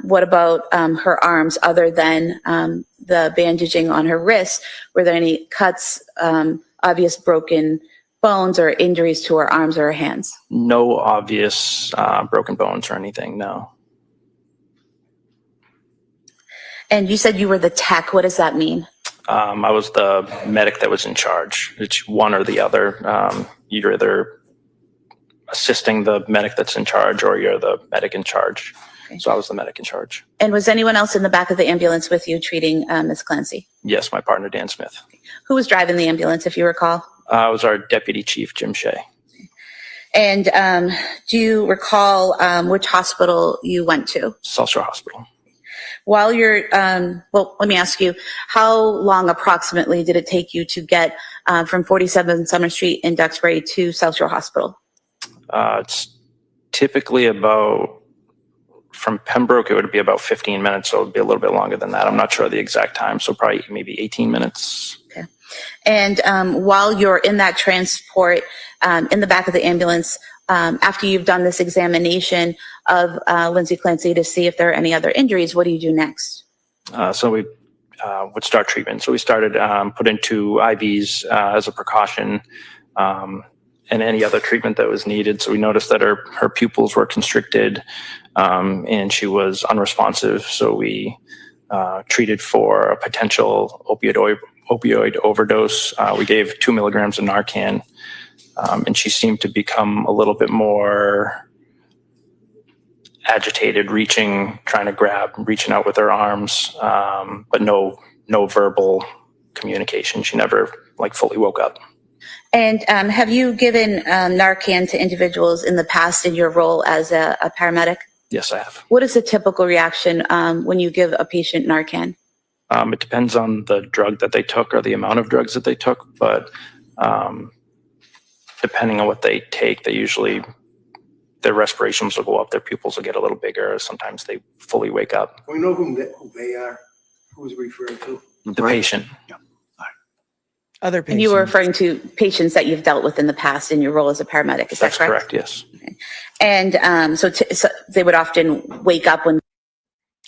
What about her arms other than the bandaging on her wrist? Were there any cuts, obvious broken bones or injuries to her arms or her hands? No obvious broken bones or anything, no. And you said you were the tech. What does that mean? I was the medic that was in charge. It's one or the other. You're either assisting the medic that's in charge or you're the medic in charge. Okay. So I was the medic in charge. And was anyone else in the back of the ambulance with you treating Ms. Clancy? Yes, my partner, Dan Smith. Who was driving the ambulance, if you recall? It was our deputy chief, Jim Shea. And do you recall which hospital you went to? South Shore Hospital. While you're, well, let me ask you, how long approximately did it take you to get from 47 Summer Street in Duxbury to South Shore Hospital? It's typically from Pembroke, it would be about 15 minutes, so it would be a little bit longer than that. I'm not sure the exact time, so probably maybe 18 minutes. Okay. And while you're in that transport, in the back of the ambulance, after you've done this examination of Lindsay Clancy to see if there are any other injuries, what do you do next? So we would start treatment. So we started putting 2 IVs as a precaution, and any other treatment that was needed. So we noticed that her pupils were constricted and she was unresponsive. So we treated for a potential opioid overdose. We gave 2 milligrams of Narcan, and she seemed to become a little bit more agitated, trying to grab, reaching out with her arms, but no verbal communication. She never fully woke up. And have you given Narcan to individuals in the past in your role as a paramedic? Yes, I have. What is the typical reaction when you give a patient Narcan? It depends on the drug that they took or the amount of drugs that they took, but depending on what they take, their respirations will go up, their pupils will get a little bigger. Sometimes they fully wake up. We know who they are, who's referred to. The patient. Yeah. Other patients. And you were referring to patients that you've dealt with in the past in your role as a paramedic, is that correct? That's correct, yes. Okay. And so they would often wake up when...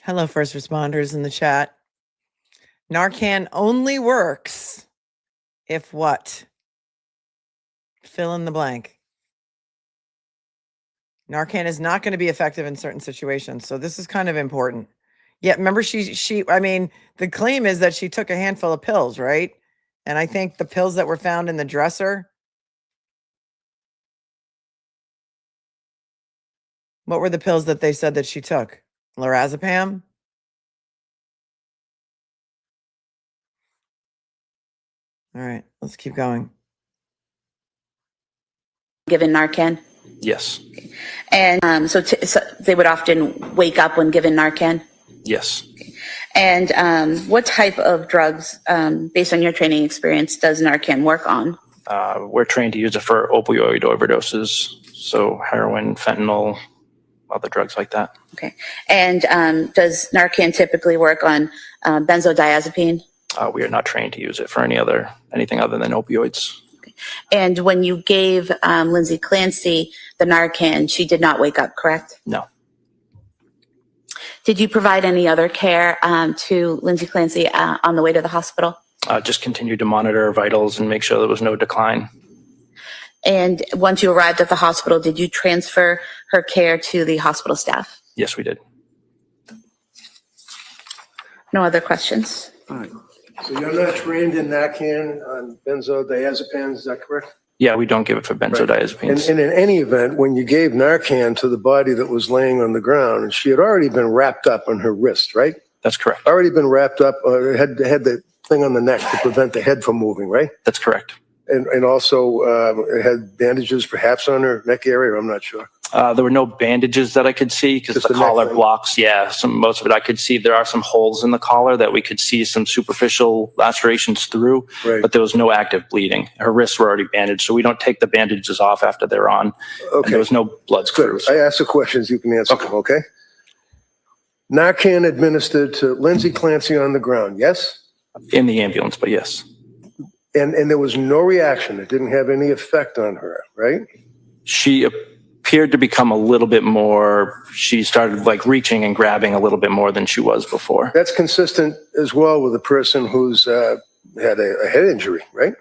Hello, first responders in the chat. Narcan only works if what? Fill in the blank. Narcan is not going to be effective in certain situations. So this is kind of important. Yeah, remember I mean, the claim is that she took a handful of pills, right? And I think the pills that were found in the dresser. What were the pills that they said that she took? Lorazepam? All right, let's keep going. Given Narcan? Yes. And so they would often wake up when given Narcan? Yes. And what type of drugs, based on your training experience, does Narcan work on? We're trained to use it for opioid overdoses, so heroin, fentanyl, other drugs like that. Okay. And does Narcan typically work on benzodiazepine? We are not trained to use it for anything other than opioids. Okay. And when you gave Lindsay Clancy the Narcan, she did not wake up, correct? No. Did you provide any other care to Lindsay Clancy on the way to the hospital? Just continued to monitor her vitals and make sure there was no decline. And once you arrived at the hospital, did you transfer her care to the hospital staff? Yes, we did. No other questions? All right. So you're not trained in Narcan on benzodiazepines, is that correct? Yeah, we don't give it for benzodiazepines. And in any event, when you gave Narcan to the body that was laying on the ground, and she had already been wrapped up on her wrist, right? That's correct. Already been wrapped up, had the thing on the neck to prevent the head from moving, right? That's correct. And also had bandages perhaps on her neck area, I'm not sure. There were no bandages that I could see because Just the the neck collar thing? blocks. Yeah, most of it I could see. There are some holes in the collar that we could see some superficial lacerations through, Right. but there was no active bleeding. Her wrists were already bandaged, so we don't take the bandages off after they're on. And Okay. there was no blood Good. screws. I asked the questions, you can answer them, okay? Narcan administered to Lindsay Clancy on the ground, yes? In the ambulance, but yes. And there was no reaction. It didn't have any effect on her, right? She appeared to become a little bit more, she started like reaching and grabbing a little bit more than she was before. That's consistent as well with a person who's had a head injury, right?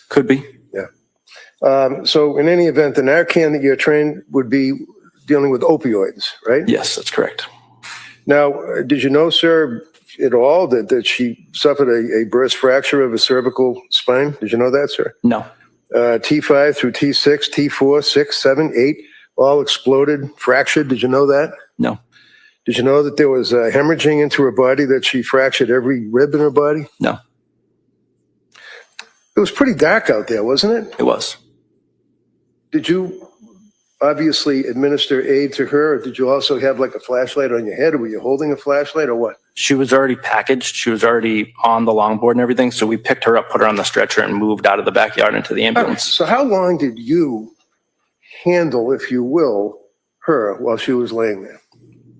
Could be. Yeah. So in any event, the Narcan that you're trained would be dealing with opioids, right? Yes, that's correct. Now, did you know, sir, at all that she suffered a burst fracture of a cervical spine? Did you know that, sir? No. T5 through T6, T4, 6, 7, 8, all exploded, fractured. Did you know that? No. Did you know that there was hemorrhaging into her body, that she fractured every rib in her body? No. It was pretty dark out there, wasn't it? It was. Did you obviously administer aid to her, or did you also have like a flashlight on your head, or were you holding a flashlight, or what? She was already packaged. She was already on the longboard and everything. So we picked her up, put her on the stretcher, and moved out of the backyard into the ambulance. So how long did you handle, if you will, her while she was laying there?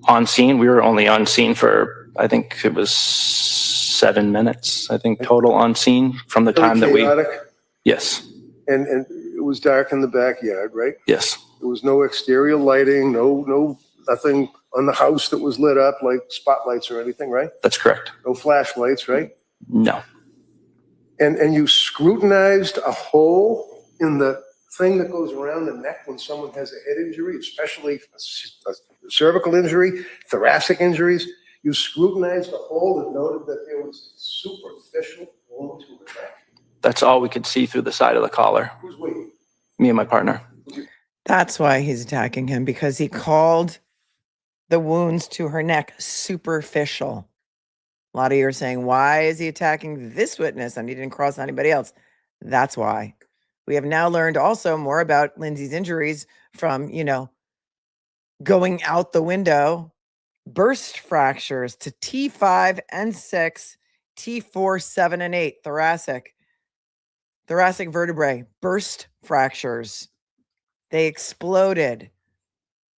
On scene, we were only on scene for, I think it was 7 minutes, I think total on scene from the time that we. Chaotic? Yes. And it was dark in the backyard, right? Yes. There was no exterior lighting, nothing on the house that was lit up like spotlights or anything, right? That's correct. No flashlights, right? No. And you scrutinized a hole in the thing that goes around the neck when someone has a head injury, especially a cervical injury, thoracic injuries. You scrutinized a hole and noted that there was a superficial wound to her neck. That's all we could see through the side of the collar. Who's waiting? Me and my partner. That's why he's attacking him, because he called the wounds to her neck superficial. A lot of you are saying, why is he attacking this witness and he didn't cross anybody else? That's why. We have now learned also more about Lindsay's injuries from, going out the window, burst fractures to T5 and 6, T4, 7, and 8, thoracic vertebrae, burst fractures. They exploded.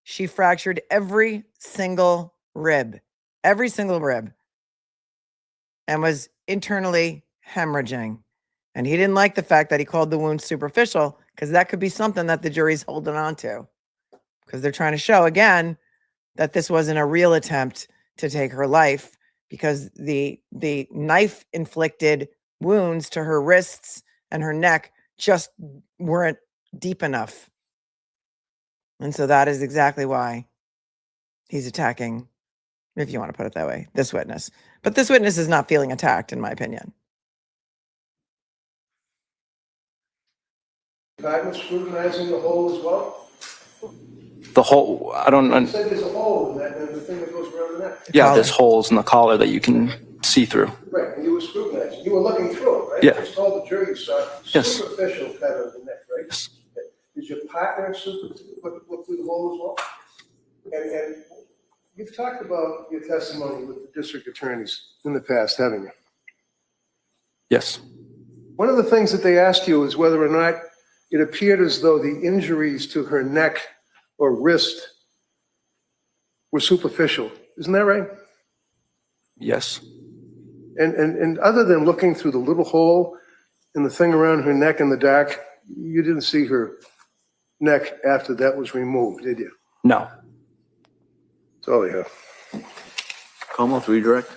She fractured every single rib, and was internally hemorrhaging. And he didn't like the fact that he called the wound superficial, because that could be something that the jury's holding on to, because they're trying to show again that this wasn't a real attempt to take her life, because the knife inflicted wounds to her wrists and her neck just weren't deep enough. And so that is exactly why he's attacking, if you want to put it that way, this witness. But this witness is not feeling attacked, in my opinion. I was scrutinizing the hole as well? The hole, I You don't, said there's a hole in that, and the thing that goes around the neck. yeah, there's holes in the collar that you can see through. Right, and you were scrutinizing. You were looking through it, right? Yeah. You just told the jury you saw Yes. superficial cut of the neck, right? Yes. Did your partner look through the hole as well? And you've talked about your testimony with the district attorneys in the past, haven't you? Yes. One of the things that they asked you is whether or not it appeared as though the injuries to her neck or wrist were superficial. Isn't that right? Yes. And other than looking through the little hole in the thing around her neck in the dark, you didn't see her neck after that was removed, did you? No. That's all you have. Como, redirect.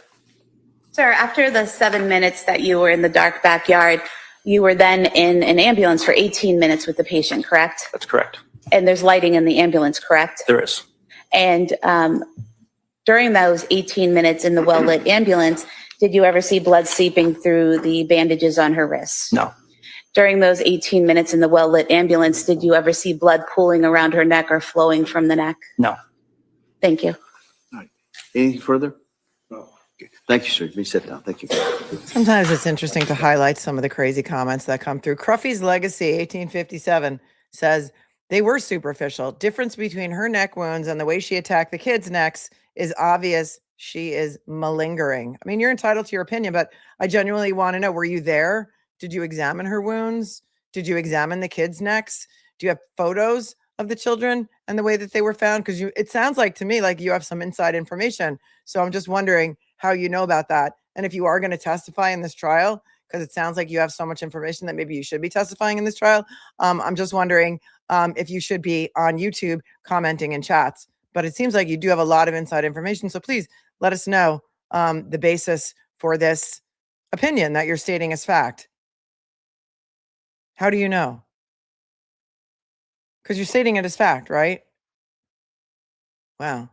Sir, after the 7 minutes that you were in the dark backyard, you were then in an ambulance for 18 minutes with the patient, correct? That's correct. And there's lighting in the ambulance, correct? There is. And during those 18 minutes in the well-lit ambulance, did you ever see blood seeping through the bandages on her wrists? No. During those 18 minutes in the well-lit ambulance, did you ever see blood pooling around her neck or flowing from the neck? No. Thank you. Anything further? No. Thank you, sir. Please sit down. Thank you. Sometimes it's interesting to highlight some of the crazy comments that come through. Cruffy's Legacy, 1857, says they were superficial. Difference between her neck wounds and the way she attacked the kids' necks is obvious. She is malingering. I mean, you're entitled to your opinion, but I genuinely want to know, were you there? Did you examine her wounds? Did you examine the kids' necks? Do you have photos of the children and the way that they were found? Because it sounds like to me like you have some inside information. So I'm just wondering how you know about that. And if you are going to testify in this trial, because it sounds like you have so much information that maybe you should be testifying in this trial. I'm just wondering if you should be on YouTube commenting in chats. But it seems like you do have a lot of inside information. So please let us know the basis for this opinion that you're stating as fact. How do you know? Because you're stating it as fact, right? Wow.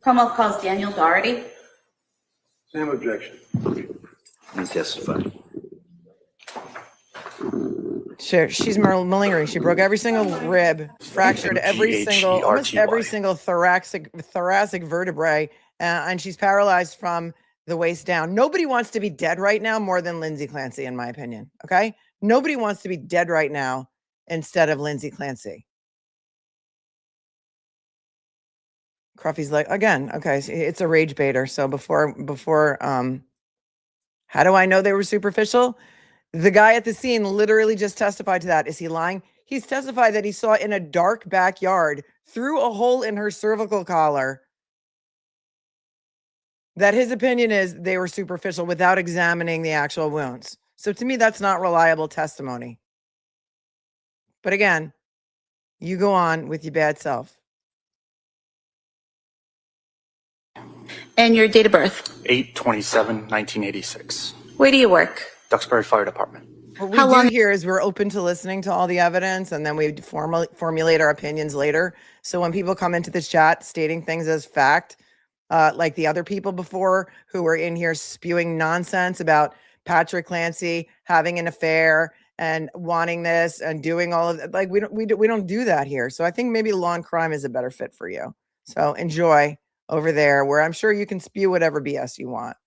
Commonwealth calls Daniel Doherty. Same objection. And testify. Sure, she's malingering. She broke every single rib, fractured almost every single thoracic vertebrae, and she's paralyzed from the waist down. Nobody wants to be dead right now more than Lindsay Clancy, in my opinion. Okay, nobody wants to be dead right now instead of Lindsay Clancy. Cruffy's like, again, okay, it's a rage baiter. So before, how do I know they were superficial? The guy at the scene literally just testified to that. Is he lying? He's testified that he saw in a dark backyard through a hole in her cervical collar that his opinion is they were superficial without examining the actual wounds. So to me, that's not reliable testimony. But again, you go on with your bad self. And your date of birth? 8/27/1986. Where do you work? Duxbury Fire Department. What we do here is we're open to listening to all the evidence, and then we formulate our opinions later. So when people come into this chat stating things as fact, like the other people before who were in here spewing nonsense about Patrick Clancy having an affair and wanting this and doing all of that, like we don't do that here. So I think maybe law and crime is a better fit for you. So enjoy over there, where I'm sure you can spew whatever BS you want.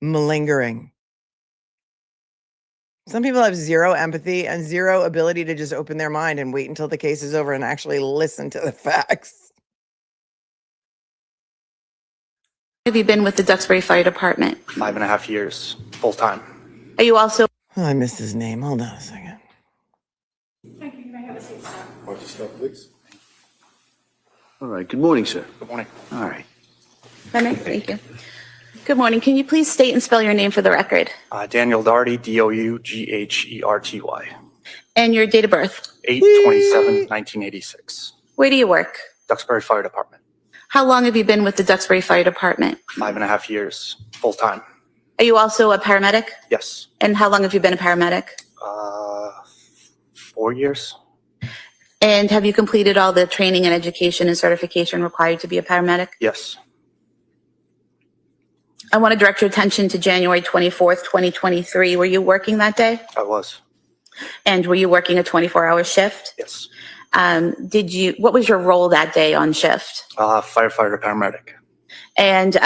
Malingering. Some people have zero empathy and zero ability to just open their mind and wait until the case is over and actually listen to the facts. Have you been with the Duxbury Fire Department? 5.5 years, full time. Are you also? Oh, I missed his name. Hold on a second. Thank you. You may have a seat, sir. Watch yourself, please. All right. Good morning, sir. Good morning. All right. Thank you. Good morning. Can you please state and spell your name for the record? Daniel Doherty, Dougherty. And your date of birth? 8/27/1986. Where do you work? Duxbury Fire Department. How long have you been with the Duxbury Fire Department? 5.5 years, full time. Are you also a paramedic? Yes. And how long have you been a paramedic? 4 years. And have you completed all the training and education and certification required to be a paramedic? Yes. I want to direct your attention to January 24th, 2023. Were you working that day? I was. And were you working a 24-hour shift? Yes. What was your role that day on shift? Firefighter, paramedic. And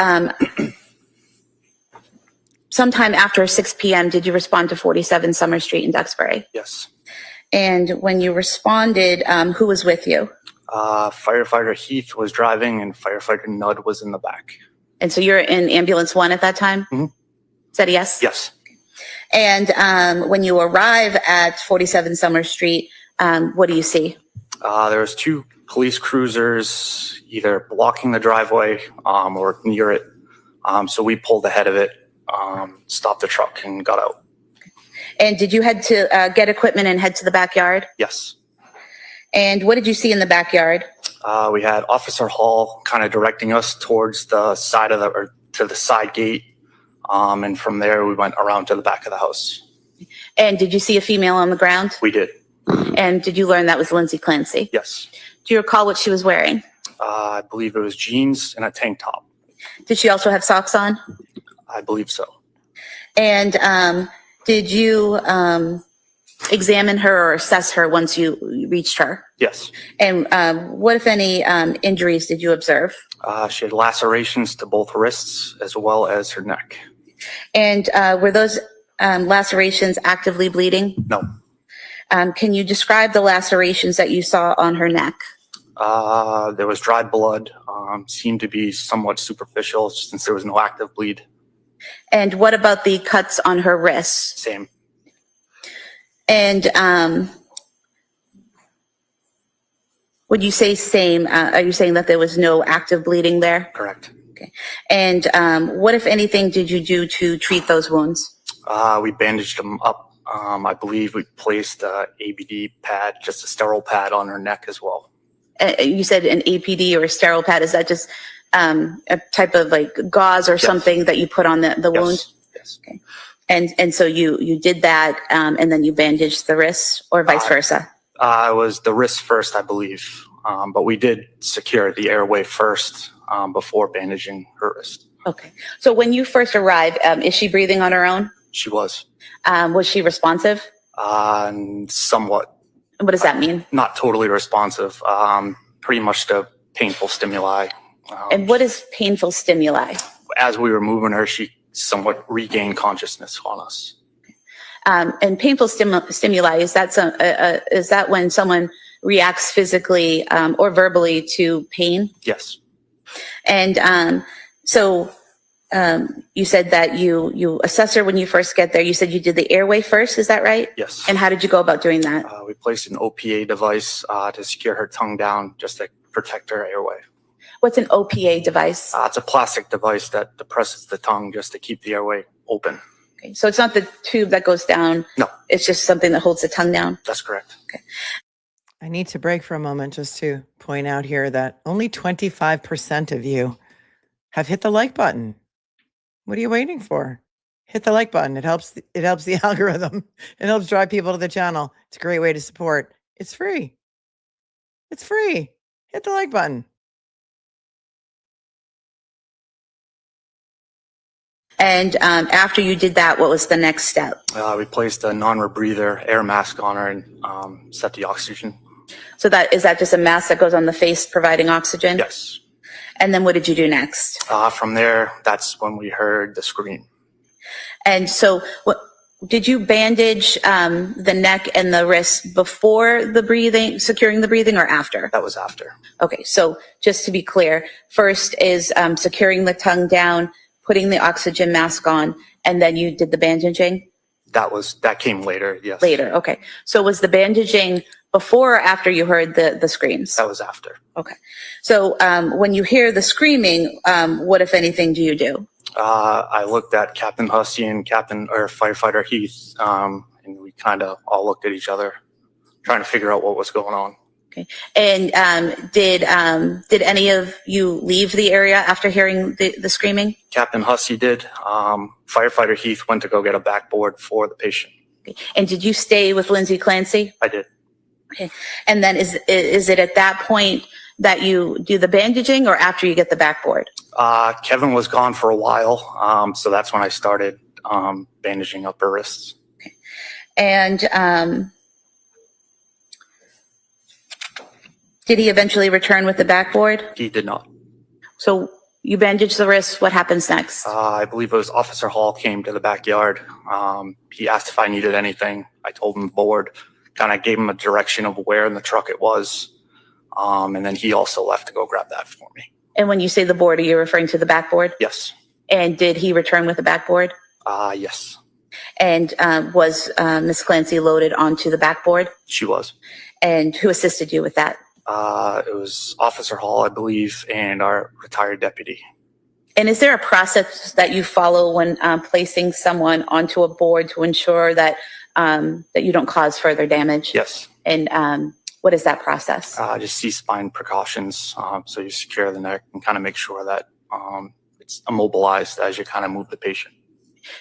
sometime after 6 p.m., did you respond to 47 Summer Street in Duxbury? Yes. And when you responded, who was with you? Firefighter Heath was driving and firefighter Nudd was in the back. And so you're in ambulance 1 at that time? Mm-hmm. Is that a yes? Yes. And when you arrive at 47 Summer Street, what do you see? There was 2 police cruisers either blocking the driveway or near it. So we pulled ahead of it, stopped the truck and got out. And did you head to get equipment and head to the backyard? Yes. And what did you see in the backyard? We had Officer Hall kind of directing us towards the side to the side gate. And from there we went around to the back of the house. And did you see a female on the ground? We did. And did you learn that was Lindsay Clancy? Yes. Do you recall what she was wearing? I believe it was jeans and a tank top. Did she also have socks on? I believe so. And did you examine her or assess her once you reached her? Yes. And what, if any, injuries did you observe? She had lacerations to both wrists as well as her neck. And were those lacerations actively bleeding? No. Can you describe the lacerations that you saw on her neck? There was dried blood, seemed to be somewhat superficial since there was no active bleed. And what about the cuts on her wrists? Same. And would you say same? Are you saying that there was no active bleeding there? Correct. Okay. And what, if anything, did you do to treat those wounds? We bandaged them up. I believe we placed a ABD pad, just a sterile pad on her neck as well. You said an APD or a sterile pad. Is that just a type of like gauze or something that you put on the wound? Yes. Okay. And so you did that, and then you bandaged the wrist, or vice versa? It was the wrist first, I believe. But we did secure the airway first before bandaging her wrist. Okay. So when you first arrived, is she breathing on her own? She was. Was she responsive? Somewhat. What does that mean? Not totally responsive. Pretty much to painful stimuli. And what is painful stimuli? As we were moving her, she somewhat regained consciousness on us. And painful stimuli, is that when someone reacts physically or verbally to pain? Yes. And so you said that you assess her when you first get there. You said you did the airway first, is that right? Yes. And how did you go about doing that? We placed an OPA device to secure her tongue down, just to protect her airway. What's an OPA device? It's a plastic device that depresses the tongue just to keep the airway open. Okay. So it's not the tube that goes down? No. It's just something that holds the tongue down? That's correct. Okay. I need to break for a moment just to point out here that only 25% of you have hit the like button. What are you waiting for? Hit the like button. It helps the algorithm. It helps drive people to the channel. It's a great way to support. It's free. It's free. Hit the like button. And after you did that, what was the next step? We placed a non-rebreather air mask on her and set the oxygen. So is that just a mask that goes on the face providing oxygen? Yes. And then what did you do next? From there, that's when we heard the scream. And so did you bandage the neck and the wrist before the breathing, securing the breathing, or after? That was after. Okay, so just to be clear, first is securing the tongue down, putting the oxygen mask on, and then you did the bandaging? That came later, yes. Later, okay. So was the bandaging before or after you heard the screams? That was after. Okay. So when you hear the screaming, what, if anything, do you do? I looked at Captain Hussey and Firefighter Heath, and we kind of all looked at each other, trying to figure out what was going on. Okay. And did any of you leave the area after hearing the screaming? Captain Hussey did. Firefighter Heath went to go get a backboard for the patient. Okay. And did you stay with Lindsay Clancy? I did. Okay. And then is it at that point that you do the bandaging, or after you get the backboard? Kevin was gone for a while, so that's when I started bandaging up her wrists. Okay. And did he eventually return with the backboard? He did not. So you bandage the wrists. What happens next? I believe it was Officer Hall came to the backyard. He asked if I needed anything. I told him board, kind of gave him a direction of where in the truck it was. And then he also left to go grab that for me. And when you say the board, are you referring to the backboard? Yes. And did he return with the backboard? Yes. And was Miss Clancy loaded onto the backboard? She was. And who assisted you with that? It was Officer Hall, I believe, and our retired deputy. And is there a process that you follow when placing someone onto a board to ensure that that you don't cause further damage? Yes. And what is that process? Just C-spine precautions. So you secure the neck and kind of make sure that it's immobilized as you kind of move the patient.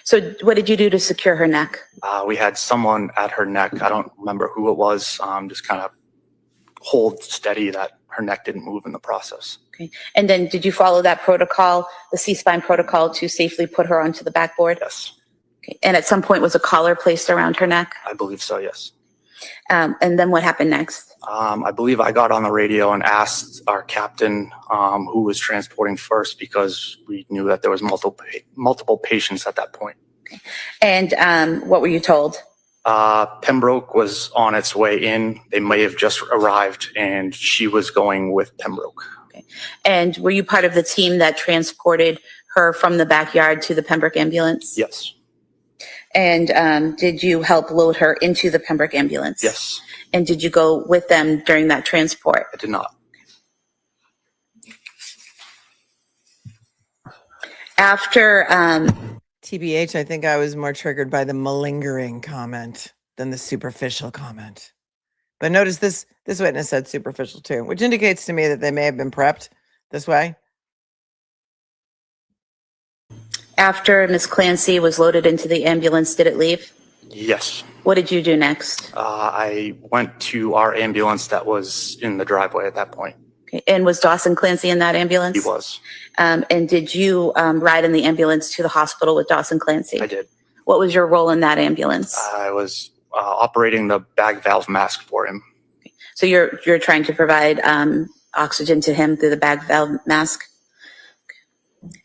So what did you do to secure her neck? We had someone at her neck. I don't remember who it was. Just kind of hold steady that her neck didn't move in the process. Okay. And then did you follow that protocol, the C-spine protocol, to safely put her onto the backboard? Yes, Okay. And at some point was a collar placed around her neck? I believe so, yes. And then what happened next? I believe I got on the radio and asked our captain who was transporting first, because we knew that there was multiple patients at that point. Okay. And what were you told? Pembroke was on its way in. They may have just arrived, and she was going with Pembroke. Okay. And were you part of the team that transported her from the backyard to the Pembroke ambulance? Yes. And did you help load her into the Pembroke ambulance? Yes. And did you go with them during that transport? I did not. After TBH, I think I was more triggered by the malingering comment than the superficial comment. But notice this witness said superficial too, which indicates to me that they may have been prepped this way. After Ms. Clancy was loaded into the ambulance, did it leave? Yes. What did you do next? I went to our ambulance that was in the driveway at that point. Okay. And was Dawson Clancy in that ambulance? He was. And did you ride in the ambulance to the hospital with Dawson Clancy? I did. What was your role in that ambulance? I was operating the bag valve mask for him. So you're trying to provide oxygen to him through the bag valve mask?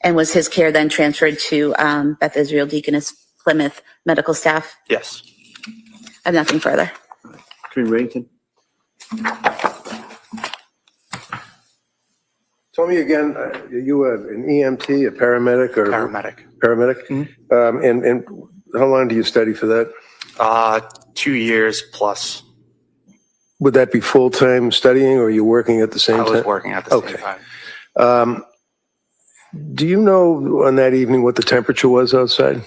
And was his care then transferred to Beth Israel Deaconess Plymouth medical staff? Yes. I have nothing further. Reddington. Tell me again, you an EMT, a paramedic, or Paramedic. Paramedic? Mm-hmm. And how long do you study for that? 2 years plus. Would that be full-time studying, or are you working at the same time? I was working at the same time. Do you know on that evening what the temperature was outside?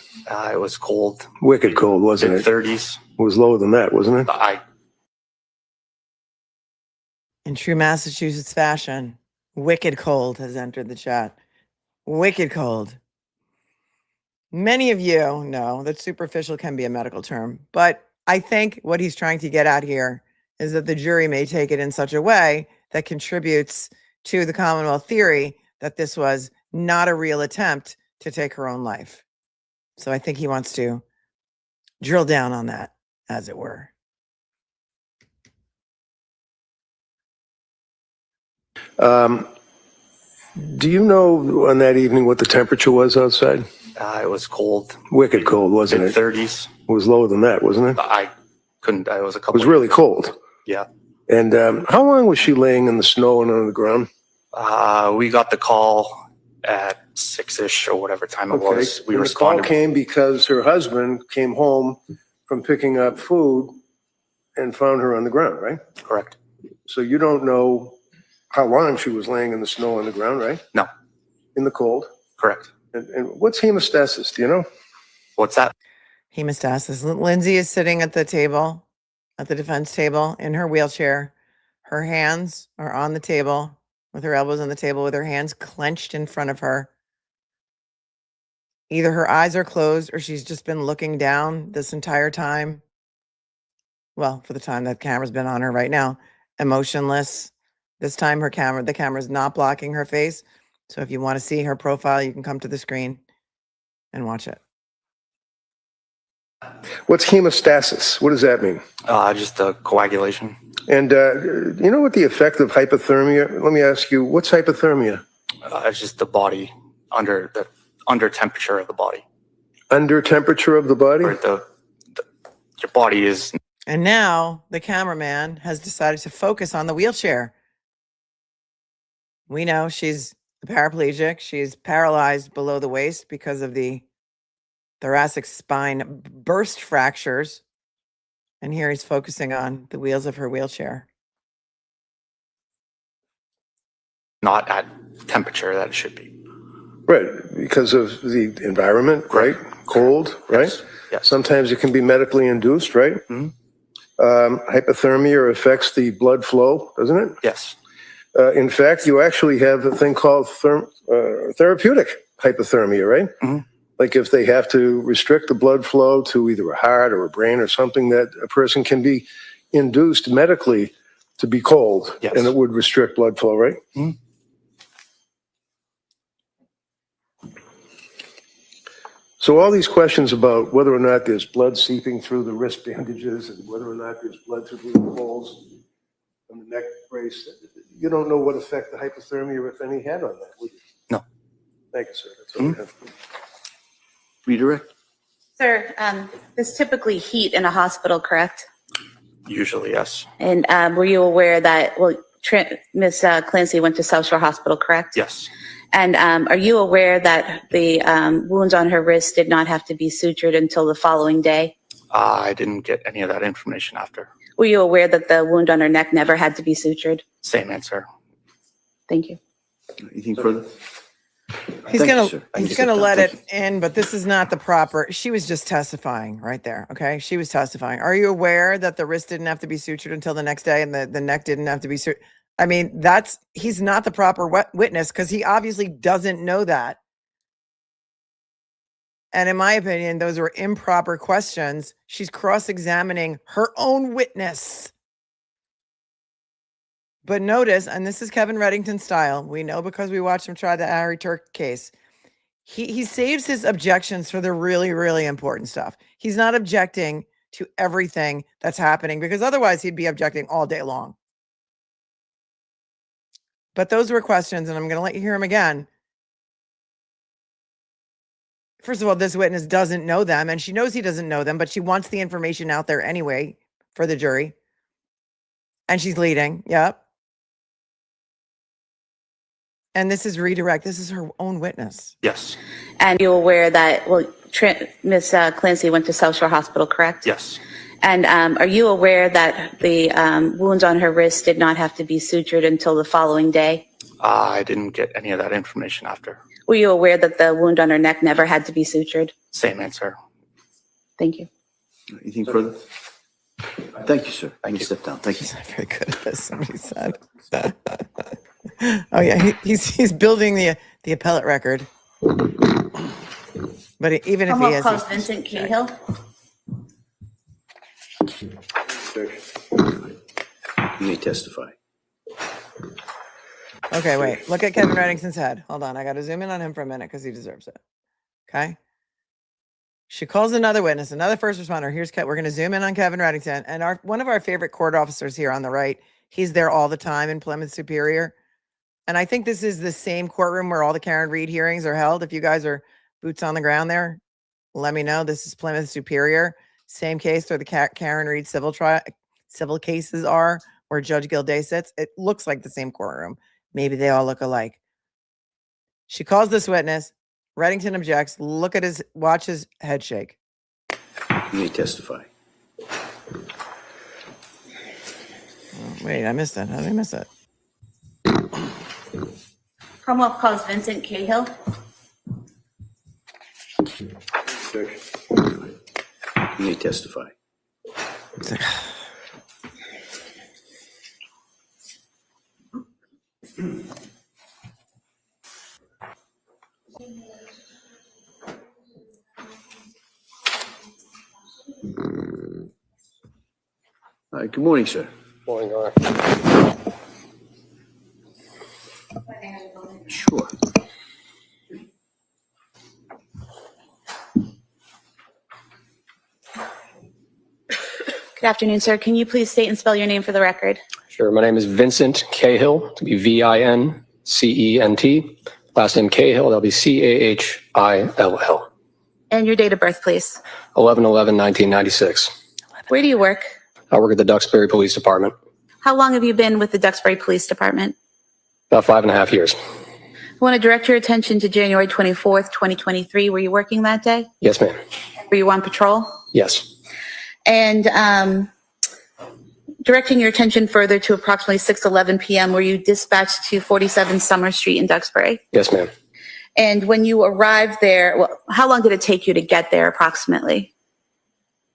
It was cold. Wicked cold, wasn't it? 30s. It was lower than that, wasn't it? In true Massachusetts fashion, wicked cold has entered the chat. Wicked cold. Many of you know that superficial can be a medical term, but I think what he's trying to get at here is that the jury may take it in such a way that contributes to the Commonwealth theory that this was not a real attempt to take her own life. So I think he wants to drill down on that, as it were. Do you know on that evening what the temperature was outside? It was cold. Wicked cold, wasn't it? 30s. It was lower than that, wasn't it? I was a It couple. was really cold. Yeah. And how long was she laying in the snow and on the ground? We got the call at 6-ish or whatever time it was. We and responded. The call came because her husband came home from picking up food and found her on the ground, right? Correct. So you don't know how long she was laying in the snow on the ground, right? No. In the cold? Correct. And what's hemostasis? Do you know? What's that? Hemostasis. Lindsay is sitting at the table, at the defense table, in her wheelchair. Her hands are on the table, with her elbows on the table, with her hands clenched in front of her. Either her eyes are closed or she's just been looking down this entire time. Well, for the time that camera's been on her right now, emotionless. This time the camera's not blocking her face. So if you want to see her profile, you can come to the screen and watch it. What's hemostasis? What does that mean? Just the coagulation. And you know what the effect of hypothermia? Let me ask you, what's hypothermia? It's just the body under temperature of the body. Under temperature of the body? Or your body is. And now the cameraman has decided to focus on the wheelchair. We know she's a paraplegic. She's paralyzed below the waist because of the thoracic spine burst fractures. And here he's focusing on the wheels of her wheelchair. Not at temperature that it should be. Right, because of the environment, right? Cold, right? Yes. Yes. Sometimes it can be medically induced, right? Mm-hmm. Hypothermia affects the blood flow, doesn't it? Yes. In fact, you actually have a thing called therapeutic hypothermia, right? Mm-hmm. Like if they have to restrict the blood flow to either a heart or a brain or something, that a person can be induced medically to be cold. Yes. And it would restrict blood flow, right? Mhm. So all these questions about whether or not there's blood seeping through the wrist bandages and whether or not there's blood through the holes on the neck brace, you don't know what effect the hypothermia, if any, had on that, would you? No. Thank you, sir. That's all I have. Redirect? Sir, there's typically heat in a hospital, correct? Usually, yes. And were you aware that, Ms. Clancy went to South Shore Hospital, correct? Yes. And are you aware that the wounds on her wrist did not have to be sutured until the following day? I didn't get any of that information after. Were you aware that the wound on her neck never had to be sutured? Same answer. Thank you. Anything further? He's Thank you, gonna sir. he's gonna let it in, but this is not the proper. She was just testifying right there. Okay, she was testifying. Are you aware that the wrist didn't have to be sutured until the next day, and the neck didn't have to be sutured? I mean, he's not the proper witness because he obviously doesn't know that. And in my opinion, those were improper questions. She's cross-examining her own witness. But notice, and this is Kevin Reddington style, we know because we watched him try the Harry Turk case. He saves his objections for the really, really important stuff. He's not objecting to everything that's happening because otherwise he'd be objecting all day long. But those were questions, and I'm going to let you hear them again. First of all, this witness doesn't know them, and she knows he doesn't know them, but she wants the information out there anyway for the jury. And she's leading. Yep. And this is redirect. This is her own witness. Yes. And you're aware that, Ms. Clancy went to South Shore Hospital, correct? Yes. And are you aware that the wounds on her wrist did not have to be sutured until the following day? I didn't get any of that information after. Were you aware that the wound on her neck never had to be sutured? Same answer. Thank you. Anything further? Thank you, sir. I can step down. Thank you. He's not very good at this, somebody said. Oh, yeah, he's building the appellate record. But even if he is... Calls Vincent Cahill. You may testify. Okay, wait. Look at Kevin Reddington's head. Hold on. I got to zoom in on him for a minute because he deserves it. Okay. She calls another witness, another first responder. We're going to zoom in on Kevin Reddington. And one of our favorite court officers here on the right, he's there all the time in Plymouth Superior. And I think this is the same courtroom where all the Karen Reed hearings are held. If you guys are boots on the ground there, let me know. This is Plymouth Superior. Same case where the Karen Reed civil cases are, where Judge Gilday sits. It looks like the same courtroom. Maybe they all look alike. She calls this witness. Reddington objects. Watch his head shake. You may testify. Oh, wait, I missed it. How did I miss it? Commonwealth calls Vincent Cahill. You may testify. All right, good morning, sir. Morning, all right. Sure. Good afternoon, sir. Can you please state and spell your name for the record? Sure. My name is Vincent Cahill, to be Vincent. Last name Cahill, that'll be Cahill. And your date of birth, please. 11/11/1996. Where do you work? I work at the Duxbury Police Department. How long have you been with the Duxbury Police Department? About 5.5 years. I want to direct your attention to January 24th, 2023. Were you working that day? Yes, ma'am. Were you on patrol? Yes. And directing your attention further to approximately 6:11 p.m., were you dispatched to 47 Summer Street in Duxbury? Yes, ma'am. And when you arrived there, how long did it take you to get there approximately?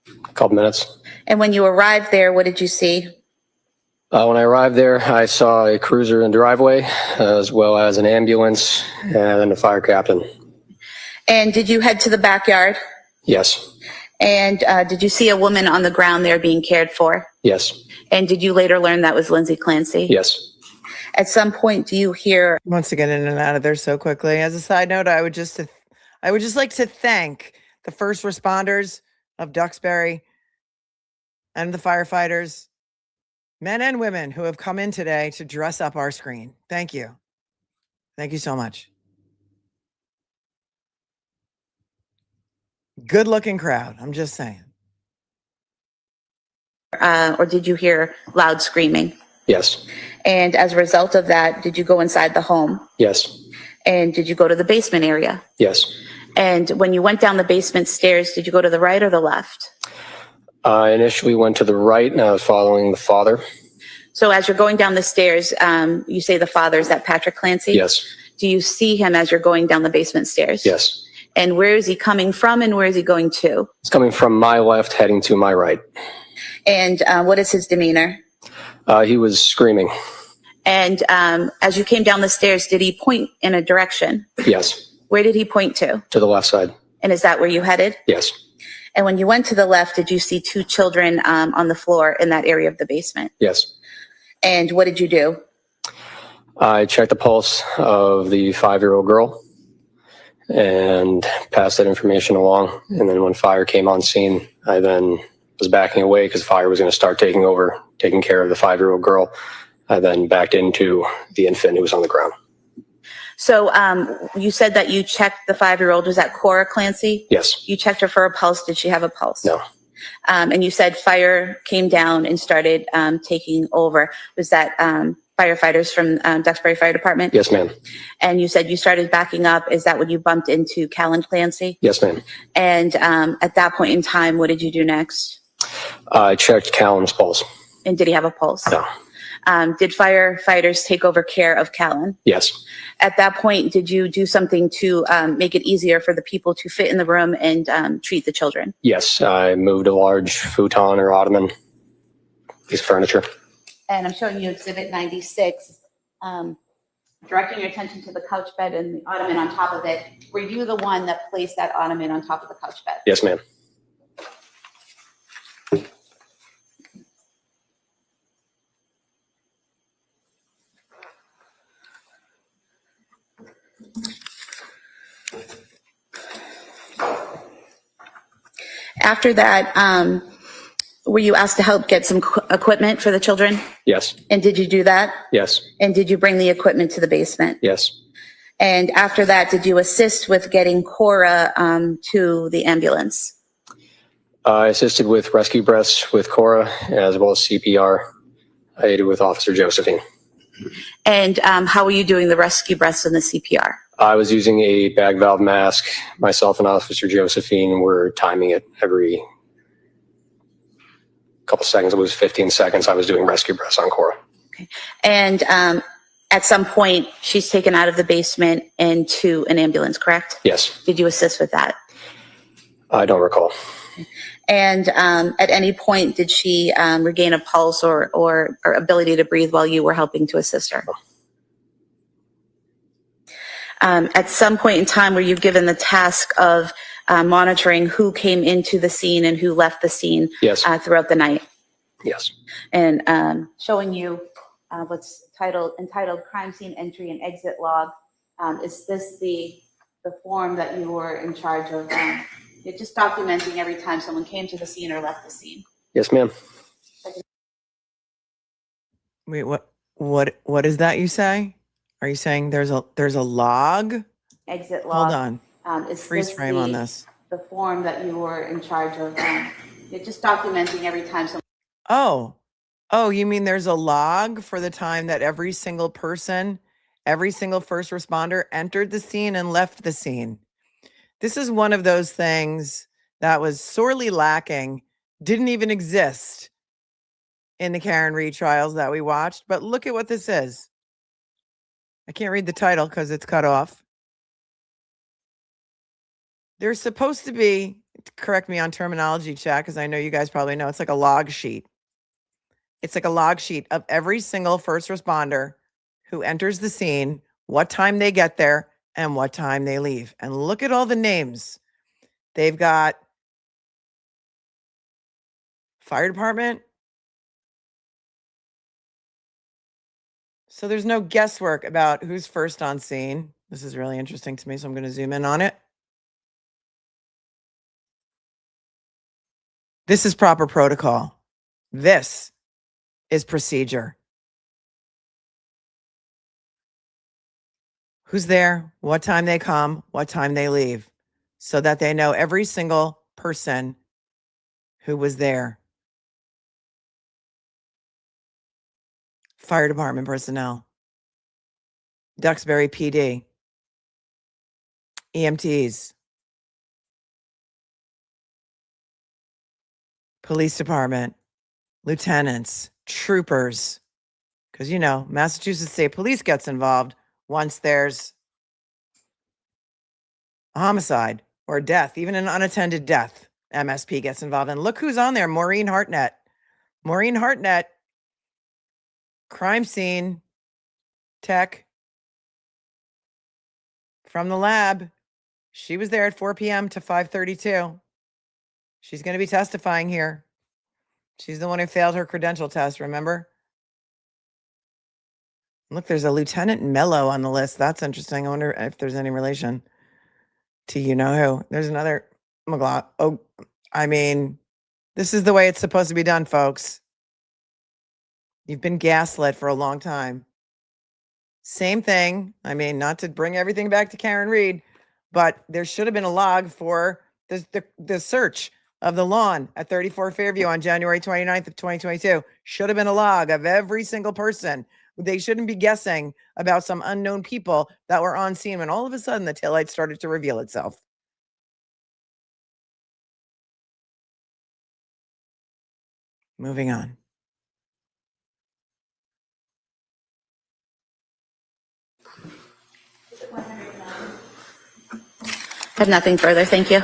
A couple minutes. And when you arrived there, what did you see? When I arrived there, I saw a cruiser in the driveway, as well as an ambulance and a fire captain. And did you head to the backyard? Yes. And did you see a woman on the ground there being cared for? Yes. And did you later learn that was Lindsay Clancy? Yes. At some point, do you hear? Wants to get in and out of there so quickly. As a side note, I would just like to thank the first responders of Duxbury and the firefighters, men and women who have come in today to dress up our screen. Thank you. Thank you so much. Good looking crowd. I'm just saying. Or did you hear loud screaming? Yes. And as a result of that, did you go inside the home? Yes. And did you go to the basement area? Yes. And when you went down the basement stairs, did you go to the right or the left? I initially went to the right and I was following the father. So as you're going down the stairs, you say the father, is that Patrick Clancy? Yes. Do you see him as you're going down the basement stairs? Yes. And where is he coming from and where is he going to? It's coming from my left, heading to my right. And what is his demeanor? He was screaming. And as you came down the stairs, did he point in a direction? Yes. Where did he point to? To the left side. And is that where you headed? Yes. And when you went to the left, did you see two children on the floor in that area of the basement? Yes. And what did you do? I checked the pulse of the 5-year-old girl and passed that information along. And then when fire came on scene, I then was backing away because fire was going to start taking over, taking care of the 5-year-old girl. I then backed into the infant who was on the ground. So you said that you checked the 5-year-old. Was that Cora Clancy? Yes. You checked her for a pulse. Did she have a pulse? No. And you said fire came down and started taking over. Was that firefighters from Duxbury Fire Department? Yes, ma'am. And you said you started backing up. Is that when you bumped into Callan Clancy? Yes, ma'am. And at that point in time, what did you do next? I checked Callan's pulse. And did he have a pulse? No. Did firefighters take over care of Callan? Yes. At that point, did you do something to make it easier for the people to fit in the room and treat the children? Yes. I moved a large futon or ottoman, piece of furniture. And I'm showing you Exhibit 96, directing your attention to the couch bed and the ottoman on top of it. Were you the one that placed that ottoman on top of the couch bed? Yes, ma'am. After that, were you asked to help get some equipment for the children? Yes. And did you do that? Yes. And did you bring the equipment to the basement? Yes. And after that, did you assist with getting Cora to the ambulance? I assisted with rescue breaths with Cora as well as CPR. I aided with Officer Josephine. And how were you doing the rescue breaths and the CPR? I was using a bag valve mask. Myself and Officer Josephine were timing it every couple seconds. It was 15 seconds. I was doing rescue breaths on Cora. Okay. And at some point, she's taken out of the basement into an ambulance, correct? Yes. Did you assist with that? I don't recall. And at any point, did she regain a pulse or ability to breathe while you were helping to assist her? At some point in time, were you given the task of monitoring who came into the scene and who left the scene Yes. throughout the night? Yes. And showing you what's entitled Crime Scene Entry and Exit Log. Is this the form that you were in charge of? Just documenting every time someone came to the scene or left the scene. Yes, ma'am. Wait, what is that you say? Are you saying there's a log? Exit log. Hold on. Is Freeze this frame on this. the form that you were in charge of? Just documenting every time someone. Oh, you mean there's a log for the time that every single person, every single first responder entered the scene and left the scene. This is one of those things that was sorely lacking, didn't even exist in the Karen Reed trials that we watched. But look at what this is. I can't read the title because it's cut off. There's supposed to be, correct me on terminology, chat, because I know you guys probably know, it's like a log sheet. It's like a log sheet of every single first responder who enters the scene, what time they get there, and what time they leave. And look at all the names. They've got fire department, So there's no guesswork about who's first on scene. This is really interesting to me, so I'm going to zoom in on it. This is proper protocol. This is procedure. Who's there, what time they come, what time they leave, so that they know every single person who was there. Fire department personnel, Duxbury PD, EMTs, police department, lieutenants, troopers, because, you know, Massachusetts State Police gets involved once there's a homicide or death, even an unattended death. MSP gets involved. And look who's on there, Maureen Hartnett. Maureen Hartnett, crime scene tech from the lab. She was there at 4 p.m. to 5:32. She's going to be testifying here. She's the one who failed her credential test, remember? Look, there's a Lieutenant Mello on the list. That's interesting. I wonder if there's any relation to you know who. There's another McGlaughlin. Oh, I mean, this is the way it's supposed to be done, folks. You've been gaslit for a long time. Same thing. I mean, not to bring everything back to Karen Reed, but there should have been a log for the search of the lawn at 34 Fairview on January 29th of 2022. Should have been a log of every single person. They shouldn't be guessing about some unknown people that were on scene when all of a sudden the taillight started to reveal itself. Moving on. I have nothing further. Thank you.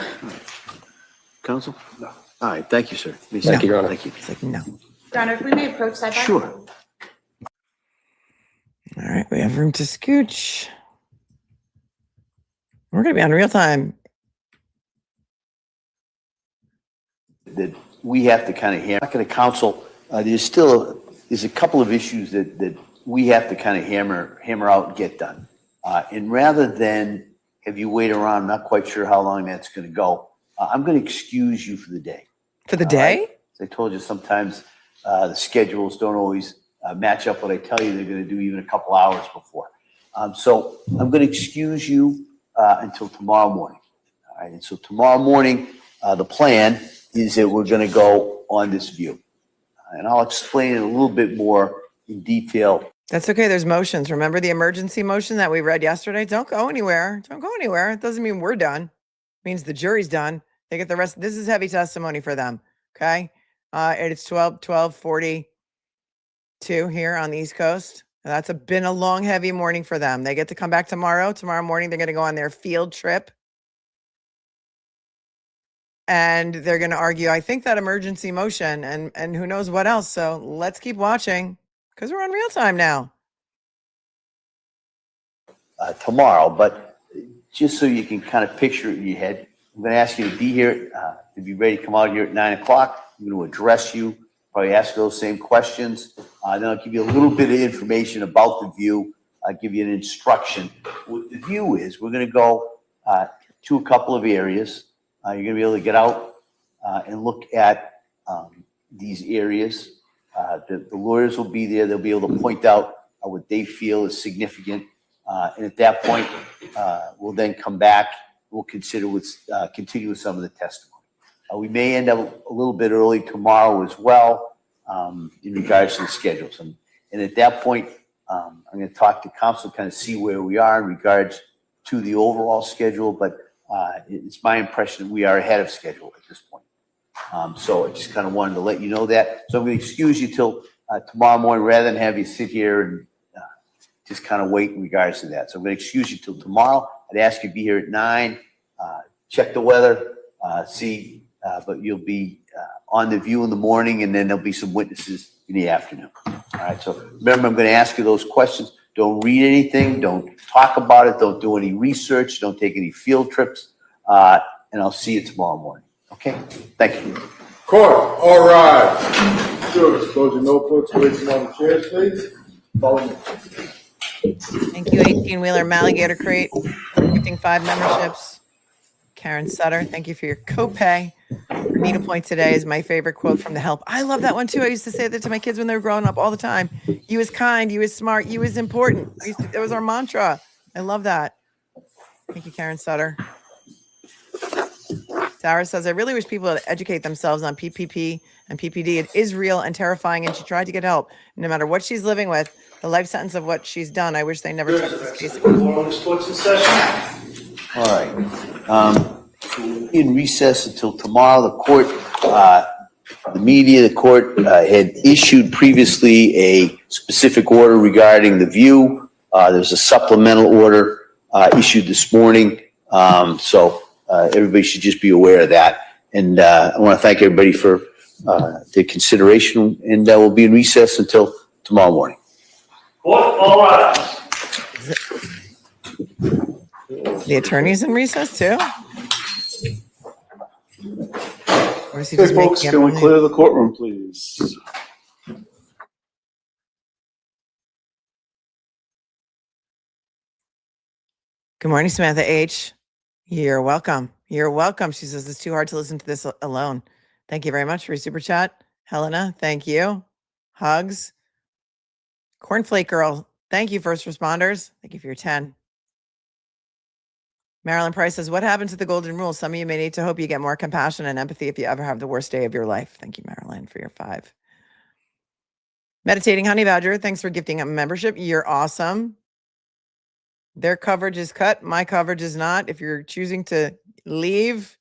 Counsel? No. All right, thank you, sir. Thank you, Your Honor. Thank you. It's like, no. Your Honor, if we may approach sidebar. Sure. All right, we have room to scooch. We're going to be on real time. That we have to kind of hammer. I'm not going to counsel. There's a couple of issues that we have to kind of hammer out and get done. And rather than have you wait around, I'm not quite sure how long that's going to go. I'm going to excuse you for the day. For the day? As I told you, sometimes the schedules don't always match up what I tell you they're going to do even a couple hours before. So I'm going to excuse you until tomorrow morning. All right. And so tomorrow morning, the plan is that we're going to go on this view. And I'll explain it a little bit more in detail. That's okay. There's motions. Remember the emergency motion that we read yesterday? Don't go anywhere. Don't go anywhere. It doesn't mean we're done. It means the jury's done. They get the rest. This is heavy testimony for them. Okay. And it's 12:42 here on the East Coast. That's been a long, heavy morning for them. They get to come back tomorrow. Tomorrow morning, they're going to go on their field trip. And they're going to argue, I think, that emergency motion and who knows what else. So let's keep watching because we're on real time now. Tomorrow, but just so you can kind of picture it in your head, I'm going to ask you to be here, to be ready to come out here at 9 o'clock. I'm going to address you, probably ask those same questions. Then I'll give you a little bit of information about the view. I'll give you an instruction. What the view is, we're going to go to a couple of areas. You're going to be able to get out and look at these areas. The lawyers will be there. They'll be able to point out what they feel is significant. And at that point, we'll then come back. We'll consider continue with some of the testimony. We may end up a little bit early tomorrow as well in regards to the schedules. And at that point, I'm going to talk to counsel, kind of see where we are in regards to the overall schedule. But it's my impression that we are ahead of schedule at this point. So I just kind of wanted to let you know that. So I'm going to excuse you till tomorrow morning rather than have you sit here and just kind of wait in regards to that. So I'm going to excuse you till tomorrow. I'd ask you to be here at 9, check the weather, see, but you'll be on the view in the morning, and then there'll be some witnesses in the afternoon. All right, so remember, I'm going to ask you those questions. Don't read anything. Don't talk about it. Don't do any research. Don't take any field trips. And I'll see you tomorrow morning. Okay? Thank you. Court, all rise. Sure, close your notebooks, wait on the chairs, please. Thank you, 18-wheeler Maligator Crate, gifting 5 memberships. Karen Sutter, thank you for your copay. Needlepoint today is my favorite quote from The Help. I love that one too. I used to say that to my kids when they were growing up all the time. You is kind, you is smart, you is important. That was our mantra. I love that. Thank you, Karen Sutter. Sarah says, I really wish people would educate themselves on PPP and PPD. It is real and terrifying, and she tried to get help. No matter what she's living with, the life sentence of what she's done, I wish they never took this case. All right. We'll be in recess until tomorrow. The court, the media, the court had issued previously a specific order regarding the view. There's a supplemental order issued this morning. So everybody should just be aware of that. And I want to thank everybody for their consideration, and we'll be in recess until tomorrow morning. All right. The attorney's in recess too? Or is he just Folks, making can we clear the courtroom, please? Good morning, Samantha H. You're welcome. You're welcome. She says it's too hard to listen to this alone. Thank you very much for your super chat. Helena, thank you. Hugs. Cornflake Girl, thank you, first responders. Thank you for your 10. Marilyn Price says, what happens to the golden rule? Some of you may need to hope you get more compassion and empathy if you ever have the worst day of your life. Thank you, Marilyn, for your 5. Meditating Honey Badger, thanks for gifting a membership. You're awesome. Their coverage is cut. My coverage is not. If you're choosing to leave,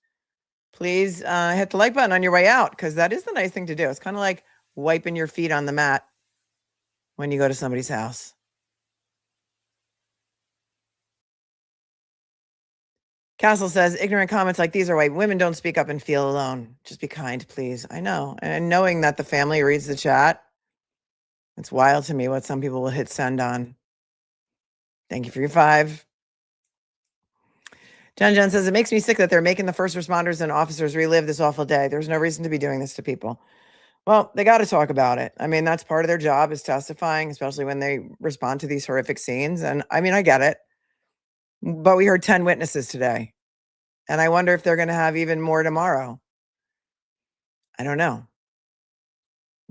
please hit the like button on your way out, because that is the nice thing to do. It's kind of like wiping your feet on the mat when you go to somebody's house. Castle says, ignorant comments like these are why women don't speak up and feel alone. Just be kind, please. I know. And knowing that the family reads the chat, it's wild to me what some people will hit send on. Thank you for your 5. Jen says, it makes me sick that they're making the first responders and officers relive this awful day. There's no reason to be doing this to people. Well, they got to talk about it. I mean, that's part of their job, is testifying, especially when they respond to these horrific scenes. And I mean, I get it. But we heard 10 witnesses today. And I wonder if they're going to have even more tomorrow. I don't know.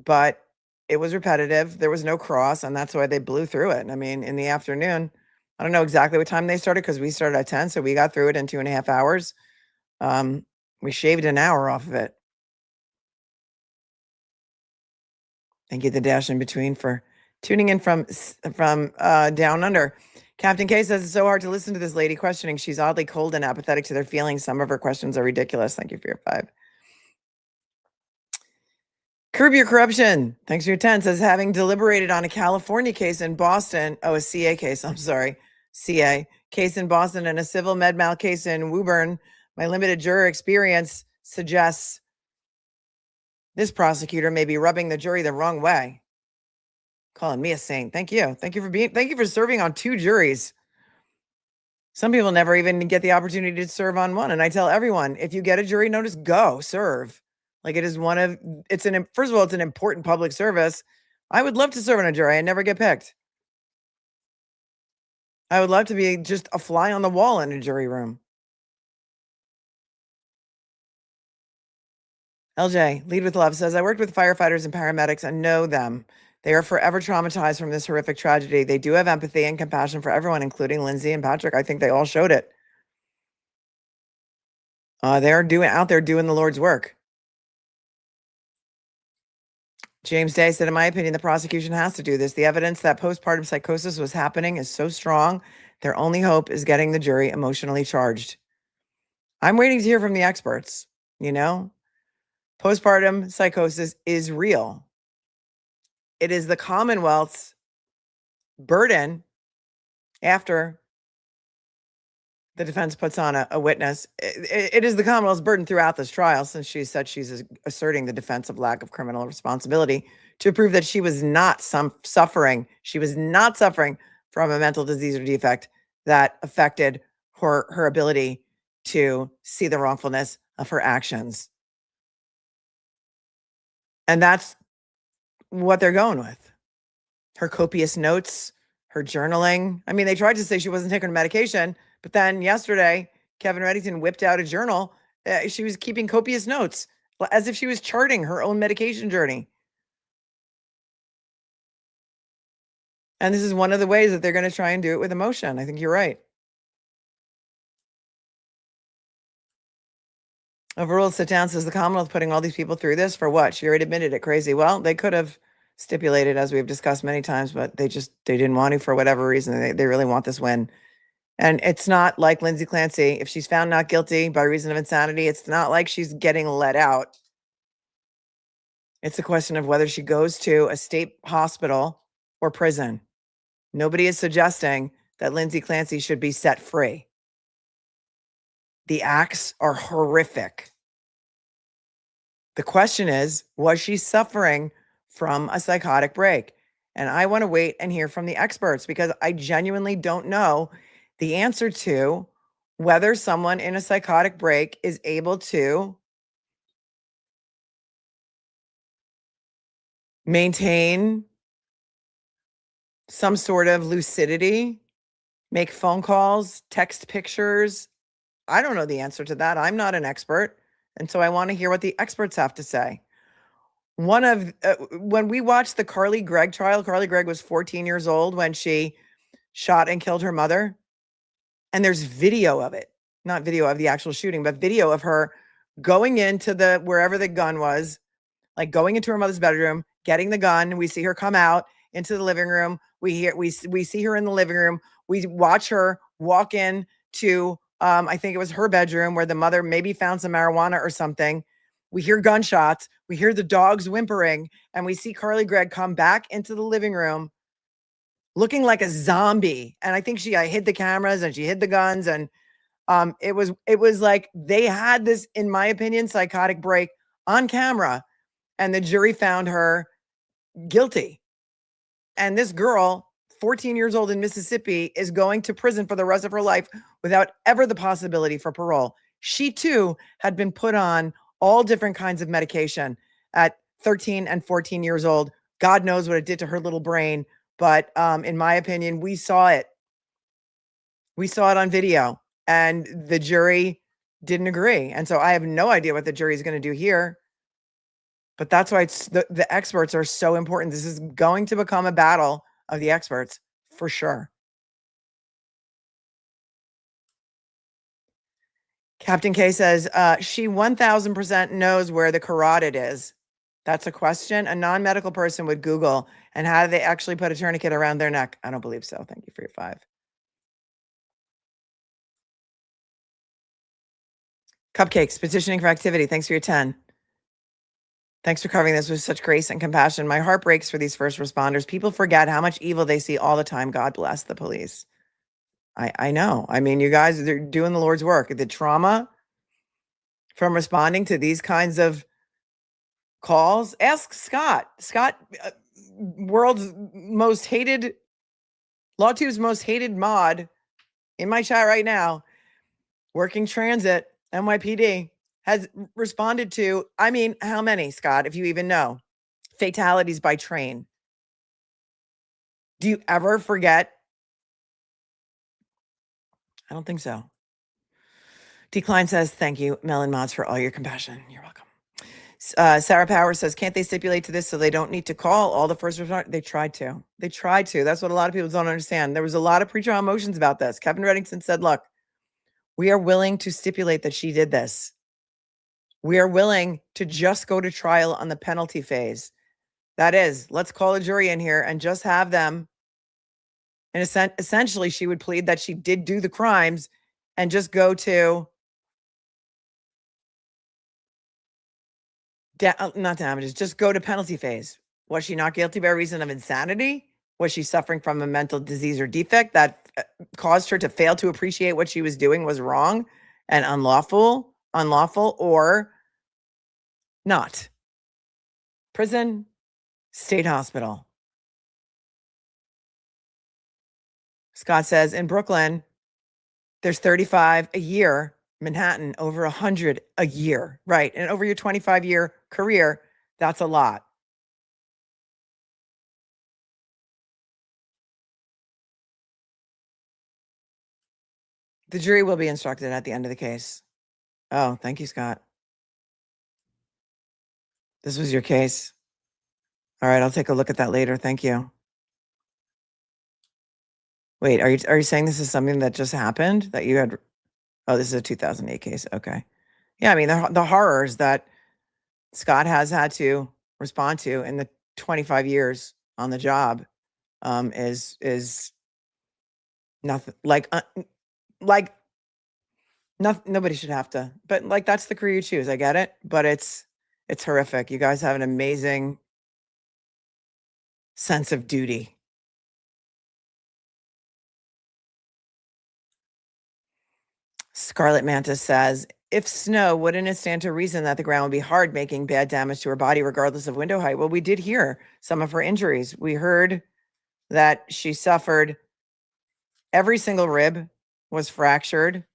But it was repetitive. There was no cross, and that's why they blew through it. I mean, in the afternoon, I don't know exactly what time they started, because we started at 10, so we got through it in 2.5 hours. We shaved an hour off of it. Thank you, the dash in between, for tuning in from down under. Captain K says, it's so hard to listen to this lady questioning. She's oddly cold and apathetic to their feelings. Some of her questions are ridiculous. Thank you for your 5. Curb Your Corruption, thanks for your 10, says, having deliberated on a California case in Boston, a CA case, I'm sorry, CA, case in Boston and a civil med mal case in Woburn, my limited juror experience suggests this prosecutor may be rubbing the jury the wrong way. Calling me a saint. Thank you. Thank you for serving on 2 juries. Some people never even get the opportunity to serve on one. And I tell everyone, if you get a jury notice, go serve. Like, it is first of all, it's an important public service. I would love to serve on a jury. I never get picked. I would love to be just a fly on the wall in a jury room. LJ, Lead with Love, says, I worked with firefighters and paramedics and know them. They are forever traumatized from this horrific tragedy. They do have empathy and compassion for everyone, including Lindsay and Patrick. I think they all showed it. They're out there doing the Lord's work. James Day said, in my opinion, the prosecution has to do this. The evidence that postpartum psychosis was happening is so strong. Their only hope is getting the jury emotionally charged. I'm waiting to hear from the experts. Postpartum psychosis is real. It is the Commonwealth's burden after the defense puts on a witness. It is the Commonwealth's burden throughout this trial, since she said she's asserting the defense of lack of criminal responsibility, to prove that she was not suffering. She was not suffering from a mental disease or defect that affected her ability to see the wrongfulness of her actions. And that's what they're going with. her copious notes, her journaling. I mean, they tried to say she wasn't taking her medication, but then yesterday, Kevin Reddington whipped out a journal. She was keeping copious notes as if she was charting her own medication journey. And this is one of the ways that they're going to try and do it with emotion. I think you're right. Overruled sit down says the Commonwealth putting all these people through this for what? She already admitted it. Crazy. Well, they could have stipulated, as we've discussed many times, but they didn't want to for whatever reason. They really want this win. And it's not like Lindsay Clancy. If she's found not guilty by reason of insanity, it's not like she's getting let out. It's a question of whether she goes to a state hospital or prison. Nobody is suggesting that Lindsay Clancy should be set free. The acts are horrific. The question is, was she suffering from a psychotic break? And I want to wait and hear from the experts because I genuinely don't know the answer to whether someone in a psychotic break is able to maintain some sort of lucidity, make phone calls, text pictures. I don't know the answer to that. I'm not an expert. And so I want to hear what the experts have to say. When we watched the Carly Gregg trial, Carly Gregg was 14 years old when she shot and killed her mother. And there's video of it, not video of the actual shooting, but video of her going into wherever the gun was, like going into her mother's bedroom, getting the gun. We see her come out into the living room. We see her in the living room. We watch her walk in to, I think it was her bedroom where the mother maybe found some marijuana or something. We hear gunshots. We hear the dogs whimpering, and we see Carly Gregg come back into the living room looking like a zombie. And I think she hid the cameras and she hid the guns. And it was like they had this, in my opinion, psychotic break on camera, and the jury found her guilty. And this girl, 14 years old in Mississippi, is going to prison for the rest of her life without ever the possibility for parole. She too had been put on all different kinds of medication at 13 and 14 years old. God knows what it did to her little brain. But in my opinion, we saw it. We saw it on video, and the jury didn't agree. And so I have no idea what the jury is going to do here. But that's why the experts are so important. This is going to become a battle of the experts for sure. Captain K says, she 1000% knows where the carotid is. That's a question a non-medical person would Google. And how do they actually put a tourniquet around their neck? I don't believe so. Thank you for your 5. Cupcakes, petitioning for activity. Thanks for your 10. Thanks for covering this with such grace and compassion. My heart breaks for these first responders. People forget how much evil they see all the time. God bless the police. I know. I mean, you guys, they're doing the Lord's work. The trauma from responding to these kinds of calls. Ask Scott. Scott, world's most hated, LawTube's most hated mod in my chat right now, working transit, NYPD, has responded to, I mean, how many, Scott, if you even know, fatalities by train? Do you ever forget? I don't think so. Decline says, thank you, Melon Mods, for all your compassion. You're welcome. Sarah Power says, can't they stipulate to this so they don't need to call all the first responders? They tried to. They tried to. That's what a lot of people don't understand. There was a lot of pretrial motions about this. Kevin Reddington said, look, we are willing to stipulate that she did this. We are willing to just go to trial on the penalty phase. That is, let's call a jury in here and just have them. And essentially, she would plead that she did do the crimes and just go to, not damages, just go to penalty phase. Was she not guilty by reason of insanity? Was she suffering from a mental disease or defect that caused her to fail to appreciate what she was doing was wrong and unlawful, or not? Prison, state hospital. Scott says, in Brooklyn, there's 35 a year. Manhattan, over 100 a year. Right. And over your 25-year career, that's a lot. The jury will be instructed at the end of the case. Oh, thank you, Scott. This was your case. All right, I'll take a look at that later. Thank you. Wait, are you saying this is something that just happened that you had? Oh, this is a 2008 case. Okay. Yeah, I mean, the horrors that Scott has had to respond to in the 25 years on the job is nothing like nothing. Nobody should have to, but like that's the career you choose. I get it, but it's horrific. You guys have an amazing sense of duty. Scarlet Mantis says, if snow, wouldn't it stand to reason that the ground would be hard, making bad damage to her body regardless of window height? Well, we did hear some of her injuries. We heard that she suffered every single rib was fractured.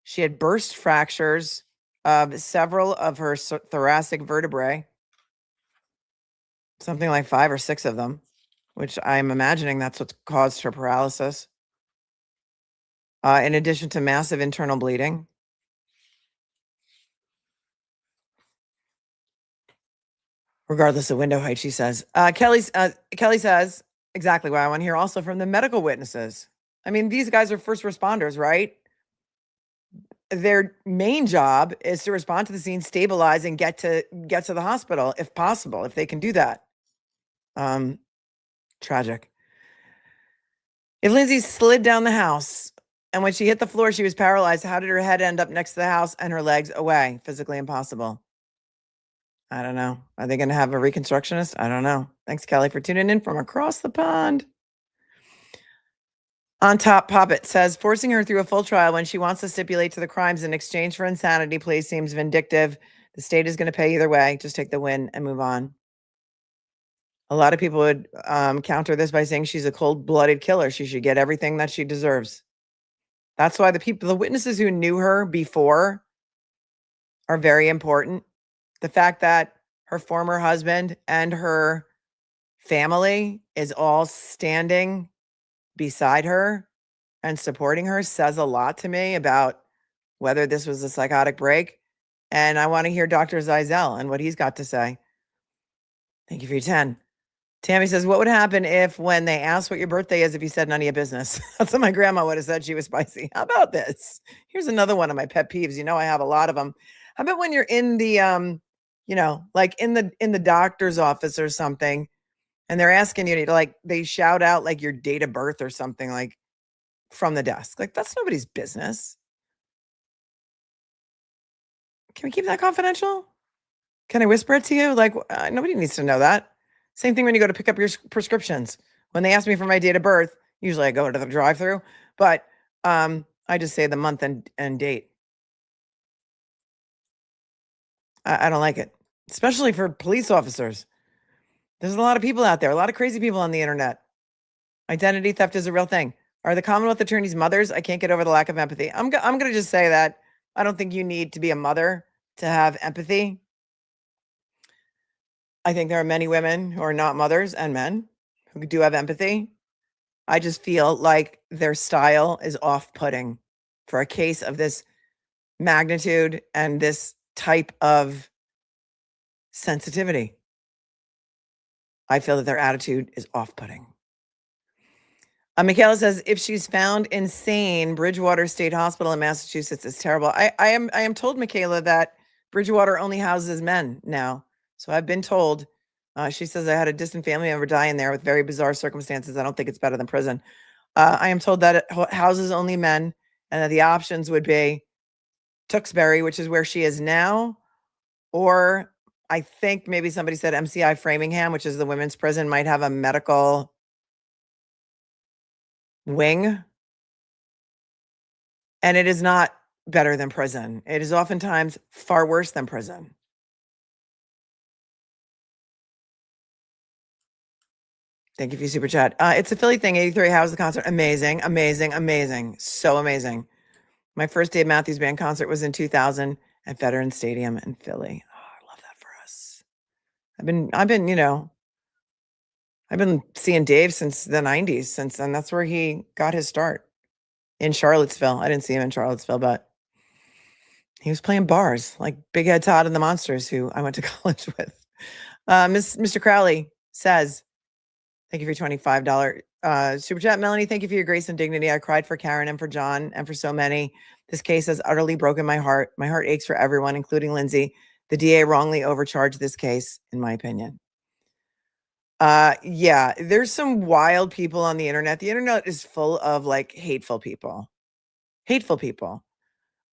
She had burst fractures of several of her thoracic vertebrae, something like 5 or 6 of them, which I'm imagining that's what caused her paralysis. In addition to massive internal bleeding. Regardless of window height, she says. Kelly says, exactly what I want to hear also from the medical witnesses. I mean, these guys are first responders, right? Their main job is to respond to the scene, stabilize, and get to the hospital if possible, if they can do that. Tragic. If Lindsay slid down the house and when she hit the floor, she was paralyzed, how did her head end up next to the house and her legs away? Physically impossible. I don't know. Are they going to have a reconstructionist? I don't know. Thanks, Kelly, for tuning in from across the pond. On Top Poppet says, forcing her through a full trial when she wants to stipulate to the crimes in exchange for insanity plea seems vindictive. The state is going to pay either way. Just take the win and move on. A lot of people would counter this by saying she's a cold-blooded killer. She should get everything that she deserves. That's why the witnesses who knew her before are very important. The fact that her former husband and her family is all standing beside her and supporting her says a lot to me about whether this was a psychotic break. And I want to hear Dr. Zeisel and what he's got to say. Thank you for your 10. Tammy says, what would happen if when they asked what your birthday is, if you said none of your business? That's what my grandma would have said. She was spicy. How about this? Here's another one of my pet peeves. You know, I have a lot of them. How about when you're in the, like in the doctor's office or something, and they're asking you to like, they shout out like your date of birth or something like from the desk. Like that's nobody's business. Can we keep that confidential? Can I whisper it to you? Like nobody needs to know that. Same thing when you go to pick up your prescriptions. When they ask me for my date of birth, usually I go to the drive-thru, but I just say the month and date. I don't like it, especially for police officers. There's a lot of people out there, a lot of crazy people on the internet. Identity theft is a real thing. Are the Commonwealth attorneys mothers? I can't get over the lack of empathy. I'm going to just say that I don't think you need to be a mother to have empathy. I think there are many women who are not mothers and men who do have empathy. I just feel like their style is off-putting for a case of this magnitude and this type of sensitivity. I feel that their attitude is off-putting. Michaela says, if she's found insane, Bridgewater State Hospital in Massachusetts is terrible. I am told, Michaela, that Bridgewater only houses men now. So I've been told, she says, I had a distant family member die in there with very bizarre circumstances. I don't think it's better than prison. I am told that it houses only men and that the options would be Tewksbury, which is where she is now, or I think maybe somebody said MCI Framingham, which is the women's prison, might have a medical wing. And it is not better than prison. It is oftentimes far worse than prison. Thank you for your super chat. It's a Philly thing. 83. How was the concert? Amazing, amazing, amazing. So amazing. My first Dave Matthews Band concert was in 2000 at Veterans Stadium in Philly. Oh, I love that for us. I've been seeing Dave since the 90s, and that's where he got his start. in Charlottesville. I didn't see him in Charlottesville, but he was playing bars like Big Head Todd and the Monsters, who I went to college with. Mr. Crowley says, thank you for your $25 super chat. Melanie, thank you for your grace and dignity. I cried for Karen and for John and for so many. This case has utterly broken my heart. My heart aches for everyone, including Lindsay. The DA wrongly overcharged this case, in my opinion. Yeah, there's some wild people on the internet. The internet is full of like hateful people.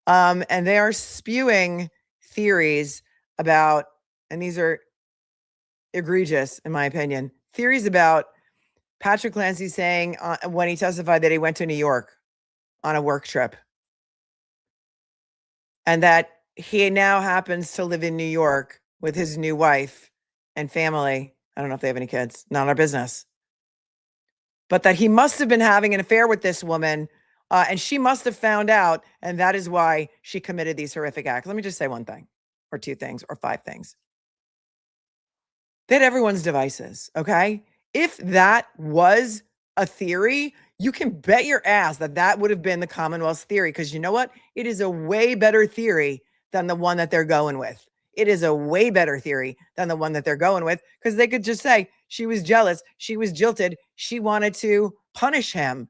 And they are spewing theories about, and these are egregious, in my opinion, theories about Patrick Clancy saying when he testified that he went to New York on a work trip and that he now happens to live in New York with his new wife and family. I don't know if they have any kids, not our business. But that he must have been having an affair with this woman and she must have found out, and that is why she committed these horrific acts. Let me just say one thing or two things or five things. They had everyone's devices, okay? If that was a theory, you can bet your ass that that would have been the Commonwealth's theory, because you know what? It is a way better theory than the one that they're going with. It is a way better theory than the one that they're going with, because they could just say she was jealous, she was jilted, she wanted to punish him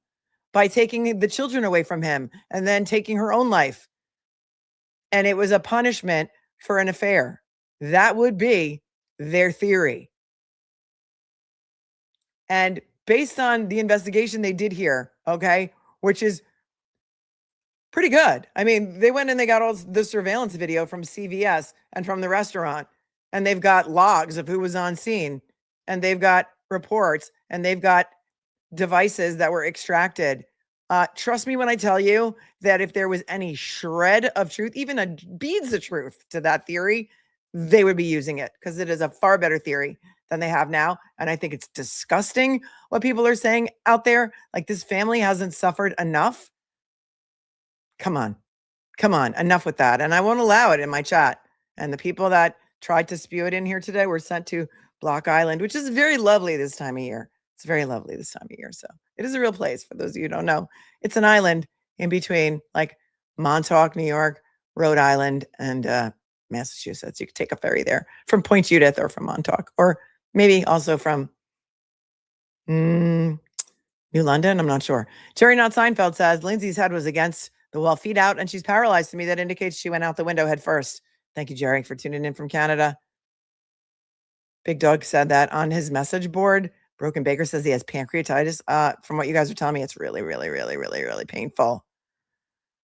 by taking the children away from him and then taking her own life. And it was a punishment for an affair. That would be their theory. And based on the investigation they did here, okay, which is pretty good. I mean, they went and they got all the surveillance video from CVS and from the restaurant, and they've got logs of who was on scene, and they've got reports, and they've got devices that were extracted. Trust me when I tell you that if there was any shred of truth, even a beads of truth to that theory, they would be using it, because it is a far better theory than they have now. And I think it's disgusting what people are saying out there. Like, this family hasn't suffered enough. Come on, enough with that. And I won't allow it in my chat. And the people that tried to spew it in here today were sent to Block Island, which is very lovely this time of year. It's very lovely this time of year. So it is a real place, for those of you who don't know. It's an island in between like Montauk, New York, Rhode Island, and Massachusetts. You could take a ferry there from Point Judith or from Montauk, or maybe also from New London. I'm not sure. Jerry Not Seinfeld says, Lindsay's head was against the wall, feet out, and she's paralyzed. To me, that indicates she went out the window head first. Thank you, Jerry, for tuning in from Canada. Big Dog said that on his message board. Broken Baker says he has pancreatitis. From what you guys are telling me, it's really, really, really, really, really painful.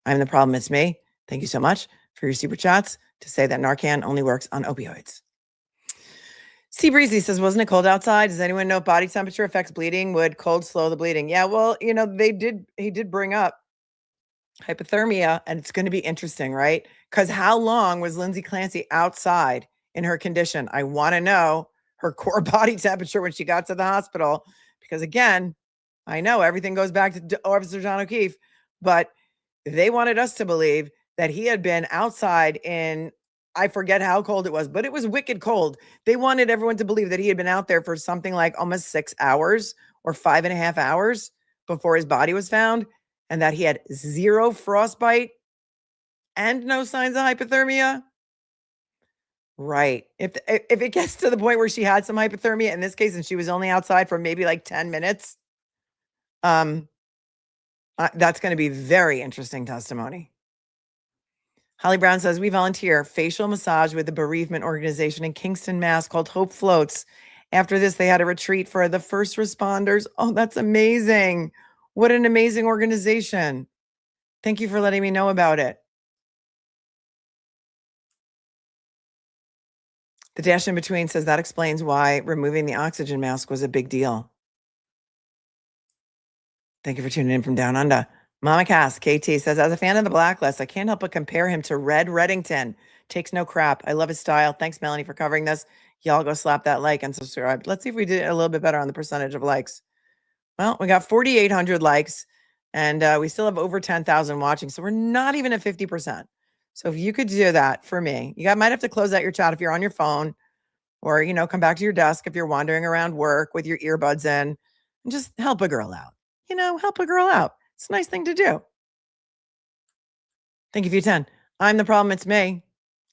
I'm the problem. It's me. Thank you so much for your super chats to say that Narcan only works on opioids. Sea Breezy says, wasn't it cold outside? Does anyone know if body temperature affects bleeding? Would cold slow the bleeding? Yeah, well, you know, he did bring up hypothermia, and it's going to be interesting, right? Because how long was Lindsay Clancy outside in her condition? I want to know her core body temperature when she got to the hospital, because again, I know everything goes back to Officer John O'Keefe, but they wanted us to believe that he had been outside in, I forget how cold it was, but it was wicked cold. They wanted everyone to believe that he had been out there for something like almost 6 hours or 5.5 hours before his body was found, and that he had zero frostbite and no signs of hypothermia. Right. If it gets to the point where she had some hypothermia in this case, and she was only outside for maybe like 10 minutes, that's going to be very interesting testimony. Holly Brown says, we volunteer facial massage with the bereavement organization in Kingston, Mass. called Hope Floats. After this, they had a retreat for the first responders. Oh, that's amazing. What an amazing organization. Thank you for letting me know about it. The dash in between says that explains why removing the oxygen mask was a big deal. Thank you for tuning in from Down Under. Mama Cass, KT, says, as a fan of the Blacklist, I can't help but compare him to Red Reddington. Takes no crap. I love his style. Thanks, Melanie, for covering this. Y'all go slap that like and subscribe. Let's see if we did a little bit better on the percentage of likes. Well, we got 4,800 likes, and we still have over 10,000 watching, so we're not even at 50%. So if you could do that for me, you might have to close out your chat if you're on your phone, or, you know, come back to your desk if you're wandering around work with your earbuds in, and just help a girl out. You know, help a girl out. It's a nice thing to do. Thank you for your 10. I'm the problem, it's me.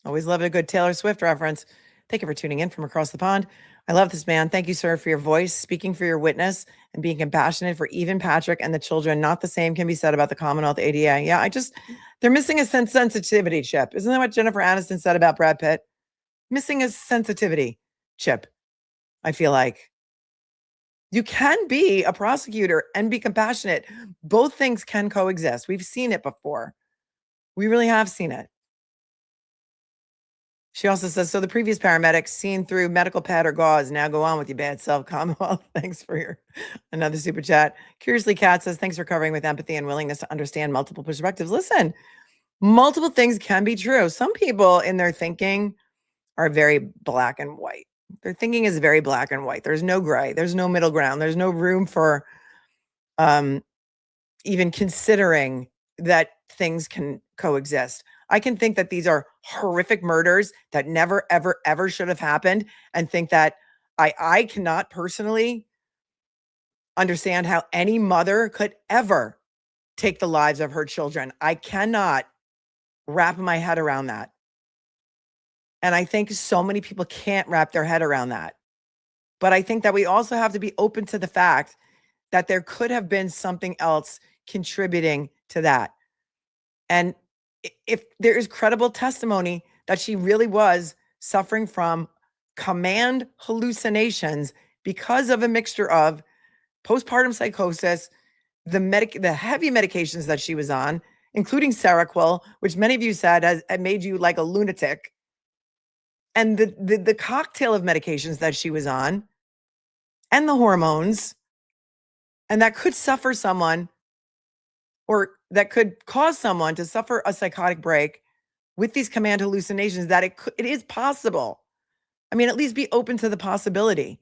Always love a good Taylor Swift reference. Thank you for tuning in from across the pond. I love this man. Thank you, sir, for your voice, speaking for your witness, and being compassionate for even Patrick and the children. Not the same can be said about the Commonwealth ADA. Yeah, they're missing a sensitivity chip. Isn't that what Jennifer Aniston said about Brad Pitt? Missing a sensitivity chip, I feel like. You can be a prosecutor and be compassionate. Both things can coexist. We've seen it before. We really have seen it. She also says, so the previous paramedics seen through medical pad or gauze. Now go on with your bad self, Commonwealth. Thanks for your another super chat. Curiously Cat says, thanks for covering with empathy and willingness to understand multiple perspectives. Listen, multiple things can be true. Some people in their thinking are very black and white. Their thinking is very black and white. There's no gray. There's no middle ground. There's no room for even considering that things can coexist. I can think that these are horrific murders that never, ever, ever should have happened, and think that I cannot personally understand how any mother could ever take the lives of her children. I cannot wrap my head around that. And I think so many people can't wrap their head around that. But I think that we also have to be open to the fact that there could have been something else contributing to that. And if there is credible testimony that she really was suffering from command hallucinations because of a mixture of postpartum psychosis, the heavy medications that she was on, including Seroquel, which many of you said has made you like a lunatic, and the cocktail of medications that she was on, and the hormones, and that could suffer someone, or that could cause someone to suffer a psychotic break with these command hallucinations, that it is possible. I mean, at least be open to the possibility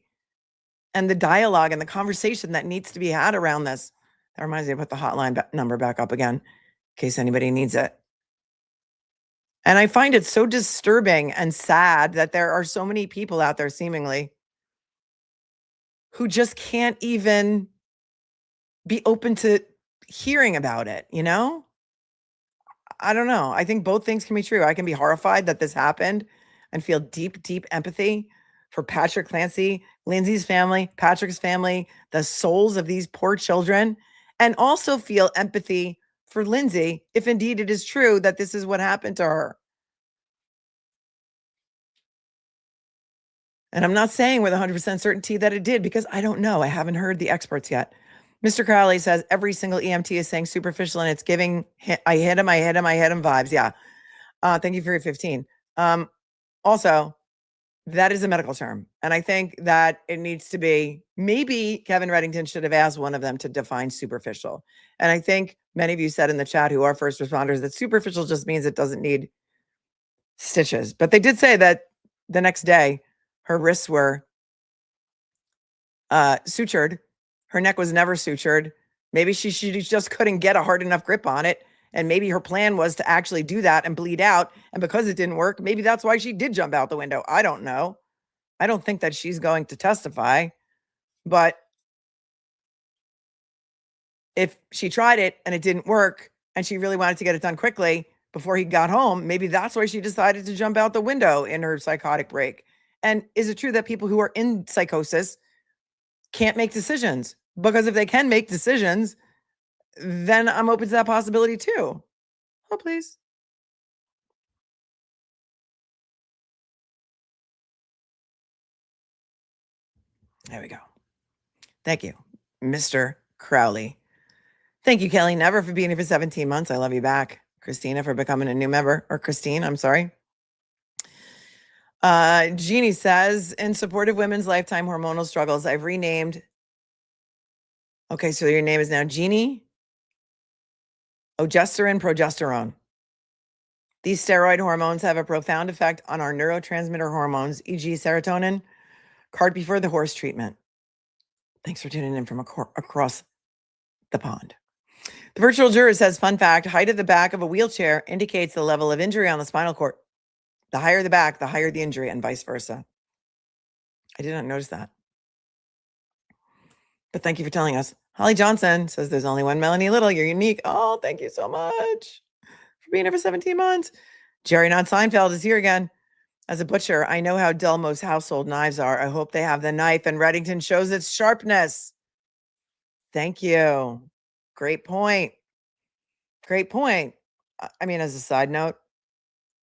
and the dialogue and the conversation that needs to be had around this. That reminds me to put the hotline number back up again in case anybody needs it. And I find it so disturbing and sad that there are so many people out there seemingly who just can't even be open to hearing about it, you know? I don't know. I think both things can be true. I can be horrified that this happened and feel deep, deep empathy for Patrick Clancy, Lindsay's family, Patrick's family, the souls of these poor children, and also feel empathy for Lindsay if indeed it is true that this is what happened to her. And I'm not saying with 100% certainty that it did, because I don't know. I haven't heard the experts yet. Mr. Crowley says every single EMT is saying superficial, and it's giving I hit him vibes. Yeah. Thank you for your 15. Also, that is a medical term. And I think that it needs to be, maybe Kevin Reddington should have asked one of them to define superficial. And I think many of you said in the chat who are first responders that superficial just means it doesn't need stitches. But they did say that the next day her wrists were sutured. Her neck was never sutured. Maybe she just couldn't get a hard enough grip on it. And maybe her plan was to actually do that and bleed out. And because it didn't work, maybe that's why she did jump out the window. I don't know. I don't think that she's going to testify. But if she tried it and it didn't work, and she really wanted to get it done quickly before he got home, maybe that's why she decided to jump out the window in her psychotic break. And is it true that people who are in psychosis can't make decisions? Because if they can make decisions, then I'm open to that possibility too. Oh, please. There we go. Thank you, Mr. Crowley. Thank you, Kelly Never, for being here for 17 months. I love you back. Christina for becoming a new member, or Christine, I'm sorry. Jeannie says, in support of women's lifetime hormonal struggles, I've renamed. Okay, so your name is now Jeannie Progesterone. These steroid hormones have a profound effect on our neurotransmitter hormones, e.g. serotonin. Cart before the horse treatment. Thanks for tuning in from across the pond. The virtual juror says, fun fact, height of the back of a wheelchair indicates the level of injury on the spinal cord. The higher the back, the higher the injury, and vice versa. I did not notice that. But thank you for telling us. Holly Johnson says, there's only one Melanie Little. You're unique. Oh, thank you so much for being here for 17 months. Jerry Not Seinfeld is here again. As a butcher, I know how dull most household knives are. I hope they have the knife and Reddington shows its sharpness. Thank you. Great point. Great point. I mean, as a side note,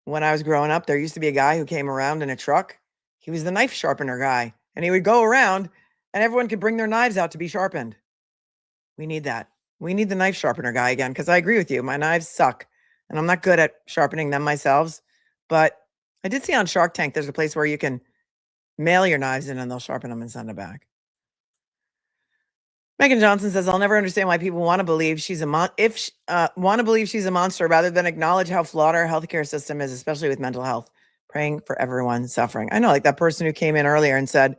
when I was growing up, there used to be a guy who came around in a truck. He was the knife sharpener guy, and he would go around and everyone could bring their knives out to be sharpened. We need that. We need the knife sharpener guy again, because I agree with you. My knives suck, and I'm not good at sharpening them myself. But I did see on Shark Tank, there's a place where you can mail your knives in and they'll sharpen them and send them back. Megan Johnson says, I'll never understand why people want to believe she's a monster rather than acknowledge how flawed our healthcare system is, especially with mental health. Praying for everyone suffering. I know, like that person who came in earlier and said,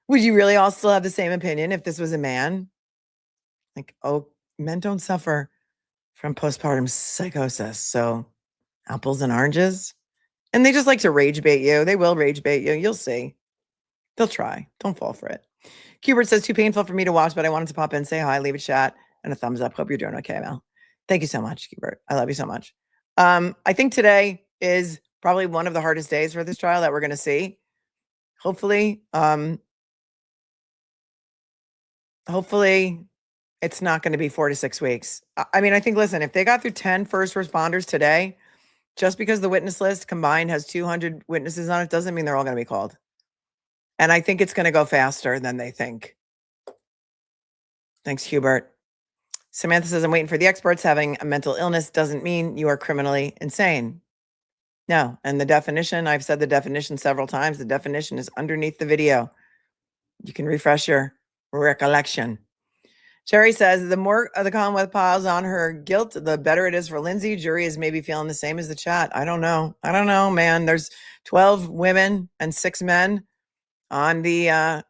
would you really all still have the same opinion if this was a man? Like, oh, men don't suffer from postpartum psychosis. So apples and oranges. And they just like to rage bait you. They will rage bait you. You'll see. They'll try. Don't fall for it. Hubert says, too painful for me to watch, but I wanted to pop in, say hi, leave a chat, and a thumbs up. Hope you're doing okay, Mel. Thank you so much, Hubert. I love you so much. I think today is probably one of the hardest days for this trial that we're going to see. Hopefully it's not going to be 4 to 6 weeks. I mean, I think, listen, if they got through 10 first responders today, just because the witness list combined has 200 witnesses on it doesn't mean they're all going to be called. And I think it's going to go faster than they think. Thanks, Hubert. Samantha says, I'm waiting for the experts. Having a mental illness doesn't mean you are criminally insane. No. And the definition, I've said the definition several times. The definition is underneath the video. You can refresh your recollection. Sherry says, the more the Commonwealth piles on her guilt, the better it is for Lindsay. Jury is maybe feeling the same as the chat. I don't know, man. There's 12 women and 6 men on the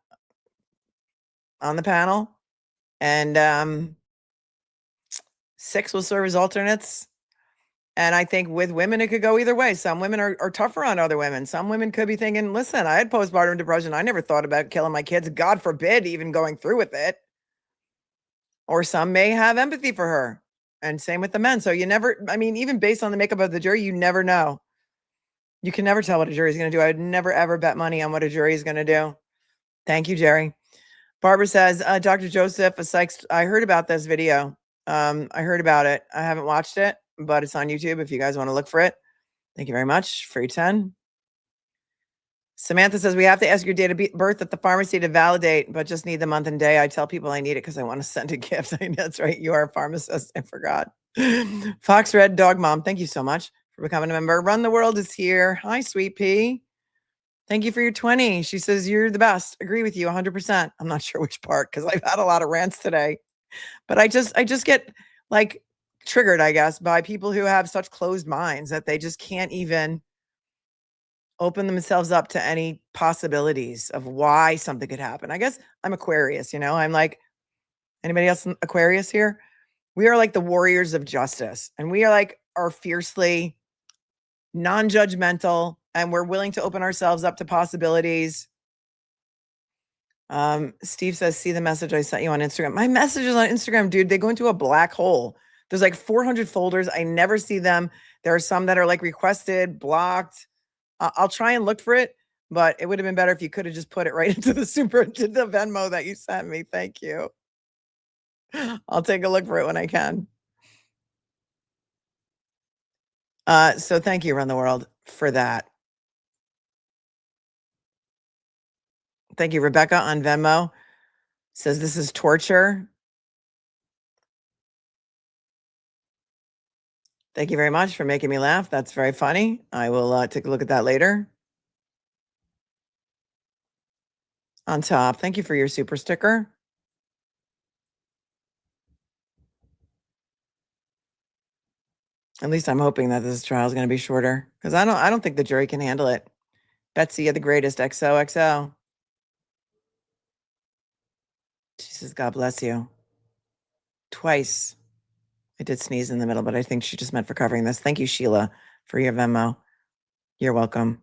panel, and 6 will serve as alternates. And I think with women, it could go either way. Some women are tougher on other women. Some women could be thinking, listen, I had postpartum depression. I never thought about killing my kids. God forbid even going through with it. Or some may have empathy for her. And same with the men. So you never, I mean, even based on the makeup of the jury, you never know. You can never tell what a jury is going to do. I would never, ever bet money on what a jury is going to do. Thank you, Jerry. Barbara says, Dr. Joseph, a psych, I heard about this video. I heard about it. I haven't watched it, but it's on YouTube if you guys want to look for it. Thank you very much. Free 10. Samantha says, we have to ask your date of birth at the pharmacy to validate, but just need the month and day. I tell people I need it because I want to send a gift. That's right. You are a pharmacist. I forgot. Fox Red Dog Mom, thank you so much for becoming a member. Run the World is here. Hi, Sweet Pea. Thank you for your 20. She says, you're the best. Agree with you 100%. I'm not sure which part because I've had a lot of rants today. But I just get like triggered, I guess, by people who have such closed minds that they just can't even open themselves up to any possibilities of why something could happen. I guess I'm Aquarius, you know, I'm like, anybody else Aquarius here? We are like the warriors of justice, and we are fiercely non-judgmental, and we're willing to open ourselves up to possibilities. Steve says, see the message I sent you on Instagram. My messages on Instagram, dude, they go into a black hole. There's like 400 folders. I never see them. There are some that are like requested, blocked. I'll try and look for it, but it would have been better if you could have just put it right into the Venmo that you sent me. Thank you. I'll take a look for it when I can. So thank you, Run the World, for that. Thank you. Rebecca on Venmo says this is torture. Thank you very much for making me laugh. That's very funny. I will take a look at that later. On top, thank you for your super sticker. At least I'm hoping that this trial is going to be shorter, because I don't think the jury can handle it. Betsy, you're the greatest. XOXO. She says, God bless you. Twice. I did sneeze in the middle, but I think she just meant for covering this. Thank you, Sheila, for your Venmo. You're welcome.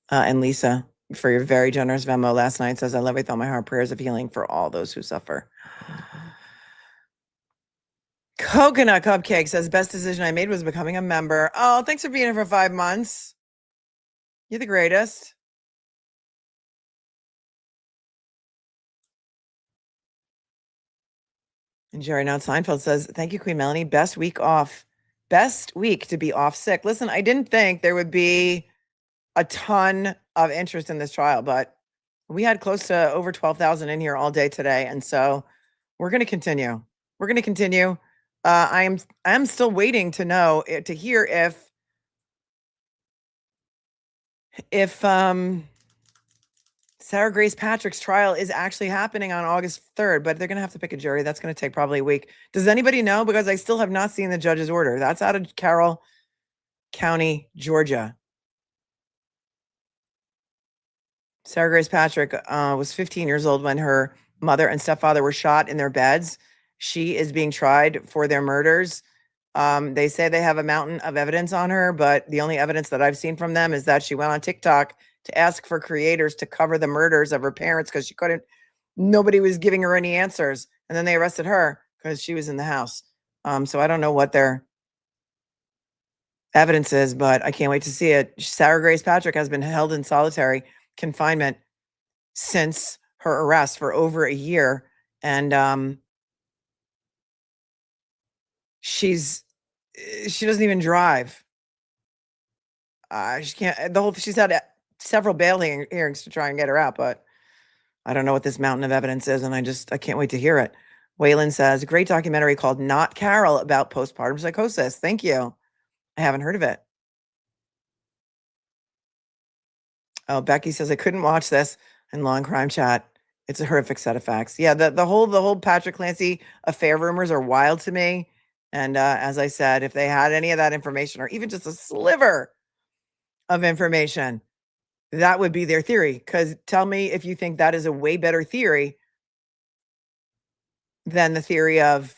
And Lisa, for your very generous Venmo last night, says, I love with all my heart, prayers of healing for all those who suffer. Coconut Cupcake says, best decision I made was becoming a member. Oh, thanks for being here for 5 months. You're the greatest. And Jerry Not Seinfeld says, thank you, Queen Melanie. Best week off. Best week to be off sick. Listen, I didn't think there would be a ton of interest in this trial, but we had close to over 12,000 in here all day today. And so we're going to continue. We're going to continue. I am still waiting to know, to hear if Sarah Grace Patrick's trial is actually happening on August 3rd, but they're going to have to pick a jury. That's going to take probably a week. Does anybody know? Because I still have not seen the judge's order. That's out of Carroll County, Georgia. Sarah Grace Patrick was 15 years old when her mother and stepfather were shot in their beds. She is being tried for their murders. They say they have a mountain of evidence on her, but the only evidence that I've seen from them is that she went on TikTok to ask for creators to cover the murders of her parents because nobody was giving her any answers. And then they arrested her because she was in the house. So I don't know what their evidence is, but I can't wait to see it. Sarah Grace Patrick has been held in solitary confinement since her arrest for over a year. And she doesn't even drive. She can't, she's had several bail hearings to try and get her out, but I don't know what this mountain of evidence is. And I can't wait to hear it. Waylon says, great documentary called Not Carol about postpartum psychosis. Thank you. I haven't heard of it. Oh, Becky says, I couldn't watch this in Law and Crime Chat. It's a horrific set of facts. Yeah, the whole Patrick Clancy affair rumors are wild to me. And as I said, if they had any of that information or even just a sliver of information, that would be their theory. Because tell me if you think that is a way better theory than the theory of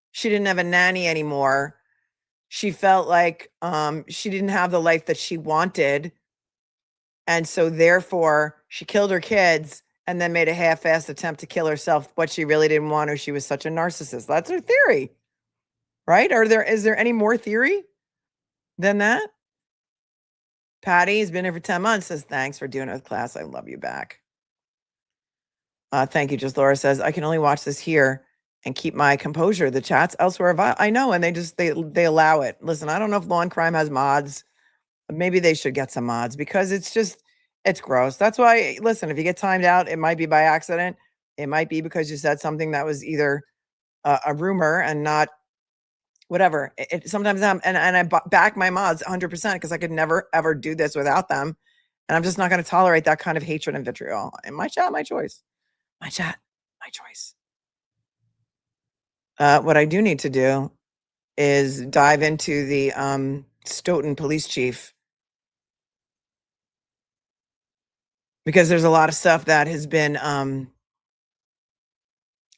she didn't have a nanny anymore. She felt like she didn't have the life that she wanted. And so therefore she killed her kids and then made a half-assed attempt to kill herself. What she really didn't want, or she was such a narcissist. That's her theory, right? Is there any more theory than that? Patty's been here for 10 months, says, thanks for doing it with class. I love you back. Thank you. Just Laura says, I can only watch this here and keep my composure. The chats elsewhere, I know, and they allow it. Listen, I don't know if Law and Crime has mods. Maybe they should get some mods because it's gross. That's why, listen, if you get timed out, it might be by accident. It might be because you said something that was either a rumor and not whatever. Sometimes I back my mods 100% because I could never, ever do this without them. And I'm just not going to tolerate that kind of hatred and vitriol. And my chat, my choice. My chat, my choice. What I do need to do is dive into the Stoughton police chief, because there's a lot of stuff that has been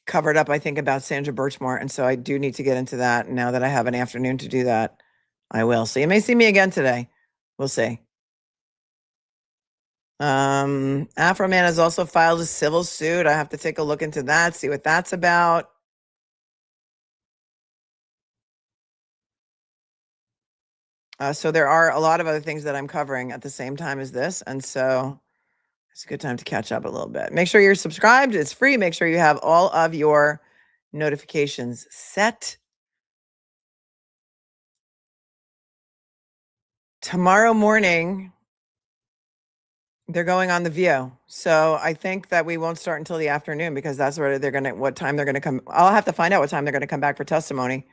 covered up, I think, about Sandra Birchmore. And so I do need to get into that. Now that I have an afternoon to do that, I will. So you may see me again today. We'll see. Afro Man has also filed a civil suit. I have to take a look into that, see what that's about. So there are a lot of other things that I'm covering at the same time as this. And so it's a good time to catch up a little bit. Make sure you're subscribed. It's free. Make sure you have all of your notifications set. Tomorrow morning, they're going on The View. So I think that we won't start until the afternoon because that's where what time they're going to come. I'll have to find out what time they're going to come back for testimony.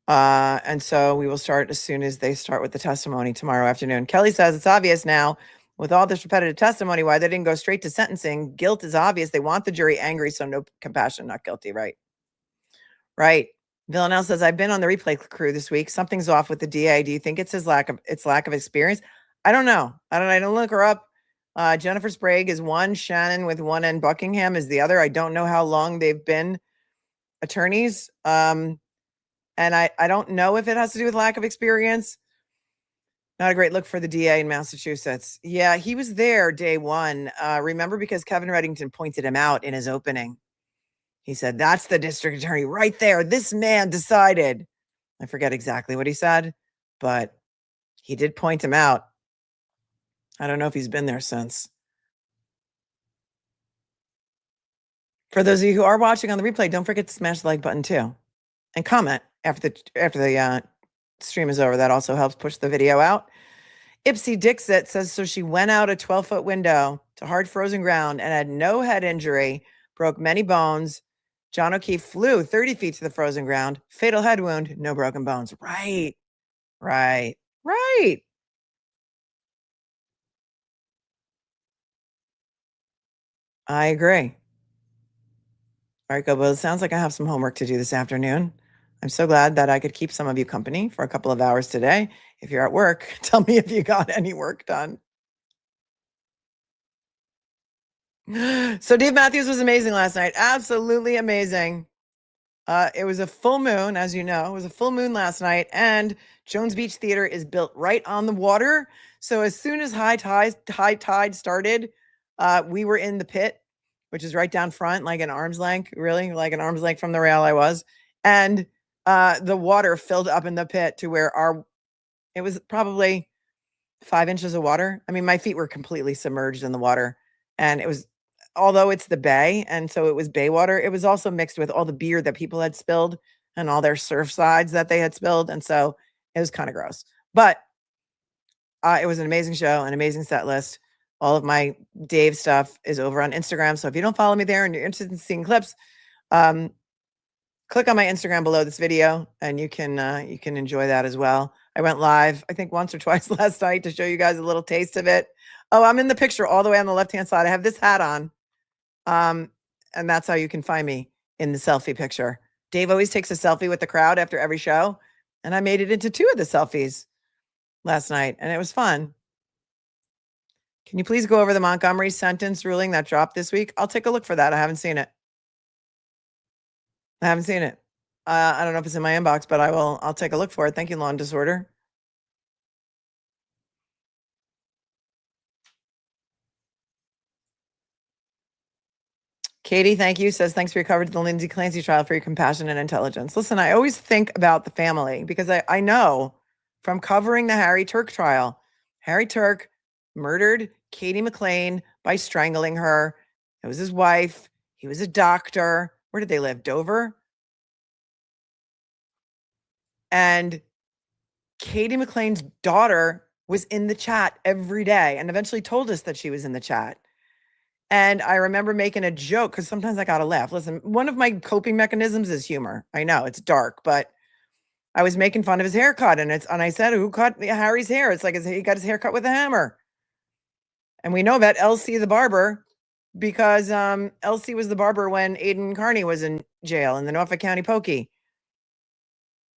And so we will start as soon as they start with the testimony tomorrow afternoon. Kelly says it's obvious now with all this repetitive testimony why they didn't go straight to sentencing. Guilt is obvious. They want the jury angry, so no compassion, not guilty. Right. Right. Villanelle says, I've been on the replay crew this week. Something's off with the DA. Do you think it's his lack of experience? I don't know. I don't look her up. Jennifer Sprague is one. Shannon with one and Buckingham is the other. I don't know how long they've been attorneys. And I don't know if it has to do with lack of experience. Not a great look for the DA in Massachusetts. Yeah, he was there day one. Remember, because Kevin Reddington pointed him out in his opening. He said, that's the district attorney right there. This man decided. I forget exactly what he said, but he did point him out. I don't know if he's been there since. For those of you who are watching on the replay, don't forget to smash the like button too. And comment after the stream is over. That also helps push the video out. Ipsy Dixit says, so she went out a 12-foot window to hard frozen ground and had no head injury, broke many bones. John O'Keefe flew 30 feet to the frozen ground, fatal head wound, no broken bones. Right. I agree. All right, go. Well, it sounds like I have some homework to do this afternoon. I'm so glad that I could keep some of you company for a couple of hours today. If you're at work, tell me if you got any work done. So Dave Matthews was amazing last night. Absolutely amazing. It was a full moon, as you know. It was a full moon last night, and Jones Beach Theater is built right on the water. So as soon as high tide started, we were in the pit, which is right down front, like an arm's length, really, like an arm's length from the rail I was. And the water filled up in the pit to where it was probably 5 inches of water. I mean, my feet were completely submerged in the water. And it was, although it's the bay, and so it was bay water, it was also mixed with all the beer that people had spilled and all their surf sides that they had spilled. And so it was kind of gross. But it was an amazing show, an amazing set list. All of my Dave stuff is over on Instagram. So if you don't follow me there and you're interested in seeing clips, click on my Instagram below this video and you can enjoy that as well. I went live, I think once or twice last night to show you guys a little taste of it. Oh, I'm in the picture all the way on the left-hand side. I have this hat on. And that's how you can find me in the selfie picture. Dave always takes a selfie with the crowd after every show. And I made it into 2 of the selfies last night, and it was fun. Can you please go over the Montgomery sentence ruling that dropped this week? I'll take a look for that. I haven't seen it. I don't know if it's in my inbox, but I'll take a look for it. Thank you, Law and Disorder. Katie, thank you. Says, thanks for your coverage of the Lindsay Clancy trial, for your compassion and intelligence. Listen, I always think about the family because I know from covering the Harry Turk trial, Harry Turk murdered Katie McLean by strangling her. It was his wife. He was a doctor. Where did they live? Dover? And Katie McLean's daughter was in the chat every day and eventually told us that she was in the chat. And I remember making a joke because sometimes I got to laugh. Listen, one of my coping mechanisms is humor. I know it's dark, but I was making fun of his haircut, and I said, "Who cut Harry's hair?" It's like he got his hair cut with a hammer. And we know that Elsie the barber because Elsie was the barber when Aiden Carney was in jail in the Norfolk County Pokey.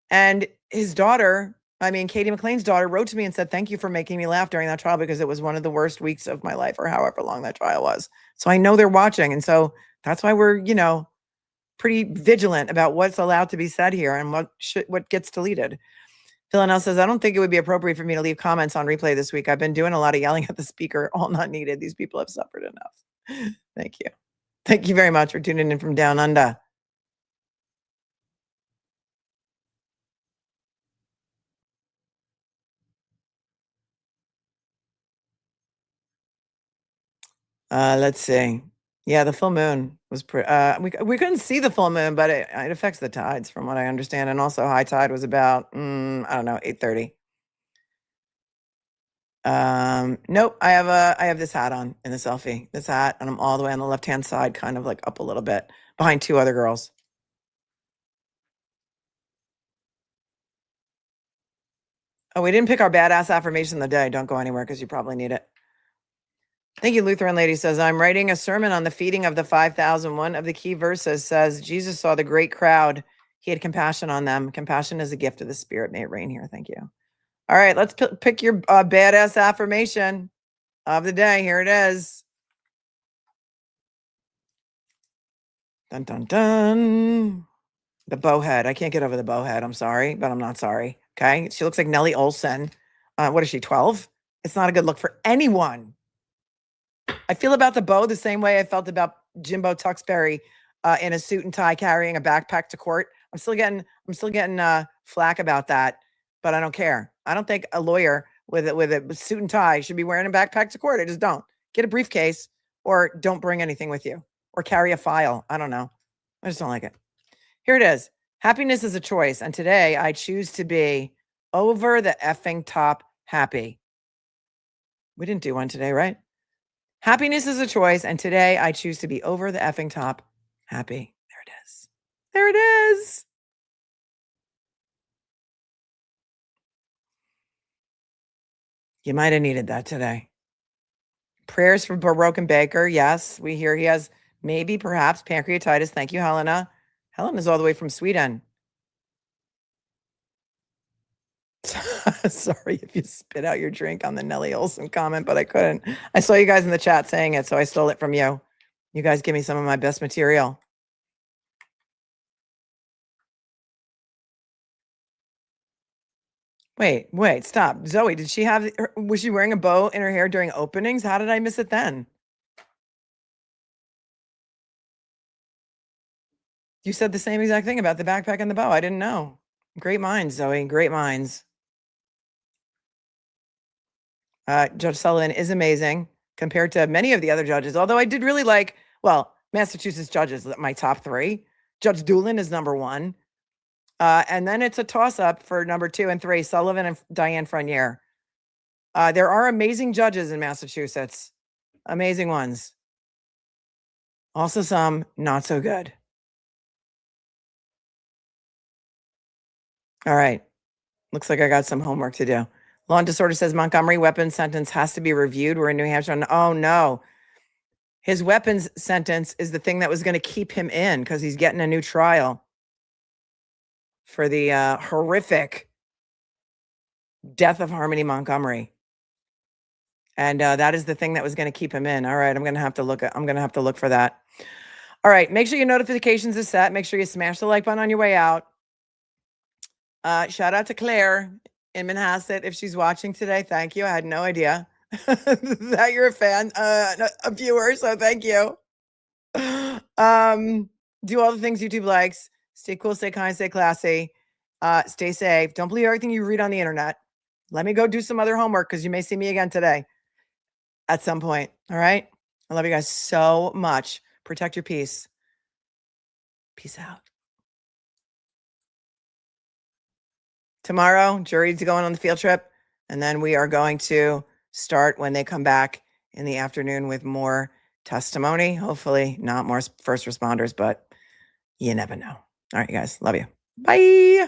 And his daughter, Katie McLean's daughter, wrote to me and said, thank you for making me laugh during that trial because it was one of the worst weeks of my life, or however long that trial was. So I know they're watching. And so that's why we're, pretty vigilant about what's allowed to be said here and what gets deleted. Phil says, I don't think it would be appropriate for me to leave comments on replay this week. I've been doing a lot of yelling at the speaker, all not needed. These people have suffered enough. Thank you. Thank you very much for tuning in from down under. Let's see. Yeah, the full moon was we couldn't see the full moon, but it affects the tides from what I understand. And also high tide was about, 8:30. Nope, I have this hat on in the selfie, this hat, and I'm all the way on the left-hand side, kind of like up a little bit behind 2 other girls. Oh, we didn't pick our badass affirmation of the day. Don't go anywhere because you probably need it. Thank you, Lutheran Lady says, I'm writing a sermon on the feeding of the 5,000. One of the key verses says, Jesus saw the great crowd. He had compassion on them. Compassion is a gift of the Spirit. May it rain here. Thank you. All right, let's pick your badass affirmation of the day. Here it is. Dun, dun, dun. The bowhead. I can't get over the bowhead. I'm sorry, but I'm not sorry. Okay. She looks like Nellie Olson. What is she, 12? It's not a good look for anyone. I feel about the bow the same way I felt about Jimbo Tewksbury in a suit and tie carrying a backpack to court. I'm still getting flack about that, but I don't care. I don't think a lawyer with a suit and tie should be wearing a backpack to court. I just don't. Get a briefcase or don't bring anything with you or carry a file. I don't know. I just don't like it. Here it is. Happiness is a choice. And today I choose to be over the effing top happy. We didn't do one today, right? Happiness is a choice. And today I choose to be over the effing top happy. There it is. There it is. You might have needed that today. Prayers for Broken Baker. Yes, we hear he has maybe, perhaps, pancreatitis. Thank you, Helena. Helena's all the way from Sweden. Sorry if you spit out your drink on the Nellie Olson comment, but I couldn't. I saw you guys in the chat saying it, so I stole it from you. You guys give me some of my best material. Wait, stop. Zoe, was she wearing a bow in her hair during openings? How did I miss it then? You said the same exact thing about the backpack and the bow. I didn't know. Great minds, Zoe. Great minds. Judge Sullivan is amazing compared to many of the other judges. Although I did really like, Massachusetts judges, my top 3. Judge Doolin is number 1. And then it's a toss-up for number 2 and 3, Sullivan and Diane Frenier. There are amazing judges in Massachusetts. Amazing ones. Also some not so good. All right. Looks like I got some homework to do. Law and Disorder says Montgomery weapons sentence has to be reviewed. We're in New Hampshire. Oh, no. His weapons sentence is the thing that was going to keep him in because he's getting a new trial for the horrific death of Harmony Montgomery. And that is the thing that was going to keep him in. All right, I'm going to have to look for that. All right, make sure your notifications are set. Make sure you smash the like button on your way out. Shout out to Claire in Manhasset if she's watching today. Thank you. I had no idea that you're a fan, a viewer, so thank you. Do all the things YouTube likes. Stay cool, stay kind, stay classy. Stay safe. Don't believe everything you read on the internet. Let me go do some other homework because you may see me again today at some point. All right? I love you guys so much. Protect your peace. Peace out. Tomorrow, jury's going on the field trip, and then we are going to start when they come back in the afternoon with more testimony. Hopefully not more first responders, but you never know. All right, you guys. Love you. Bye.